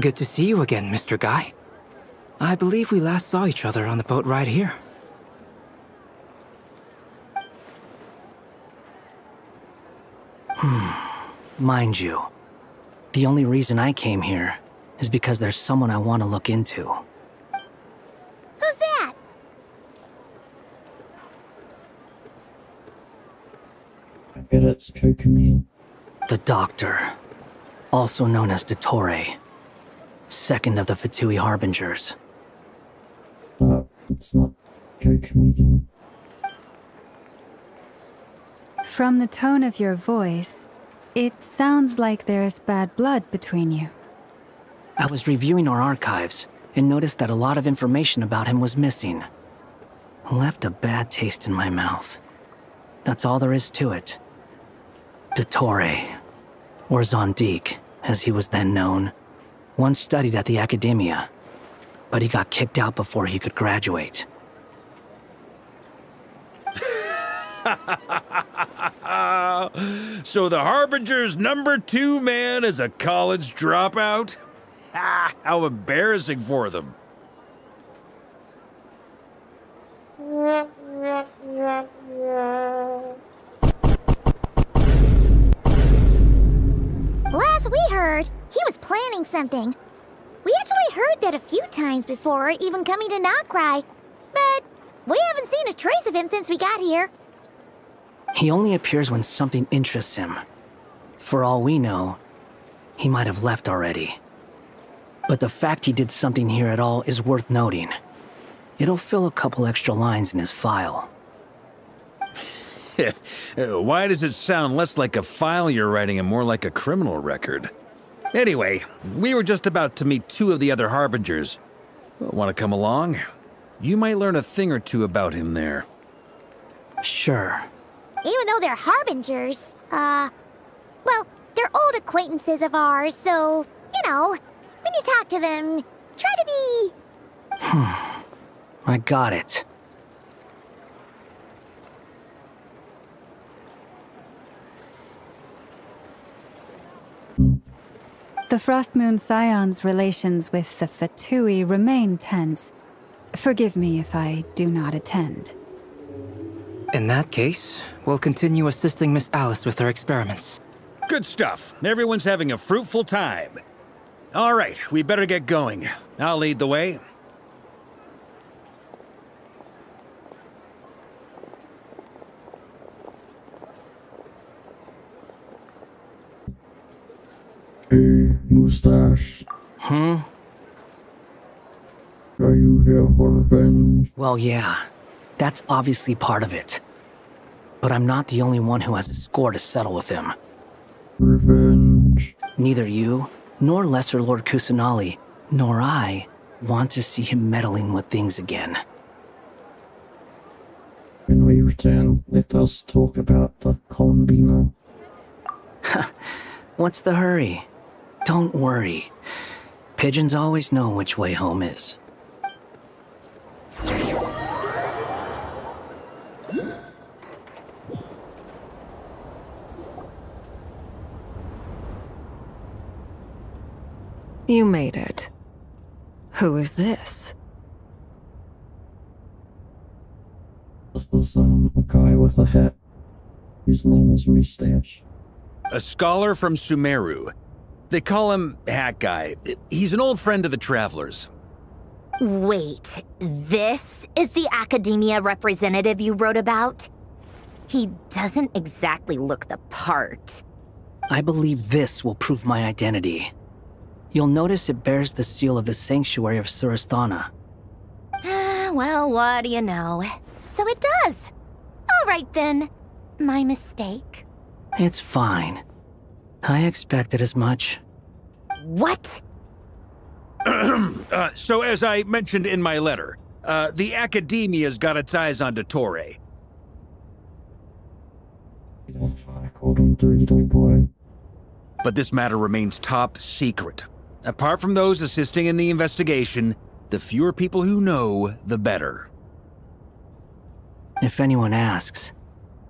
Good to see you again, Mr. Guy. I believe we last saw each other on the boat ride here. Mind you, the only reason I came here is because there's someone I want to look into. Who's that? I bet it's Kokomi. The Doctor, also known as Dottore, second of the Fatui Harbingers. It's not Kokomi then. From the tone of your voice, it sounds like there's bad blood between you. I was reviewing our archives and noticed that a lot of information about him was missing. Left a bad taste in my mouth. That's all there is to it. Dottore, or Zondique, as he was then known, once studied at the Academia, but he got kicked out before he could graduate. So the Harbinger's #2 man is a college dropout? How embarrassing for them. Last we heard, he was planning something. We actually heard that a few times before, even coming to Noctry, but we haven't seen a trace of him since we got here. He only appears when something interests him. For all we know, he might have left already. But the fact he did something here at all is worth noting. It'll fill a couple extra lines in his file. Why does it sound less like a file you're writing and more like a criminal record? Anyway, we were just about to meet 2 of the other Harbingers. Want to come along? You might learn a thing or two about him there. Sure. Even though they're Harbingers, well, they're old acquaintances of ours, so, you know, when you talk to them, try to be... I got it. The Frost Moon Scion's relations with the Fatui remain tense. Forgive me if I do not attend. In that case, we'll continue assisting Miss Alice with her experiments. Good stuff. Everyone's having a fruitful time. All right, we better get going. I'll lead the way. Hey, Moustache. Are you here for revenge? Well, yeah. That's obviously part of it. But I'm not the only one who has a score to settle with him. Revenge. Neither you, nor Lesser Lord Kusanali, nor I want to see him meddling with things again. When we return, let us talk about the Combina. What's the hurry? Don't worry. Pigeons always know which way home is. You made it. Who is this? This is a guy with a hat. His name is Mustache. A scholar from Sumeru. They call him Hat Guy. He's an old friend of the Travelers. Wait, this is the academia representative you wrote about? He doesn't exactly look the part. I believe this will prove my identity. You'll notice it bears the seal of the Sanctuary of Surasthana. Well, what do you know? So it does. All right then. My mistake. It's fine. I expected as much. What? So as I mentioned in my letter, the Academia's got its eyes on Dottore. I called him Dorito Boy. But this matter remains top secret. Apart from those assisting in the investigation, the fewer people who know, the better. If anyone asks,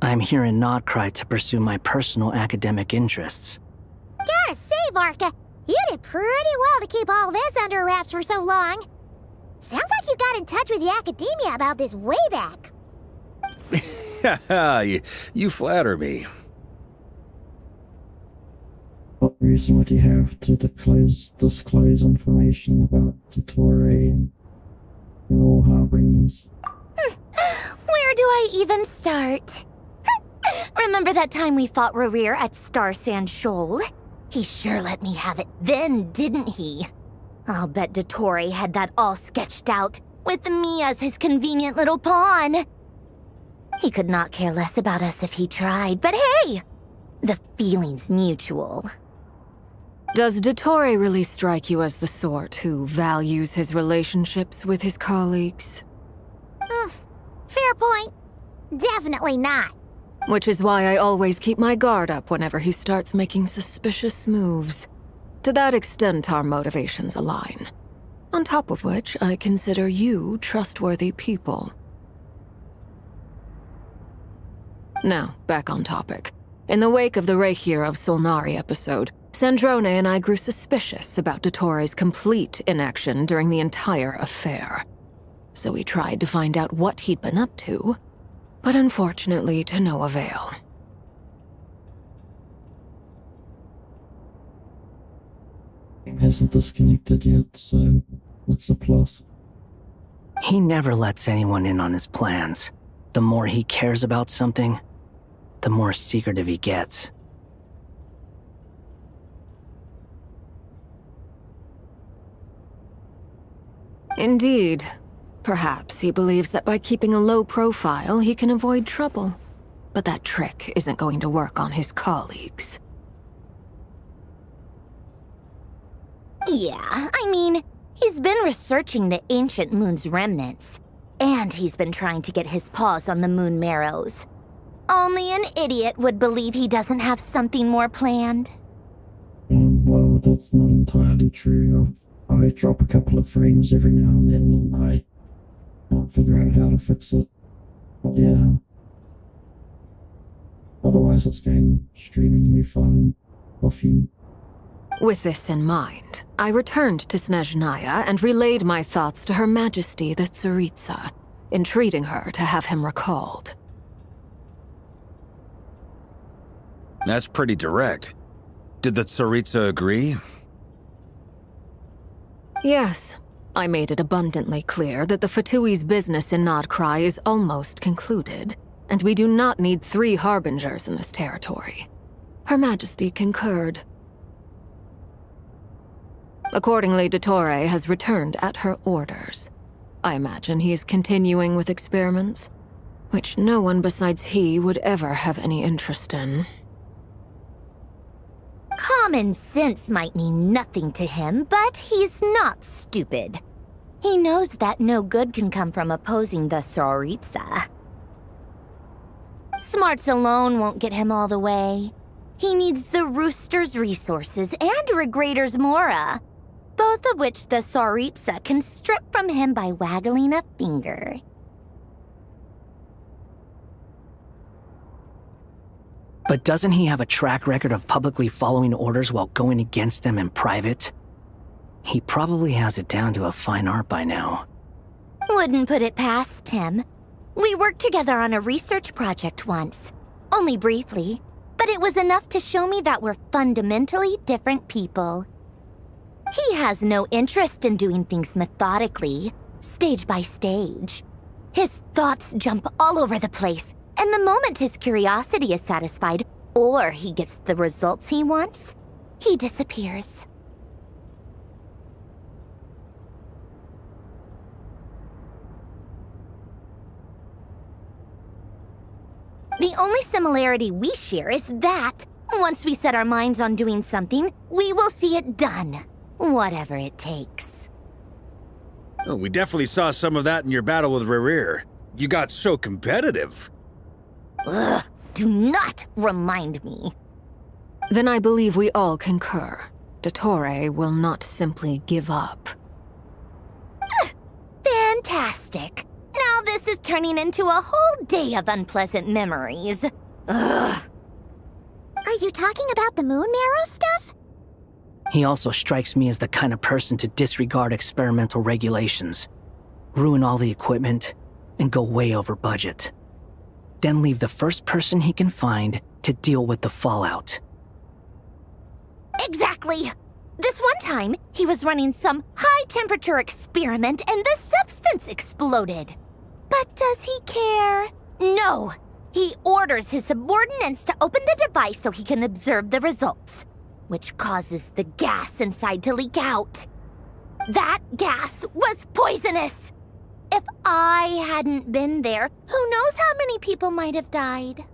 I'm here in Notcry to pursue my personal academic interests. Gotta say, Varka, you did pretty well to keep all this under wraps for so long. Sounds like you got in touch with the academia about this way back. You flatter me. What reason would you have to disclose information about Dottore and all harbingers? Where do I even start? Remember that time we fought Rerir at Star Sand Shoal? He sure let me have it then, didn't he? I'll bet Dottore had that all sketched out, with me as his convenient little pawn. He could not care less about us if he tried, but hey! The feeling's mutual. Does Dottore really strike you as the sort who values his relationships with his colleagues? Fair point. Definitely not. Which is why I always keep my guard up whenever he starts making suspicious moves. To that extent, our motivations align. On top of which, I consider you trustworthy people. Now, back on topic. In the wake of the Reikir of Solnari episode, Sandrone and I grew suspicious about Dottore's complete inaction during the entire affair. So we tried to find out what he'd been up to, but unfortunately to no avail. He hasn't disconnected yet, so what's the plus? He never lets anyone in on his plans. The more he cares about something, the more secretive he gets. Indeed. Perhaps he believes that by keeping a low profile, he can avoid trouble. But that trick isn't going to work on his colleagues. Yeah, I mean, he's been researching the ancient moon's remnants. And he's been trying to get his paws on the moon marrows. Only an idiot would believe he doesn't have something more planned. Well, that's not entirely true. I drop a couple of frames every now and then, and I can't figure out how to fix it. But yeah. Otherwise, it's going extremely fine. Off you. With this in mind, I returned to Snezhnaya and relayed my thoughts to Her Majesty the Tsaritsa, entreating her to have him recalled. That's pretty direct. Did the Tsaritsa agree? Yes. I made it abundantly clear that the Fatui's business in Notcry is almost concluded, and we do not need 3 harbingers in this territory. Her Majesty concurred. Accordingly, Dottore has returned at her orders. I imagine he is continuing with experiments, which no one besides he would ever have any interest in. Common sense might mean nothing to him, but he's not stupid. He knows that no good can come from opposing the Tsaritsa. Smarts alone won't get him all the way. He needs the Rooster's resources and Regrator's Mora, both of which the Tsaritsa can strip from him by waggling a finger. But doesn't he have a track record of publicly following orders while going against them in private? He probably has it down to a fine art by now. Wouldn't put it past him. We worked together on a research project once. Only briefly, but it was enough to show me that we're fundamentally different people. He has no interest in doing things methodically, stage by stage. His thoughts jump all over the place, and the moment his curiosity is satisfied, or he gets the results he wants, he disappears. The only similarity we share is that, once we set our minds on doing something, we will see it done, whatever it takes. Oh, we definitely saw some of that in your battle with Rerir. You got so competitive. Ugh, do not remind me. Then I believe we all concur. Dottore will not simply give up. Fantastic. Now this is turning into a whole day of unpleasant memories. Ugh. Are you talking about the moon marrow stuff? He also strikes me as the kind of person to disregard experimental regulations, ruin all the equipment, and go way over budget. Then leave the first person he can find to deal with the fallout. Exactly. This one time, he was running some high-temperature experiment and the substance exploded. But does he care? No. He orders his subordinates to open the device so he can observe the results, which causes the gas inside to leak out. That gas was poisonous. If I hadn't been there, who knows how many people might have died.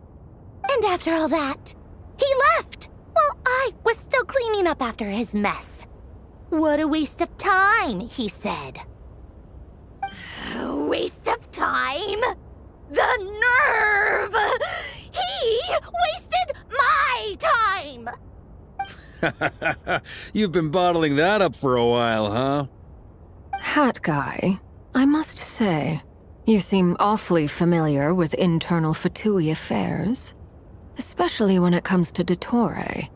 And after all that, he left while I was still cleaning up after his mess. What a waste of time, he said. Waste of time? The nerve! He wasted my time! You've been bottling that up for a while, huh? Hat guy, I must say, you seem awfully familiar with internal Fatui affairs. Especially when it comes to Dottore.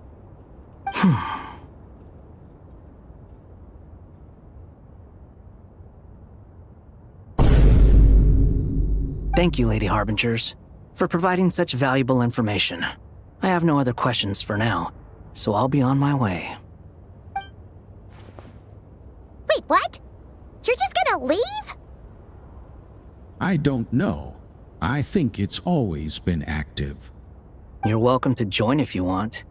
Thank you, Lady Harbingers, for providing such valuable information. I have no other questions for now, so I'll be on my way. Wait, what? You're just gonna leave? I don't know. I think it's always been active. You're welcome to join if you want.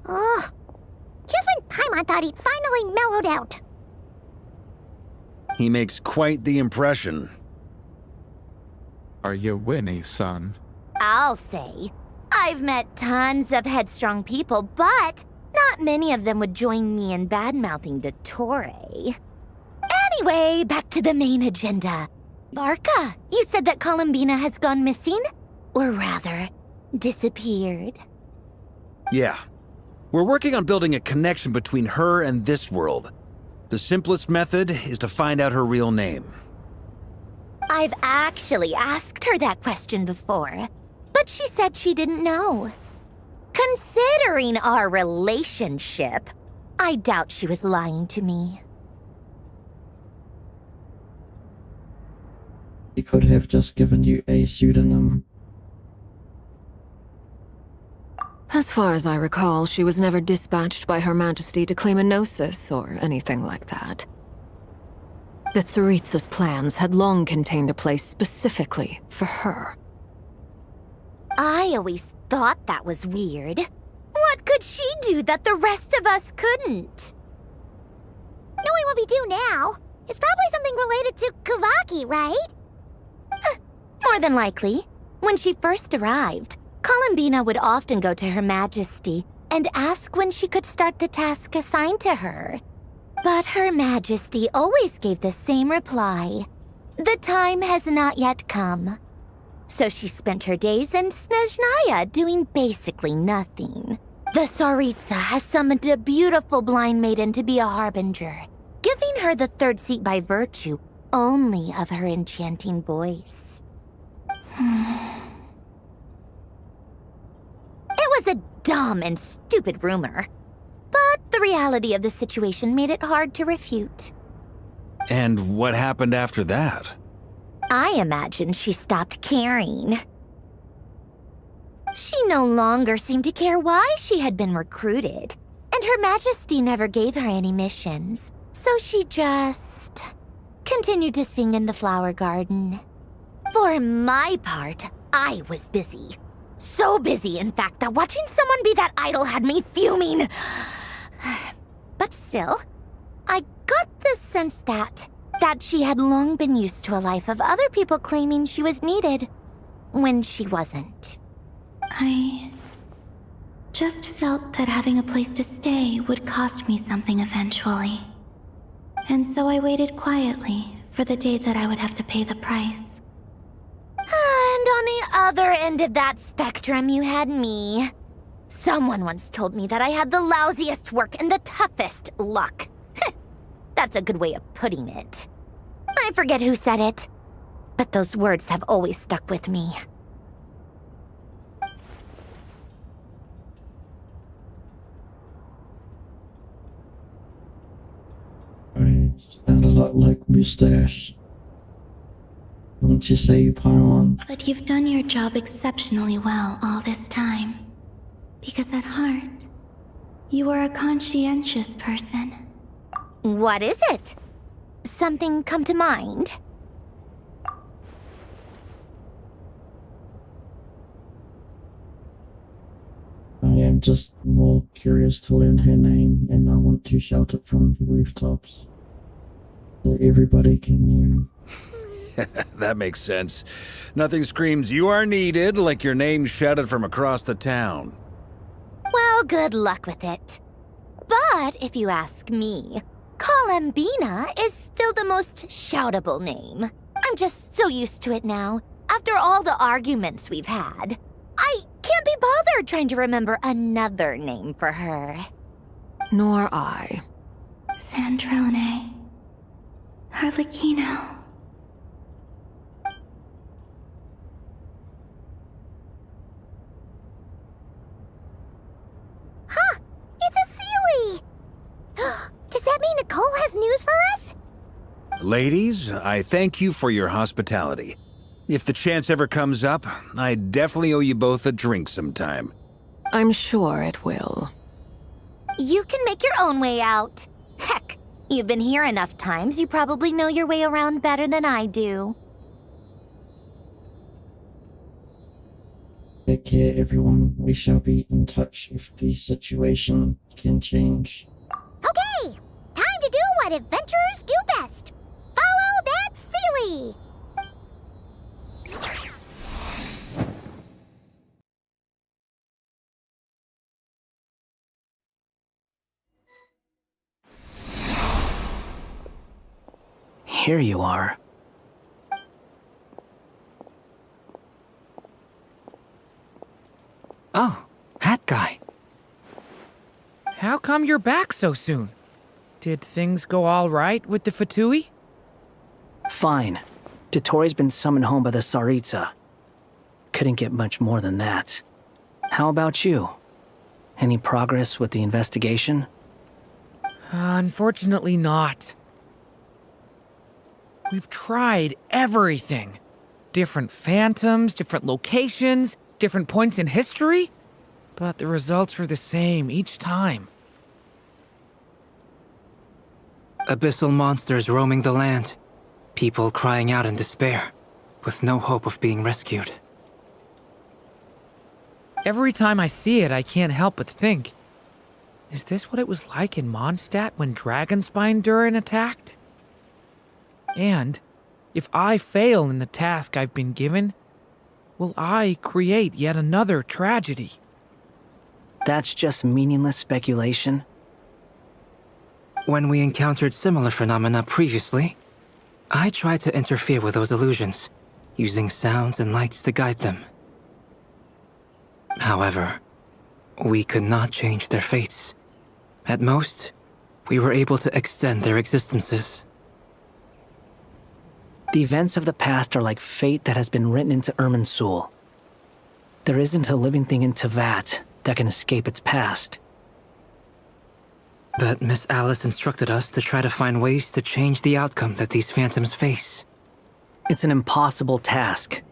Ugh. Just when Paimon thought he'd finally mellowed out. He makes quite the impression. Are you Winnie, son? I'll say. I've met tons of headstrong people, but not many of them would join me in bad-mouthing Dottore. Anyway, back to the main agenda. Barca, you said that Columbina has gone missing? Or rather, disappeared. Yeah. We're working on building a connection between her and this world. The simplest method is to find out her real name. I've actually asked her that question before, but she said she didn't know. Considering our relationship, I doubt she was lying to me. He could have just given you a pseudonym. As far as I recall, she was never dispatched by Her Majesty to claim a gnosis or anything like that. The Tsaritsa's plans had long contained a place specifically for her. I always thought that was weird. What could she do that the rest of us couldn't? Knowing what we do now, it's probably something related to Kavaki, right? More than likely. When she first arrived, Columbina would often go to Her Majesty and ask when she could start the task assigned to her. But Her Majesty always gave the same reply. The time has not yet come. So she spent her days in Snezhnaya doing basically nothing. The Tsaritsa has summoned a beautiful blind maiden to be a harbinger, giving her the third seat by virtue only of her enchanting voice. It was a dumb and stupid rumor, but the reality of the situation made it hard to refute. And what happened after that? I imagine she stopped caring. She no longer seemed to care why she had been recruited, and Her Majesty never gave her any missions, so she just continued to sing in the flower garden. For my part, I was busy. So busy, in fact, that watching someone be that idol had me fuming. But still, I got the sense that she had long been used to a life of other people claiming she was needed when she wasn't. I just felt that having a place to stay would cost me something eventually. And so I waited quietly for the day that I would have to pay the price. And on the other end of that spectrum, you had me. Someone once told me that I had the lousiest work and the toughest luck. That's a good way of putting it. I forget who said it, but those words have always stuck with me. Sound a lot like Mustache. Wouldn't you say you pile on? But you've done your job exceptionally well all this time. Because at heart, you are a conscientious person. What is it? Something come to mind? I am just more curious to learn her name, and I want to shout it from the rooftops so everybody can hear. That makes sense. Nothing screams you are needed like your name shouted from across the town. Well, good luck with it. But if you ask me, Colambina is still the most shoutable name. I'm just so used to it now, after all the arguments we've had. I can't be bothered trying to remember another name for her. Nor I. Sandrone. Harlequino. Huh! It's a Sealy! Does that mean Nicole has news for us? Ladies, I thank you for your hospitality. If the chance ever comes up, I definitely owe you both a drink sometime. I'm sure it will. You can make your own way out. Heck, you've been here enough times, you probably know your way around better than I do. Take care, everyone. We shall be in touch if the situation can change. Okay, time to do what adventurers do best. Follow that Sealy! Here you are. Oh, hat guy. How come you're back so soon? Did things go all right with the Fatui? Fine. Dotori's been summoned home by the Tsaritsa. Couldn't get much more than that. How about you? Any progress with the investigation? Unfortunately not. We've tried everything. Different phantoms, different locations, different points in history. But the results were the same each time. Abyssal monsters roaming the land. People crying out in despair, with no hope of being rescued. Every time I see it, I can't help but think, is this what it was like in Mondstadt when Dragonspine Durin attacked? And, if I fail in the task I've been given, will I create yet another tragedy? That's just meaningless speculation. When we encountered similar phenomena previously, I tried to interfere with those illusions, using sounds and lights to guide them. However, we could not change their fates. At most, we were able to extend their existences. The events of the past are like fate that has been written into Irminsul. There isn't a living thing in Teyvat that can escape its past. But Miss Alice instructed us to try to find ways to change the outcome that these phantoms face. It's an impossible task.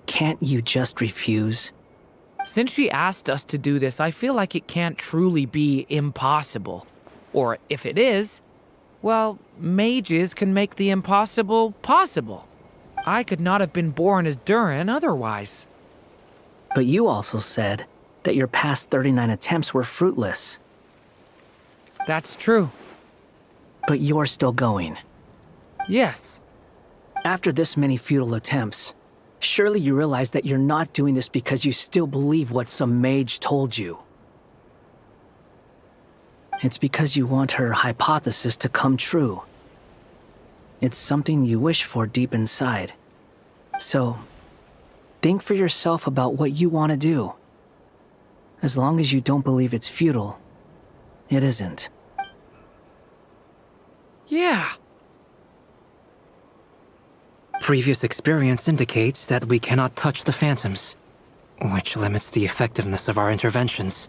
Can't you just refuse? Since she asked us to do this, I feel like it can't truly be impossible. Or if it is, well, mages can make the impossible possible. I could not have been born as Durin otherwise. But you also said that your past 39 attempts were fruitless. That's true. But you're still going. Yes. After this many futile attempts, surely you realize that you're not doing this because you still believe what some mage told you. It's because you want her hypothesis to come true. It's something you wish for deep inside. So, think for yourself about what you want to do. As long as you don't believe it's futile, it isn't. Yeah. Previous experience indicates that we cannot touch the phantoms, which limits the effectiveness of our interventions.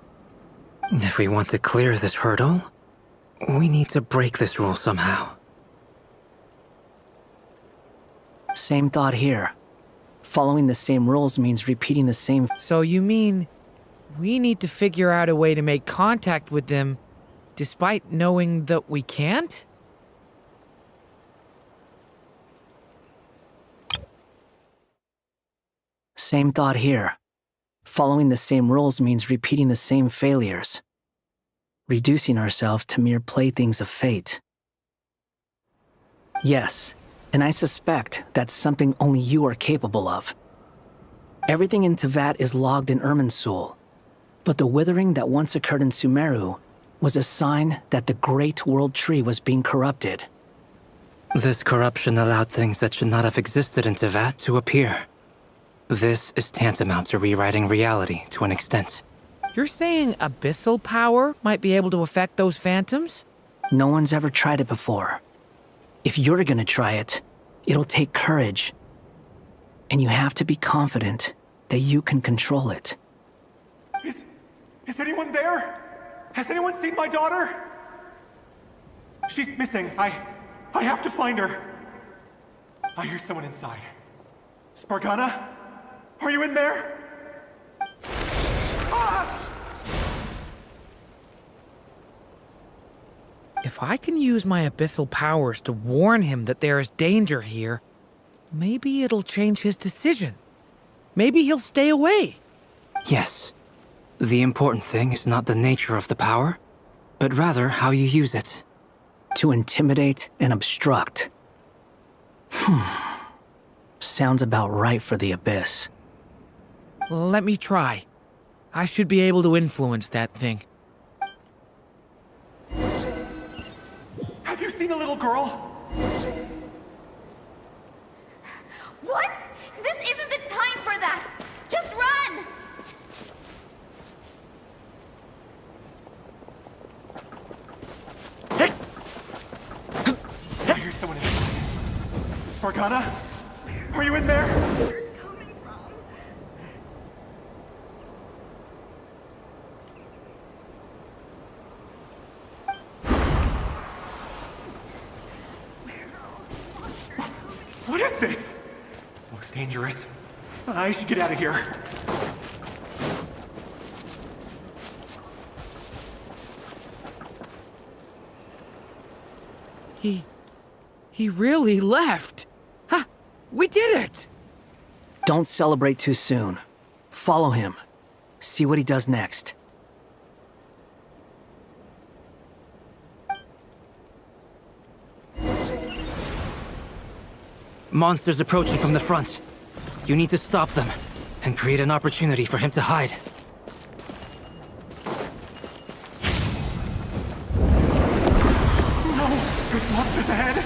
If we want to clear this hurdle, we need to break this rule somehow. Same thought here. Following the same rules means repeating the same... So you mean we need to figure out a way to make contact with them despite knowing that we can't? Same thought here. Following the same rules means repeating the same failures. Reducing ourselves to mere playthings of fate. Yes, and I suspect that's something only you are capable of. Everything in Teyvat is logged in Irminsul, but the withering that once occurred in Sumeru was a sign that the Great World Tree was being corrupted. This corruption allowed things that should not have existed in Teyvat to appear. This is tantamount to rewriting reality to an extent. You're saying abyssal power might be able to affect those phantoms? No one's ever tried it before. If you're gonna try it, it'll take courage. And you have to be confident that you can control it. Is anyone there? Has anyone seen my daughter? She's missing. I have to find her. I hear someone inside. Spargana? Are you in there? Ah! If I can use my abyssal powers to warn him that there is danger here, maybe it'll change his decision. Maybe he'll stay away. Yes. The important thing is not the nature of the power, but rather how you use it. To intimidate and obstruct. Sounds about right for the Abyss. Let me try. I should be able to influence that thing. Have you seen a little girl? What? This isn't the time for that! Just run! I hear someone inside. Spargana? Are you in there? What is this? Looks dangerous. I should get out of here. He really left. Ha! We did it! Don't celebrate too soon. Follow him. See what he does next. Monsters approaching from the front. You need to stop them and create an opportunity for him to hide. No! There's monsters ahead!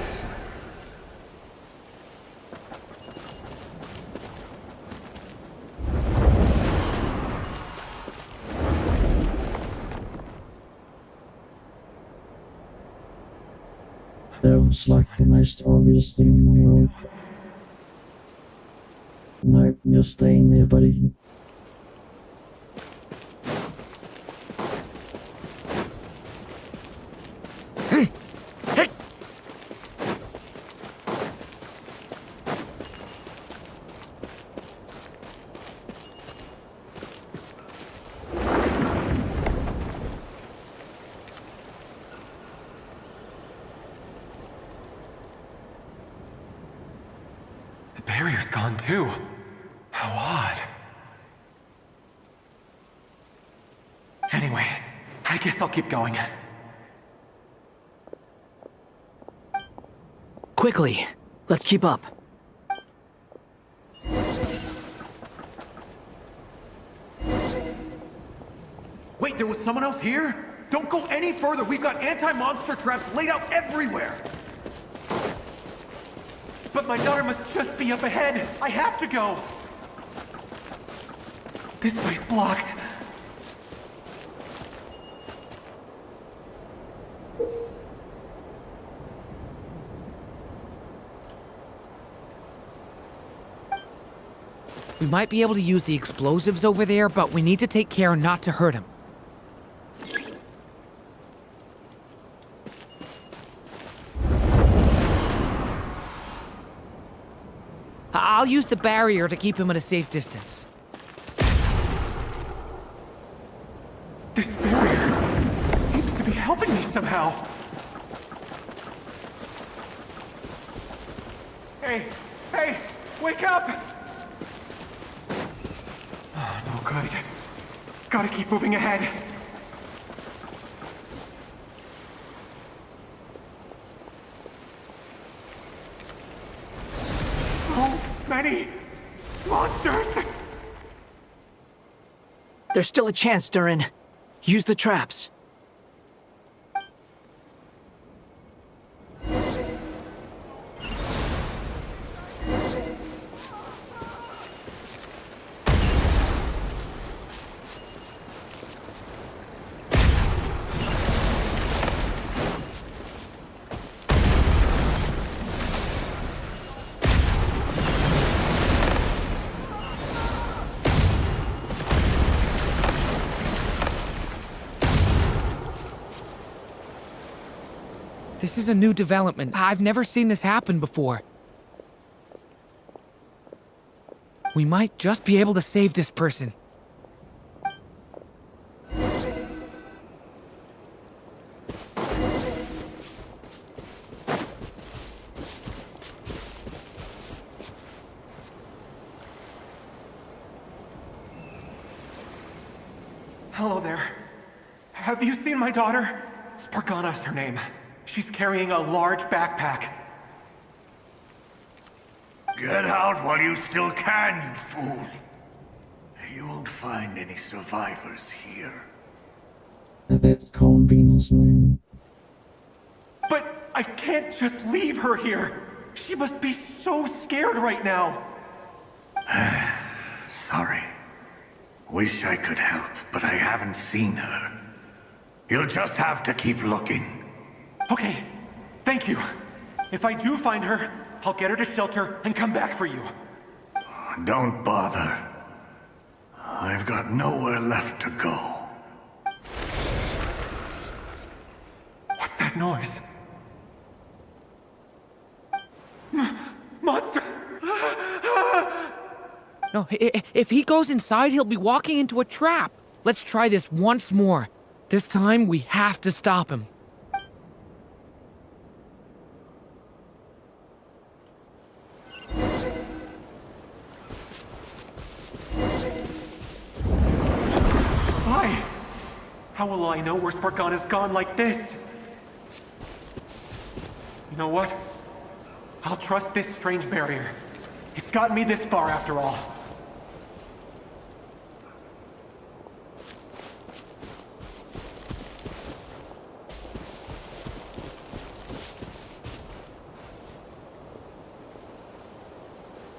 That was like the most obvious thing in the world. You're staying there, buddy. The barrier's gone too. How odd. Anyway, I guess I'll keep going. Quickly, let's keep up. Wait, there was someone else here? Don't go any further. We've got anti-monster traps laid out everywhere. But my daughter must just be up ahead. I have to go. This way's blocked. We might be able to use the explosives over there, but we need to take care not to hurt him. I'll use the barrier to keep him at a safe distance. This barrier seems to be helping me somehow. Hey, hey, wake up! Oh, no good. Gotta keep moving ahead. So many monsters! There's still a chance, Durin. Use the traps. This is a new development. I've never seen this happen before. We might just be able to save this person. Hello there. Have you seen my daughter? Spargana's her name. She's carrying a large backpack. Get out while you still can, you fool. You won't find any survivors here. That's Combina's name. But I can't just leave her here. She must be so scared right now. Sorry. Wish I could help, but I haven't seen her. You'll just have to keep looking. Okay, thank you. If I do find her, I'll get her to shelter and come back for you. Don't bother. I've got nowhere left to go. What's that noise? Monster! No, if he goes inside, he'll be walking into a trap. Let's try this once more. This time, we have to stop him. Why? How will I know where Spargana's gone like this? You know what? I'll trust this strange barrier. It's gotten me this far after all.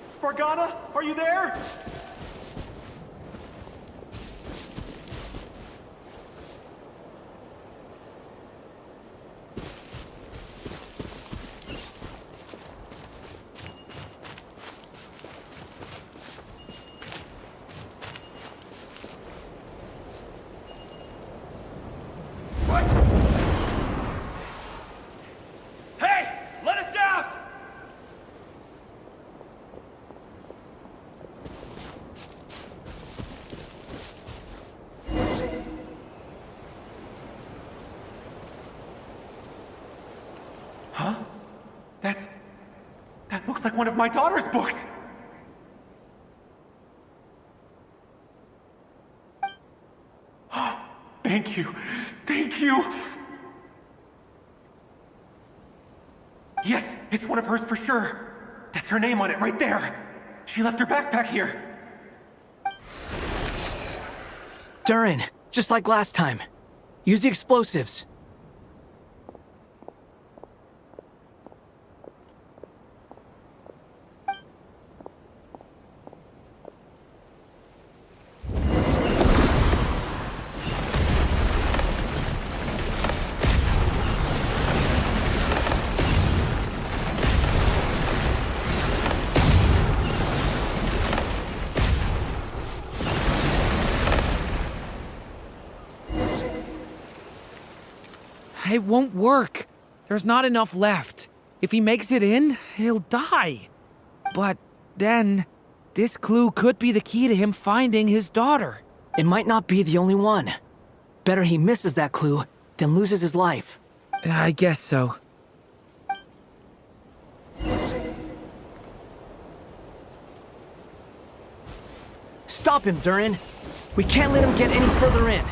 Spargana, are you there? That looks like one of my daughter's books! Thank you. Thank you! Yes, it's one of hers for sure. That's her name on it right there. She left her backpack here. Durin, just like last time. Use the explosives. It won't work. There's not enough left. If he makes it in, he'll die. But then, this clue could be the key to him finding his daughter. It might not be the only one. Better he misses that clue than loses his life. I guess so. Stop him, Durin. We can't let him get any further in.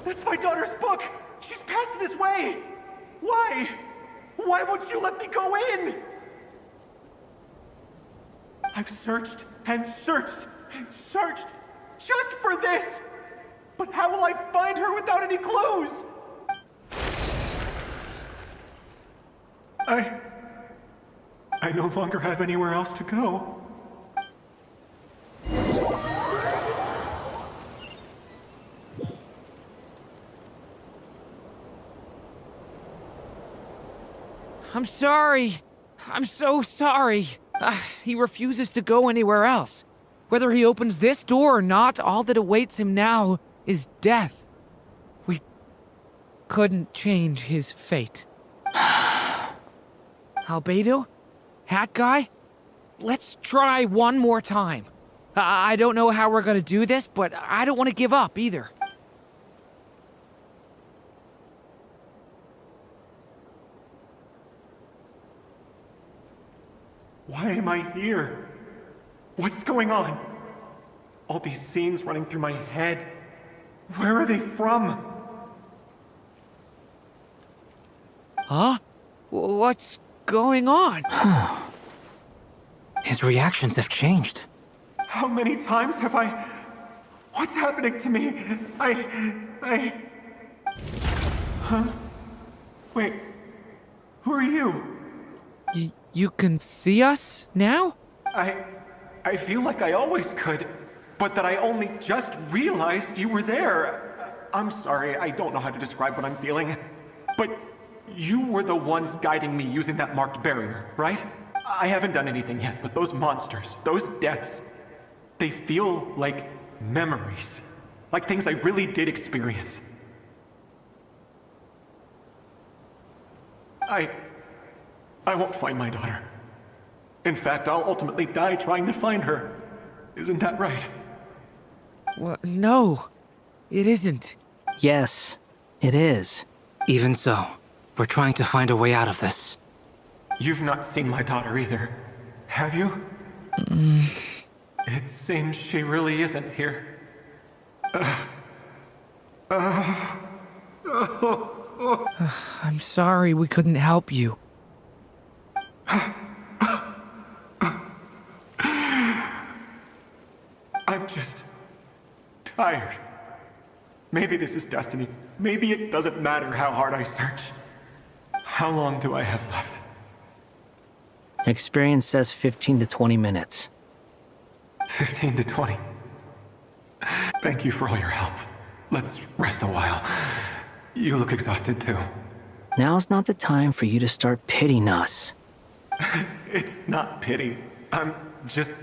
That's my daughter's book! She's passed this way! Why? Why won't you let me go in? I've searched and searched and searched just for this! But how will I find her without any clues? I no longer have anywhere else to go. I'm sorry. I'm so sorry. He refuses to go anywhere else. Whether he opens this door or not, all that awaits him now is death. We couldn't change his fate. Albedo? Hat guy? Let's try one more time. I don't know how we're gonna do this, but I don't want to give up either. Why am I here? What's going on? All these scenes running through my head. Where are they from? Huh? What's going on? His reactions have changed. How many times have I... What's happening to me? Huh? Wait. Who are you? You can see us now? I feel like I always could, but that I only just realized you were there. I'm sorry, I don't know how to describe what I'm feeling. But you were the ones guiding me using that marked barrier, right? I haven't done anything yet, but those monsters, those deaths, they feel like memories. Like things I really did experience. I won't find my daughter. In fact, I'll ultimately die trying to find her. Isn't that right? Well, no, it isn't. Yes, it is. Even so, we're trying to find a way out of this. You've not seen my daughter either, have you? It seems she really isn't here. I'm sorry we couldn't help you. I'm just tired. Maybe this is destiny. Maybe it doesn't matter how hard I search. How long do I have left? Experience says 15 to 20 minutes. 15 to 20. Thank you for all your help. Let's rest a while. You look exhausted too. Now's not the time for you to start pitying us. It's not pity. I'm just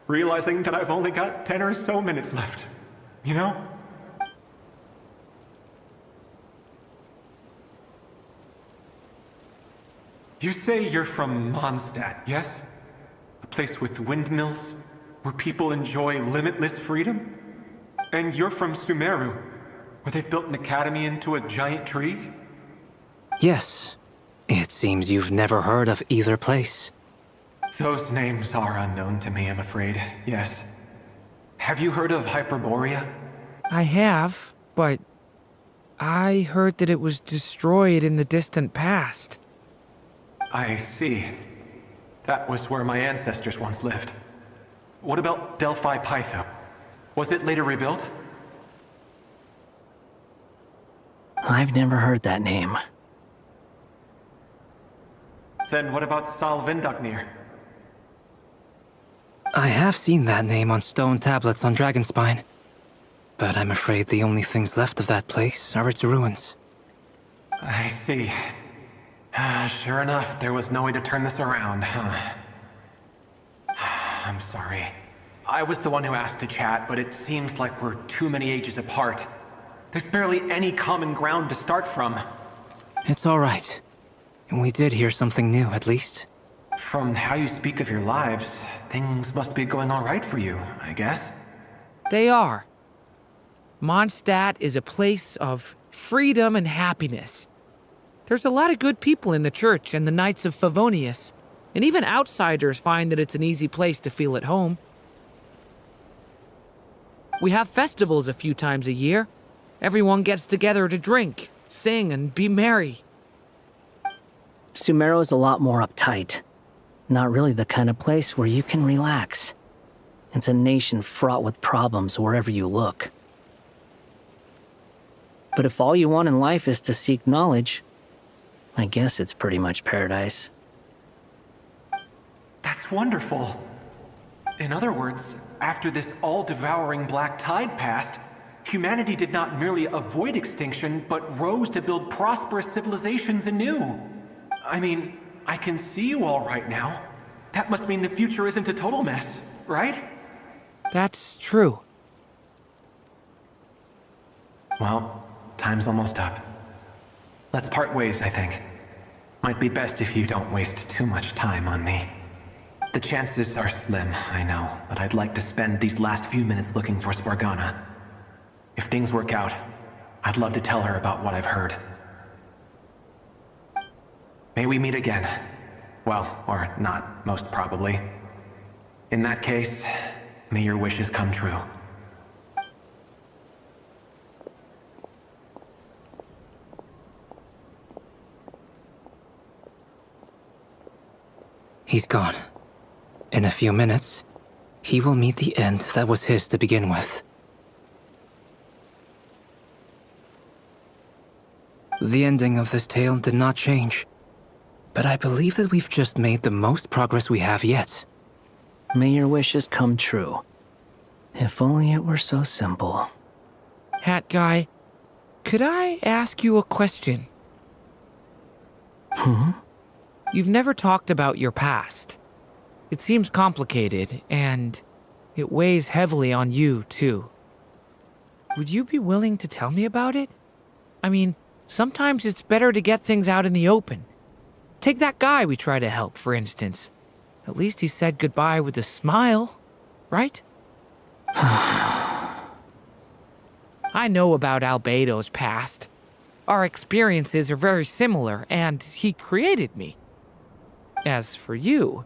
realizing that I've only got 10 or so minutes left. You know? You say you're from Mondstadt, yes? A place with windmills, where people enjoy limitless freedom? And you're from Sumeru, where they've built an academy into a giant tree? Yes. It seems you've never heard of either place. Those names are unknown to me, I'm afraid. Yes. Have you heard of Hyperborea? I have, but I heard that it was destroyed in the distant past. I see. That was where my ancestors once lived. What about Delphi Pytho? Was it later rebuilt? I've never heard that name. Then what about Sal Vindagnir? I have seen that name on stone tablets on Dragonspine. But I'm afraid the only things left of that place are its ruins. I see. Sure enough, there was no way to turn this around, huh? I'm sorry. I was the one who asked to chat, but it seems like we're too many ages apart. There's barely any common ground to start from. It's all right. We did hear something new, at least. From how you speak of your lives, things must be going all right for you, I guess. They are. Mondstadt is a place of freedom and happiness. There's a lot of good people in the church and the Knights of Favonius, and even outsiders find that it's an easy place to feel at home. We have festivals a few times a year. Everyone gets together to drink, sing, and be merry. Sumeru is a lot more uptight. Not really the kind of place where you can relax. It's a nation fraught with problems wherever you look. But if all you want in life is to seek knowledge, I guess it's pretty much paradise. That's wonderful. In other words, after this all-devouring black tide passed, humanity did not merely avoid extinction, but rose to build prosperous civilizations anew. I mean, I can see you all right now. That must mean the future isn't a total mess, right? That's true. Well, time's almost up. Let's part ways, I think. Might be best if you don't waste too much time on me. The chances are slim, I know, but I'd like to spend these last few minutes looking for Spargana. If things work out, I'd love to tell her about what I've heard. May we meet again. Well, or not, most probably. In that case, may your wishes come true. He's gone. In a few minutes, he will meet the end that was his to begin with. The ending of this tale did not change, but I believe that we've just made the most progress we have yet. May your wishes come true. If only it were so simple. Hat Guy, could I ask you a question? You've never talked about your past. It seems complicated, and it weighs heavily on you, too. Would you be willing to tell me about it? I mean, sometimes it's better to get things out in the open. Take that guy we try to help, for instance. At least he said goodbye with a smile, right? I know about Albedo's past. Our experiences are very similar, and he created me. As for you,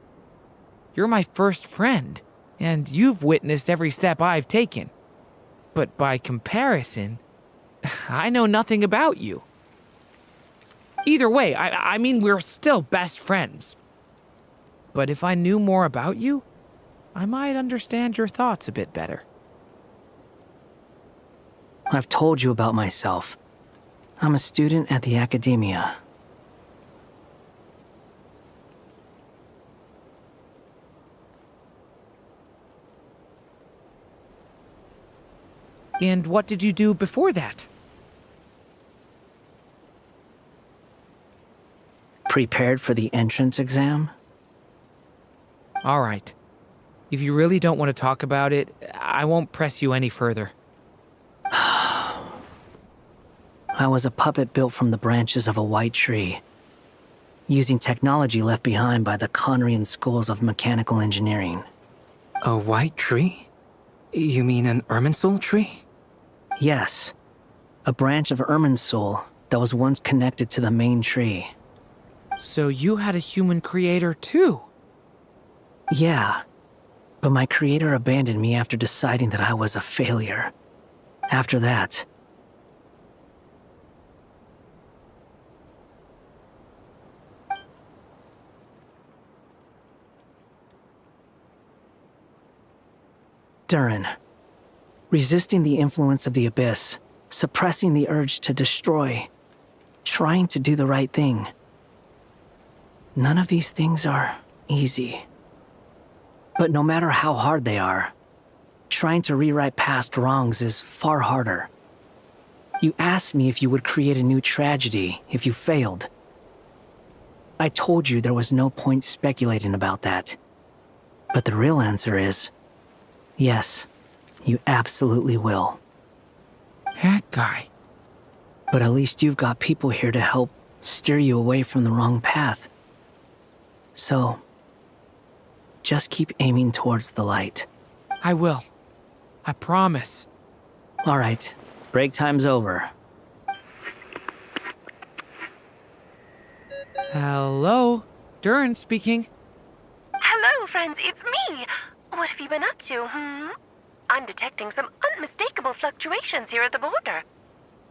you're my first friend, and you've witnessed every step I've taken. But by comparison, I know nothing about you. Either way, I mean, we're still best friends. But if I knew more about you, I might understand your thoughts a bit better. I've told you about myself. I'm a student at the Academia. And what did you do before that? Prepared for the entrance exam? All right. If you really don't want to talk about it, I won't press you any further. I was a puppet built from the branches of a white tree, using technology left behind by the Conrian schools of mechanical engineering. A white tree? You mean an Irminsul tree? Yes. A branch of Irminsul that was once connected to the main tree. So you had a human creator too? Yeah. But my creator abandoned me after deciding that I was a failure. After that, Durin. Resisting the influence of the Abyss, suppressing the urge to destroy, trying to do the right thing. None of these things are easy. But no matter how hard they are, trying to rewrite past wrongs is far harder. You asked me if you would create a new tragedy if you failed. I told you there was no point speculating about that. But the real answer is, yes, you absolutely will. That guy. But at least you've got people here to help steer you away from the wrong path. So, just keep aiming towards the light. I will. I promise. All right, break time's over. Hello? Durin speaking. Hello, friends, it's me. What have you been up to, I'm detecting some unmistakable fluctuations here at the border.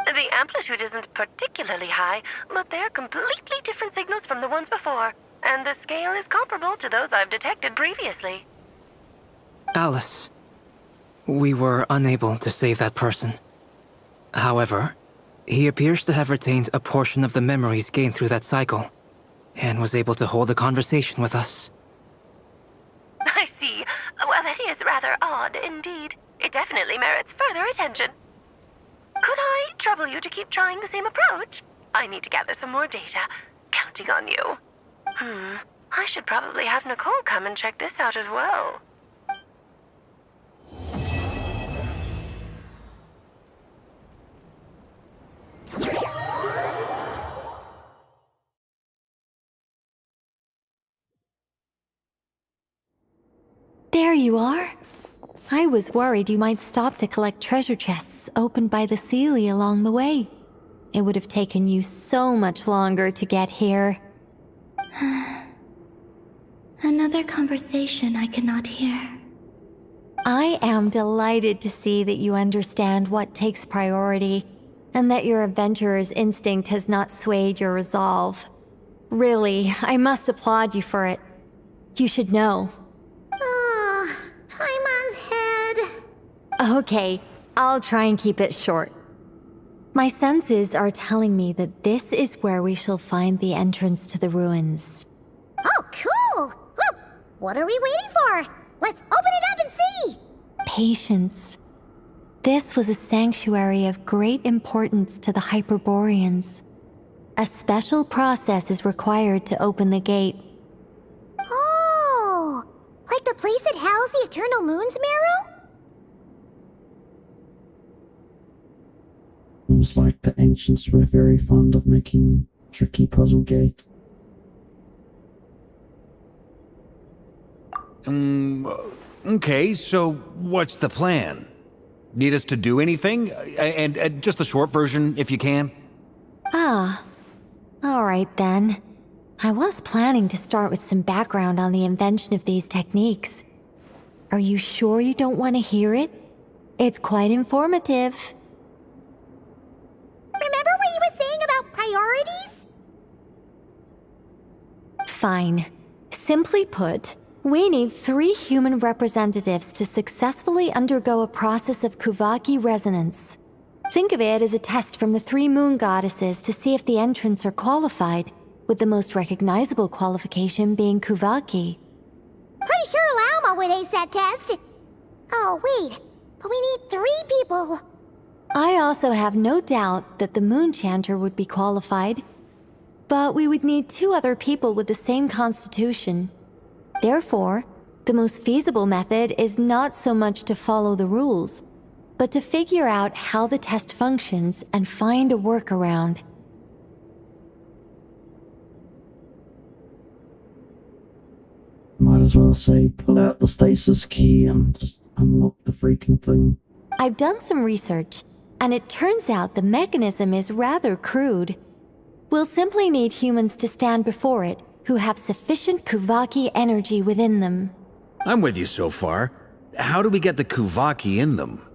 The amplitude isn't particularly high, but they're completely different signals from the ones before, and the scale is comparable to those I've detected previously. Alice, we were unable to save that person. However, he appears to have retained a portion of the memories gained through that cycle, and was able to hold a conversation with us. I see. Well, that is rather odd indeed. It definitely merits further attention. Could I trouble you to keep trying the same approach? I need to gather some more data. Counting on you. I should probably have Nicole come and check this out as well. There you are. I was worried you might stop to collect treasure chests opened by the Seelie along the way. It would have taken you so much longer to get here. Another conversation I cannot hear. I am delighted to see that you understand what takes priority, and that your adventurer's instinct has not swayed your resolve. Really, I must applaud you for it. You should know. Paimon's head. Okay, I'll try and keep it short. My senses are telling me that this is where we shall find the entrance to the ruins. Oh, cool! Well, what are we waiting for? Let's open it up and see! Patience. This was a sanctuary of great importance to the Hyperboreans. A special process is required to open the gate. Oh! Like the place that housed the Eternal Moon's marrow? Seems like the ancients were very fond of making tricky puzzle gates. Okay, so what's the plan? Need us to do anything? And just the short version, if you can. Ah. Alright then. I was planning to start with some background on the invention of these techniques. Are you sure you don't want to hear it? It's quite informative. Remember what you were saying about priorities? Fine. Simply put, we need 3 human representatives to successfully undergo a process of Kuvaki resonance. Think of it as a test from the 3 moon goddesses to see if the entrants are qualified, with the most recognizable qualification being Kuvaki. Pretty sure Lauma would ace that test. Oh, wait. But we need 3 people. I also have no doubt that the Moon Chanter would be qualified. But we would need 2 other people with the same constitution. Therefore, the most feasible method is not so much to follow the rules, but to figure out how the test functions and find a workaround. Might as well say, pull out the stasis key and just unlock the freaking thing. I've done some research, and it turns out the mechanism is rather crude. We'll simply need humans to stand before it who have sufficient Kuvaki energy within them. I'm with you so far. How do we get the Kuvaki in them?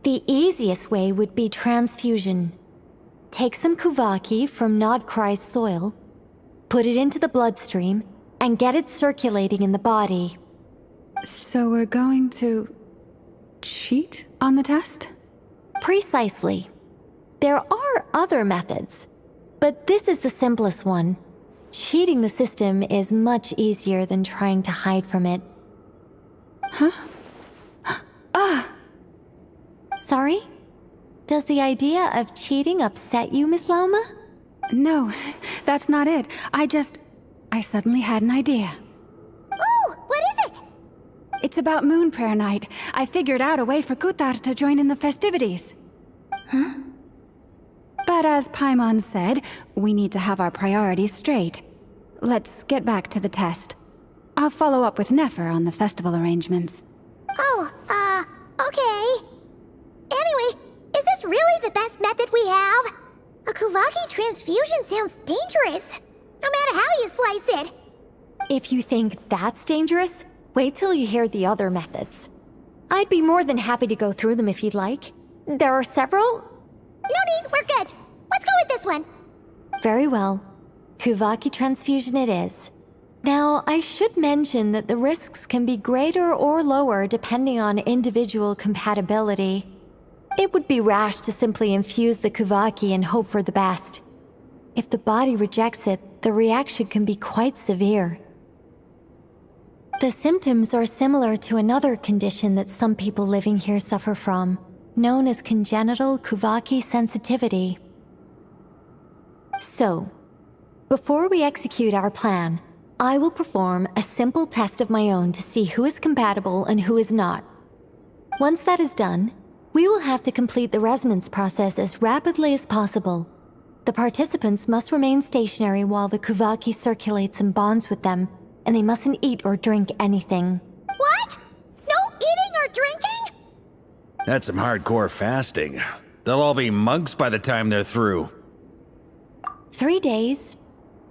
The easiest way would be transfusion. Take some Kuvaki from Nodcry's soil, put it into the bloodstream, and get it circulating in the body. So we're going to cheat on the test? Precisely. There are other methods, but this is the simplest one. Cheating the system is much easier than trying to hide from it. Huh? Sorry? Does the idea of cheating upset you, Miss Loma? No, that's not it. I suddenly had an idea. Oh, what is it? It's about Moon Prayer Night. I figured out a way for Kutar to join in the festivities. Huh? But as Paimon said, we need to have our priorities straight. Let's get back to the test. I'll follow up with Nefer on the festival arrangements. Oh, okay. Anyway, is this really the best method we have? A Kuvaki transfusion sounds dangerous, no matter how you slice it. If you think that's dangerous, wait till you hear the other methods. I'd be more than happy to go through them if you'd like. There are several. No need, we're good. Let's go with this one. Very well. Kuvaki transfusion it is. Now, I should mention that the risks can be greater or lower depending on individual compatibility. It would be rash to simply infuse the Kuvaki and hope for the best. If the body rejects it, the reaction can be quite severe. The symptoms are similar to another condition that some people living here suffer from, known as congenital Kuvaki sensitivity. So, before we execute our plan, I will perform a simple test of my own to see who is compatible and who is not. Once that is done, we will have to complete the resonance process as rapidly as possible. The participants must remain stationary while the Kuvaki circulates and bonds with them, and they mustn't eat or drink anything. What? No eating or drinking? That's some hardcore fasting. They'll all be monks by the time they're through. 3 days.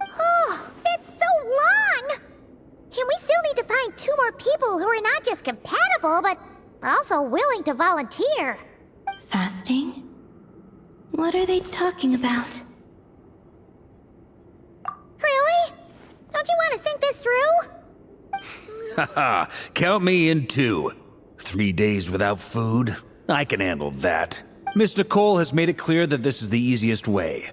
Oh, that's so long! And we still need to find 2 more people who are not just compatible, but also willing to volunteer. Fasting? What are they talking about? Really? Don't you want to think this through? Haha, count me in too. 3 days without food? I can handle that. Miss Nicole has made it clear that this is the easiest way.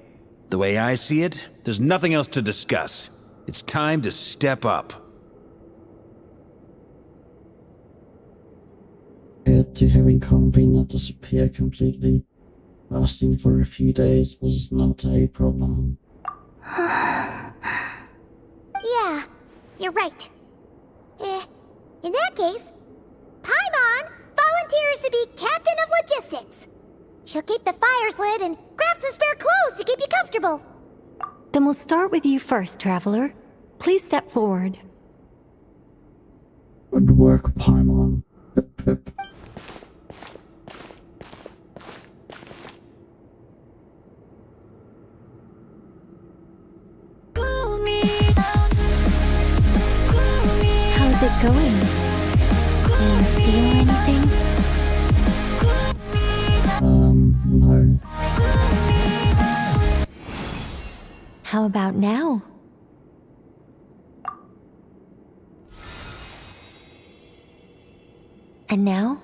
The way I see it, there's nothing else to discuss. It's time to step up. To having Combi not disappear completely, lasting for a few days is not a problem. Yeah, you're right. In that case, Paimon volunteers to be captain of logistics. She'll keep the fires lit and grab some spare clothes to keep you comfortable. Then we'll start with you first, Traveler. Please step forward. Good work, Paimon. Pip pip. How's it going? Do you feel anything? No. How about now? And now?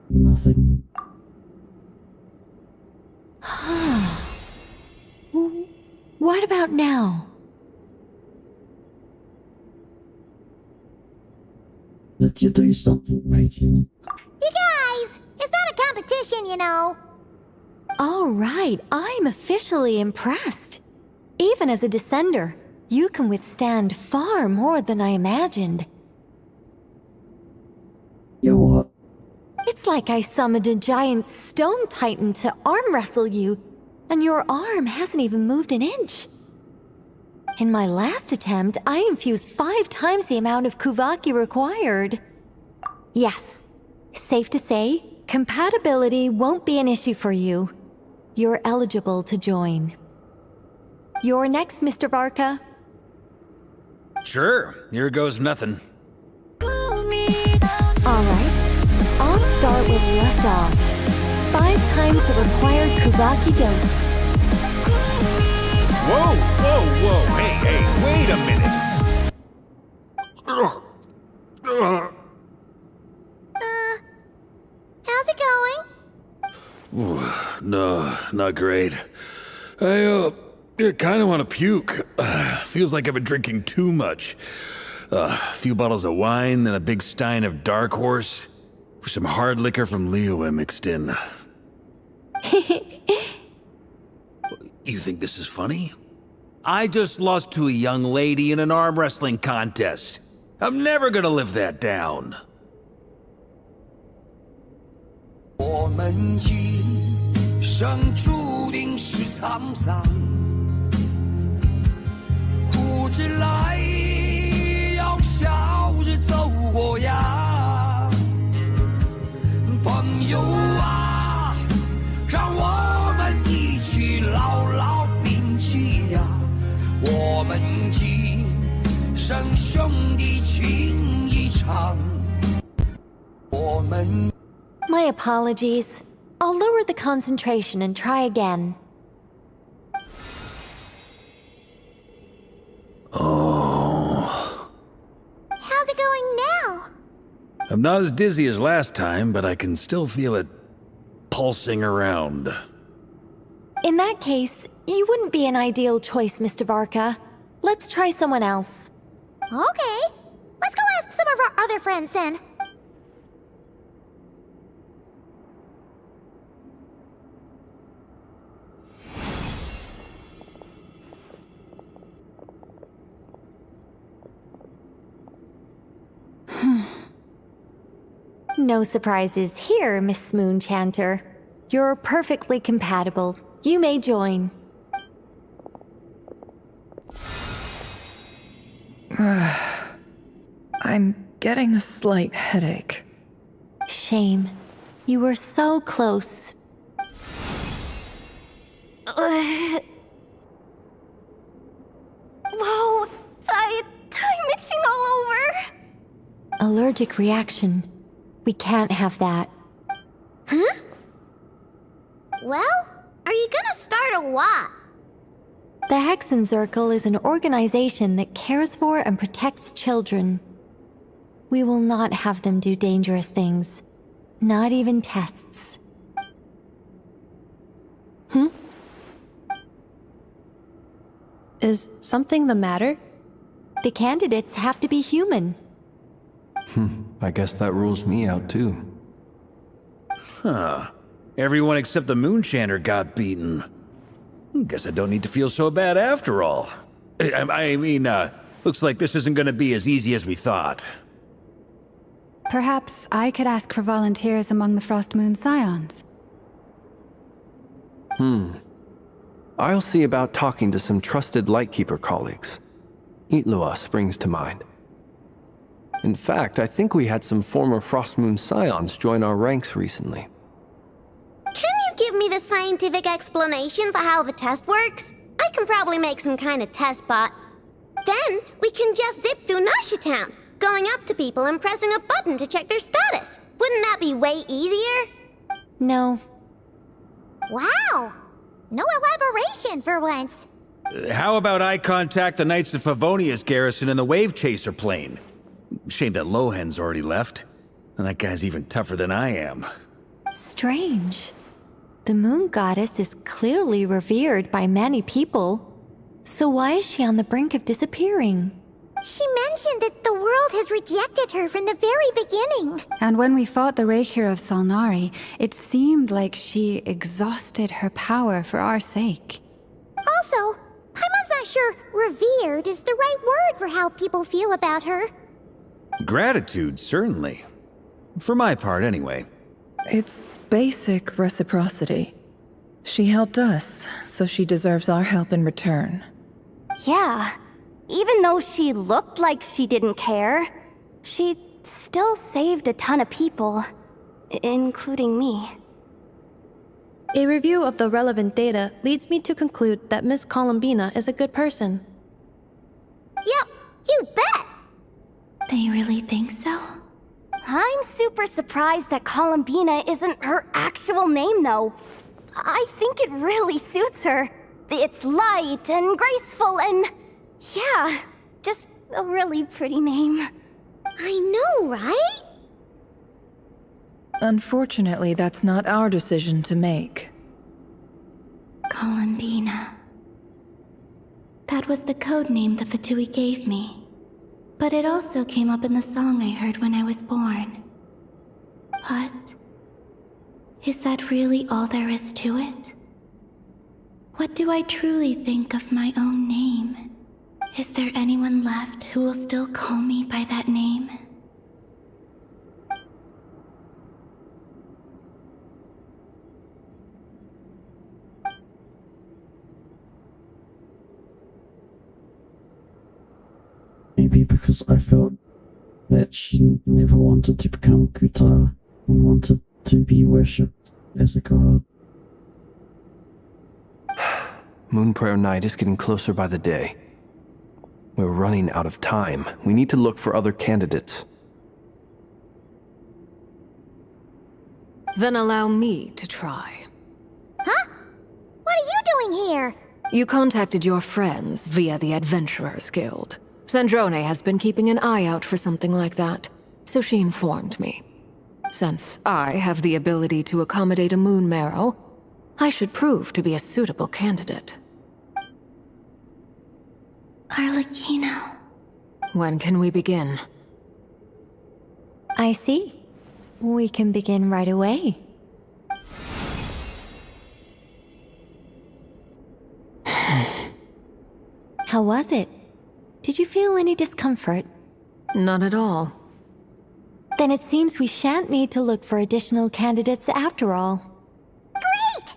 Nothing. What about now? Did you do something, Welkin? You guys, it's not a competition, you know. All right, I'm officially impressed. Even as a descender, you can withstand far more than I imagined. You what? It's like I summoned a giant stone titan to arm wrestle you, and your arm hasn't even moved an inch. In my last attempt, I infused 5 times the amount of Kuvaki required. Yes, safe to say, Compatibility won't be an issue for you. You're eligible to join. You're next, Mr. Varka. Sure, here goes nothing. Alright, I'll start where we left off. 5 times the required Kubaki dose. Whoa, whoa, whoa, hey, wait a minute. How's it going? Ooh, no, not great. I kind of want to puke. Feels like I've been drinking too much. A few bottles of wine, then a big stein of Dark Horse, with some hard liquor from Liyue mixed in. You think this is funny? I just lost to a young lady in an arm wrestling contest. I'm never gonna live that down. 我们一生注定是沧桑，苦之来要笑着走过呀，朋友啊，让我们一起牢牢铭记呀，我们今生兄弟情一场，我们。 My apologies. I'll lower the concentration and try again. Oh. How's it going now? I'm not as dizzy as last time, but I can still feel it pulsing around. In that case, you wouldn't be an ideal choice, Mr. Varka. Let's try someone else. Okay. Let's go ask some of our other friends then. No surprises here, Miss Moonchanter. You're perfectly compatible. You may join. I'm getting a slight headache. Shame. You were so close. Whoa, I'm itching all over. Allergic reaction. We can't have that. Huh? Well, are you gonna start a what? The Hexenzirkel is an organization that cares for and protects children. We will not have them do dangerous things. Not even tests. Is something the matter? The candidates have to be human. I guess that rules me out too. Huh. Everyone except the Moonchanter got beaten. Guess I don't need to feel so bad after all. I mean, looks like this isn't gonna be as easy as we thought. Perhaps I could ask for volunteers among the Frost Moon Scions. I'll see about talking to some trusted Lightkeeper colleagues. Itlua springs to mind. In fact, I think we had some former Frost Moon Scions join our ranks recently. Can you give me the scientific explanation for how the test works? I can probably make some kind of test bot. Then we can just zip through Nashitown, going up to people and pressing a button to check their status. Wouldn't that be way easier? No. Wow! No elaboration for once. How about I contact the Knights of Favonia's garrison in the Wave Chaser plane? Shame that Lohan's already left. And that guy's even tougher than I am. Strange. The moon goddess is clearly revered by many people. So why is she on the brink of disappearing? She mentioned that the world has rejected her from the very beginning. And when we fought the Reikir of Solnari, it seemed like she exhausted her power for our sake. Also, I'm not sure revered is the right word for how people feel about her. Gratitude, certainly. For my part, anyway. It's basic reciprocity. She helped us, so she deserves our help in return. Yeah. Even though she looked like she didn't care, she still saved a ton of people. including me. A review of the relevant data leads me to conclude that Miss Columbina is a good person. Yep, you bet! They really think so? I'm super surprised that Columbina isn't her actual name, though. I think it really suits her. It's light and graceful and... yeah, just a really pretty name. I know, right? Unfortunately, that's not our decision to make. Columbina. That was the code name the Fatui gave me. But it also came up in the song I heard when I was born. But... is that really all there is to it? What do I truly think of my own name? Is there anyone left who will still call me by that name? Maybe because I felt that she never wanted to become Kuta and wanted to be worshipped as a god. Moon Prayer Night is getting closer by the day. We're running out of time. We need to look for other candidates. Then allow me to try. Huh? What are you doing here? You contacted your friends via the Adventurers Guild. Sandrone has been keeping an eye out for something like that, so she informed me. Since I have the ability to accommodate a moon marrow, I should prove to be a suitable candidate. Arlecchino. When can we begin? I see. We can begin right away. How was it? Did you feel any discomfort? Not at all. Then it seems we shan't need to look for additional candidates after all. Great!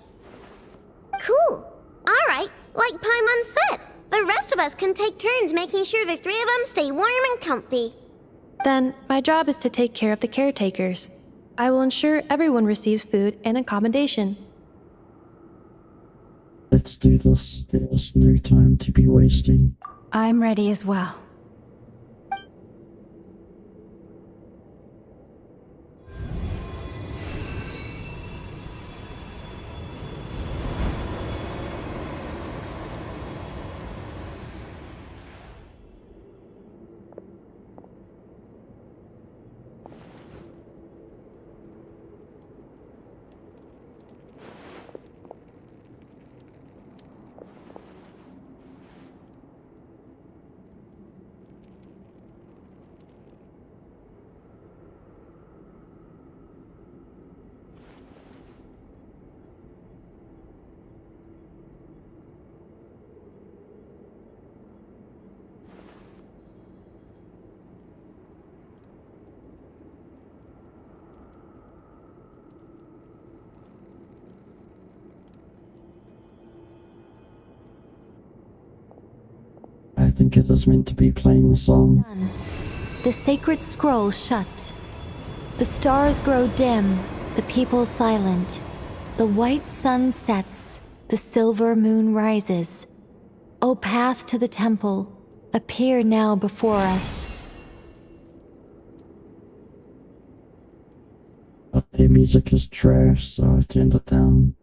Cool. Alright, like Paimon said, the rest of us can take turns making sure the three of them stay warm and comfy. Then, my job is to take care of the caretakers. I will ensure everyone receives food and accommodation. Let's do this. There is no time to be wasting. I'm ready as well. I think it is meant to be playing the song. Done. The sacred scroll shut. The stars grow dim, the people silent. The white sun sets, the silver moon rises. O path to the temple, appear now before us. But their music is trash, so I turned it down.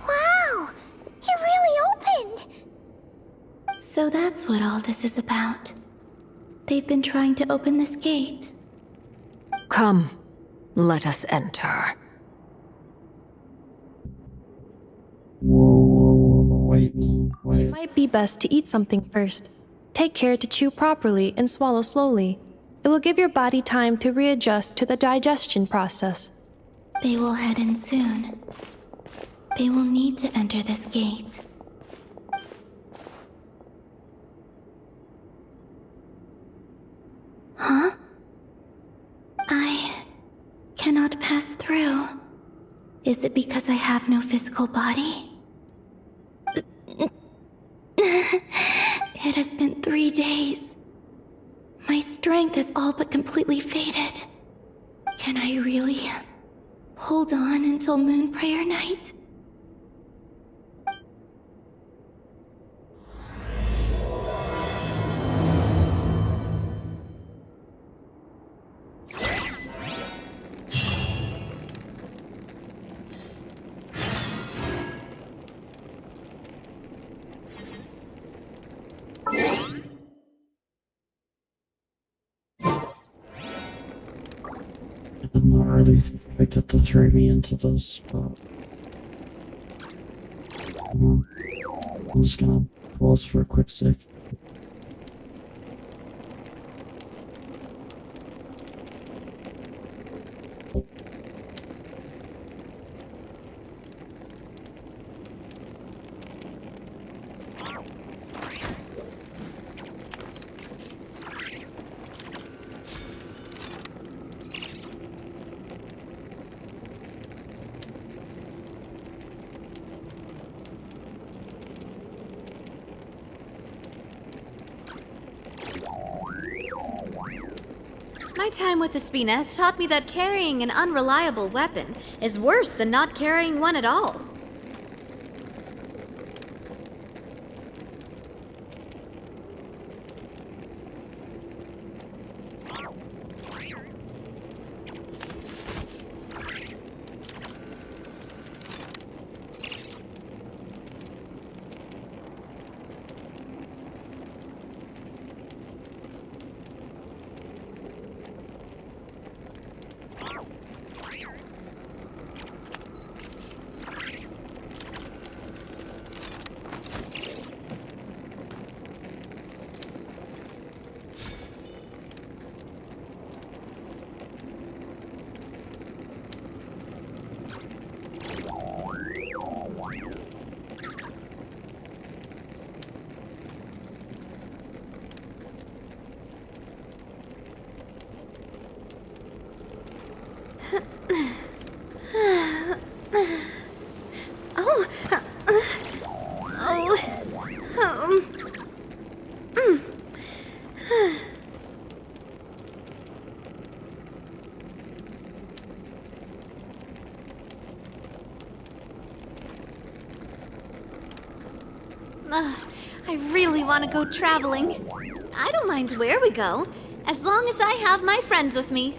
Wow! It really opened! So that's what all this is about. They've been trying to open this gate. Come, let us enter. Wait, no, wait. It might be best to eat something first. Take care to chew properly and swallow slowly. It will give your body time to readjust to the digestion process. They will head in soon. They will need to enter this gate. Huh? I cannot pass through. Is it because I have no physical body? It has been 3 days. My strength is all but completely faded. Can I really hold on until Moon Prayer Night? I'm not really expected to throw me into this, but I'm just gonna pause for a quick sec. My time with the Spina has taught me that carrying an unreliable weapon is worse than not carrying one at all. I really want to go traveling. I don't mind where we go, as long as I have my friends with me.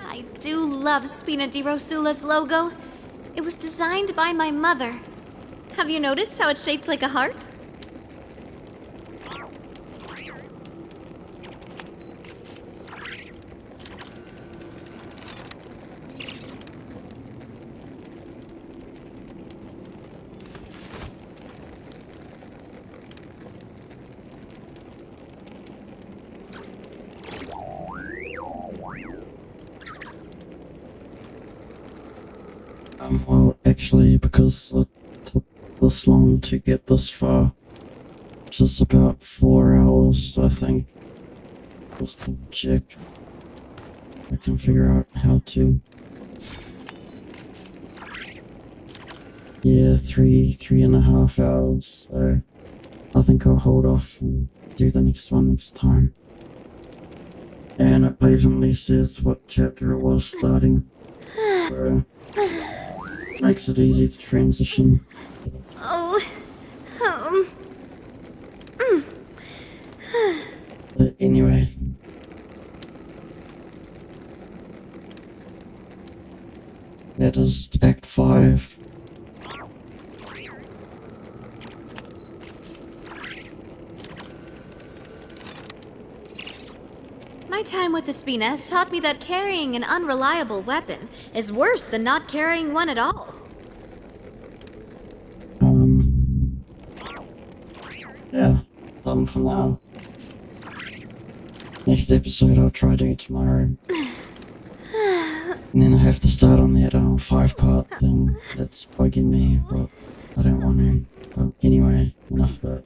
I do love Spina di Rosula's logo. It was designed by my mother. Have you noticed how it's shaped like a heart? Well, actually, because it took this long to get this far, just about 4 hours, I think. Just to check. I can figure out how to. Yeah, 3.5 hours, so I think I'll hold off and do the next one next time. And it blatantly says what chapter it was starting, so makes it easy to transition. But anyway. That is Act 5. My time with the Spina has taught me that carrying an unreliable weapon is worse than not carrying one at all. Yeah, done for now. Next episode I'll try doing tomorrow. And then I have to start on that 5-part thing that's bugging me, but I don't want to. But anyway, enough of that.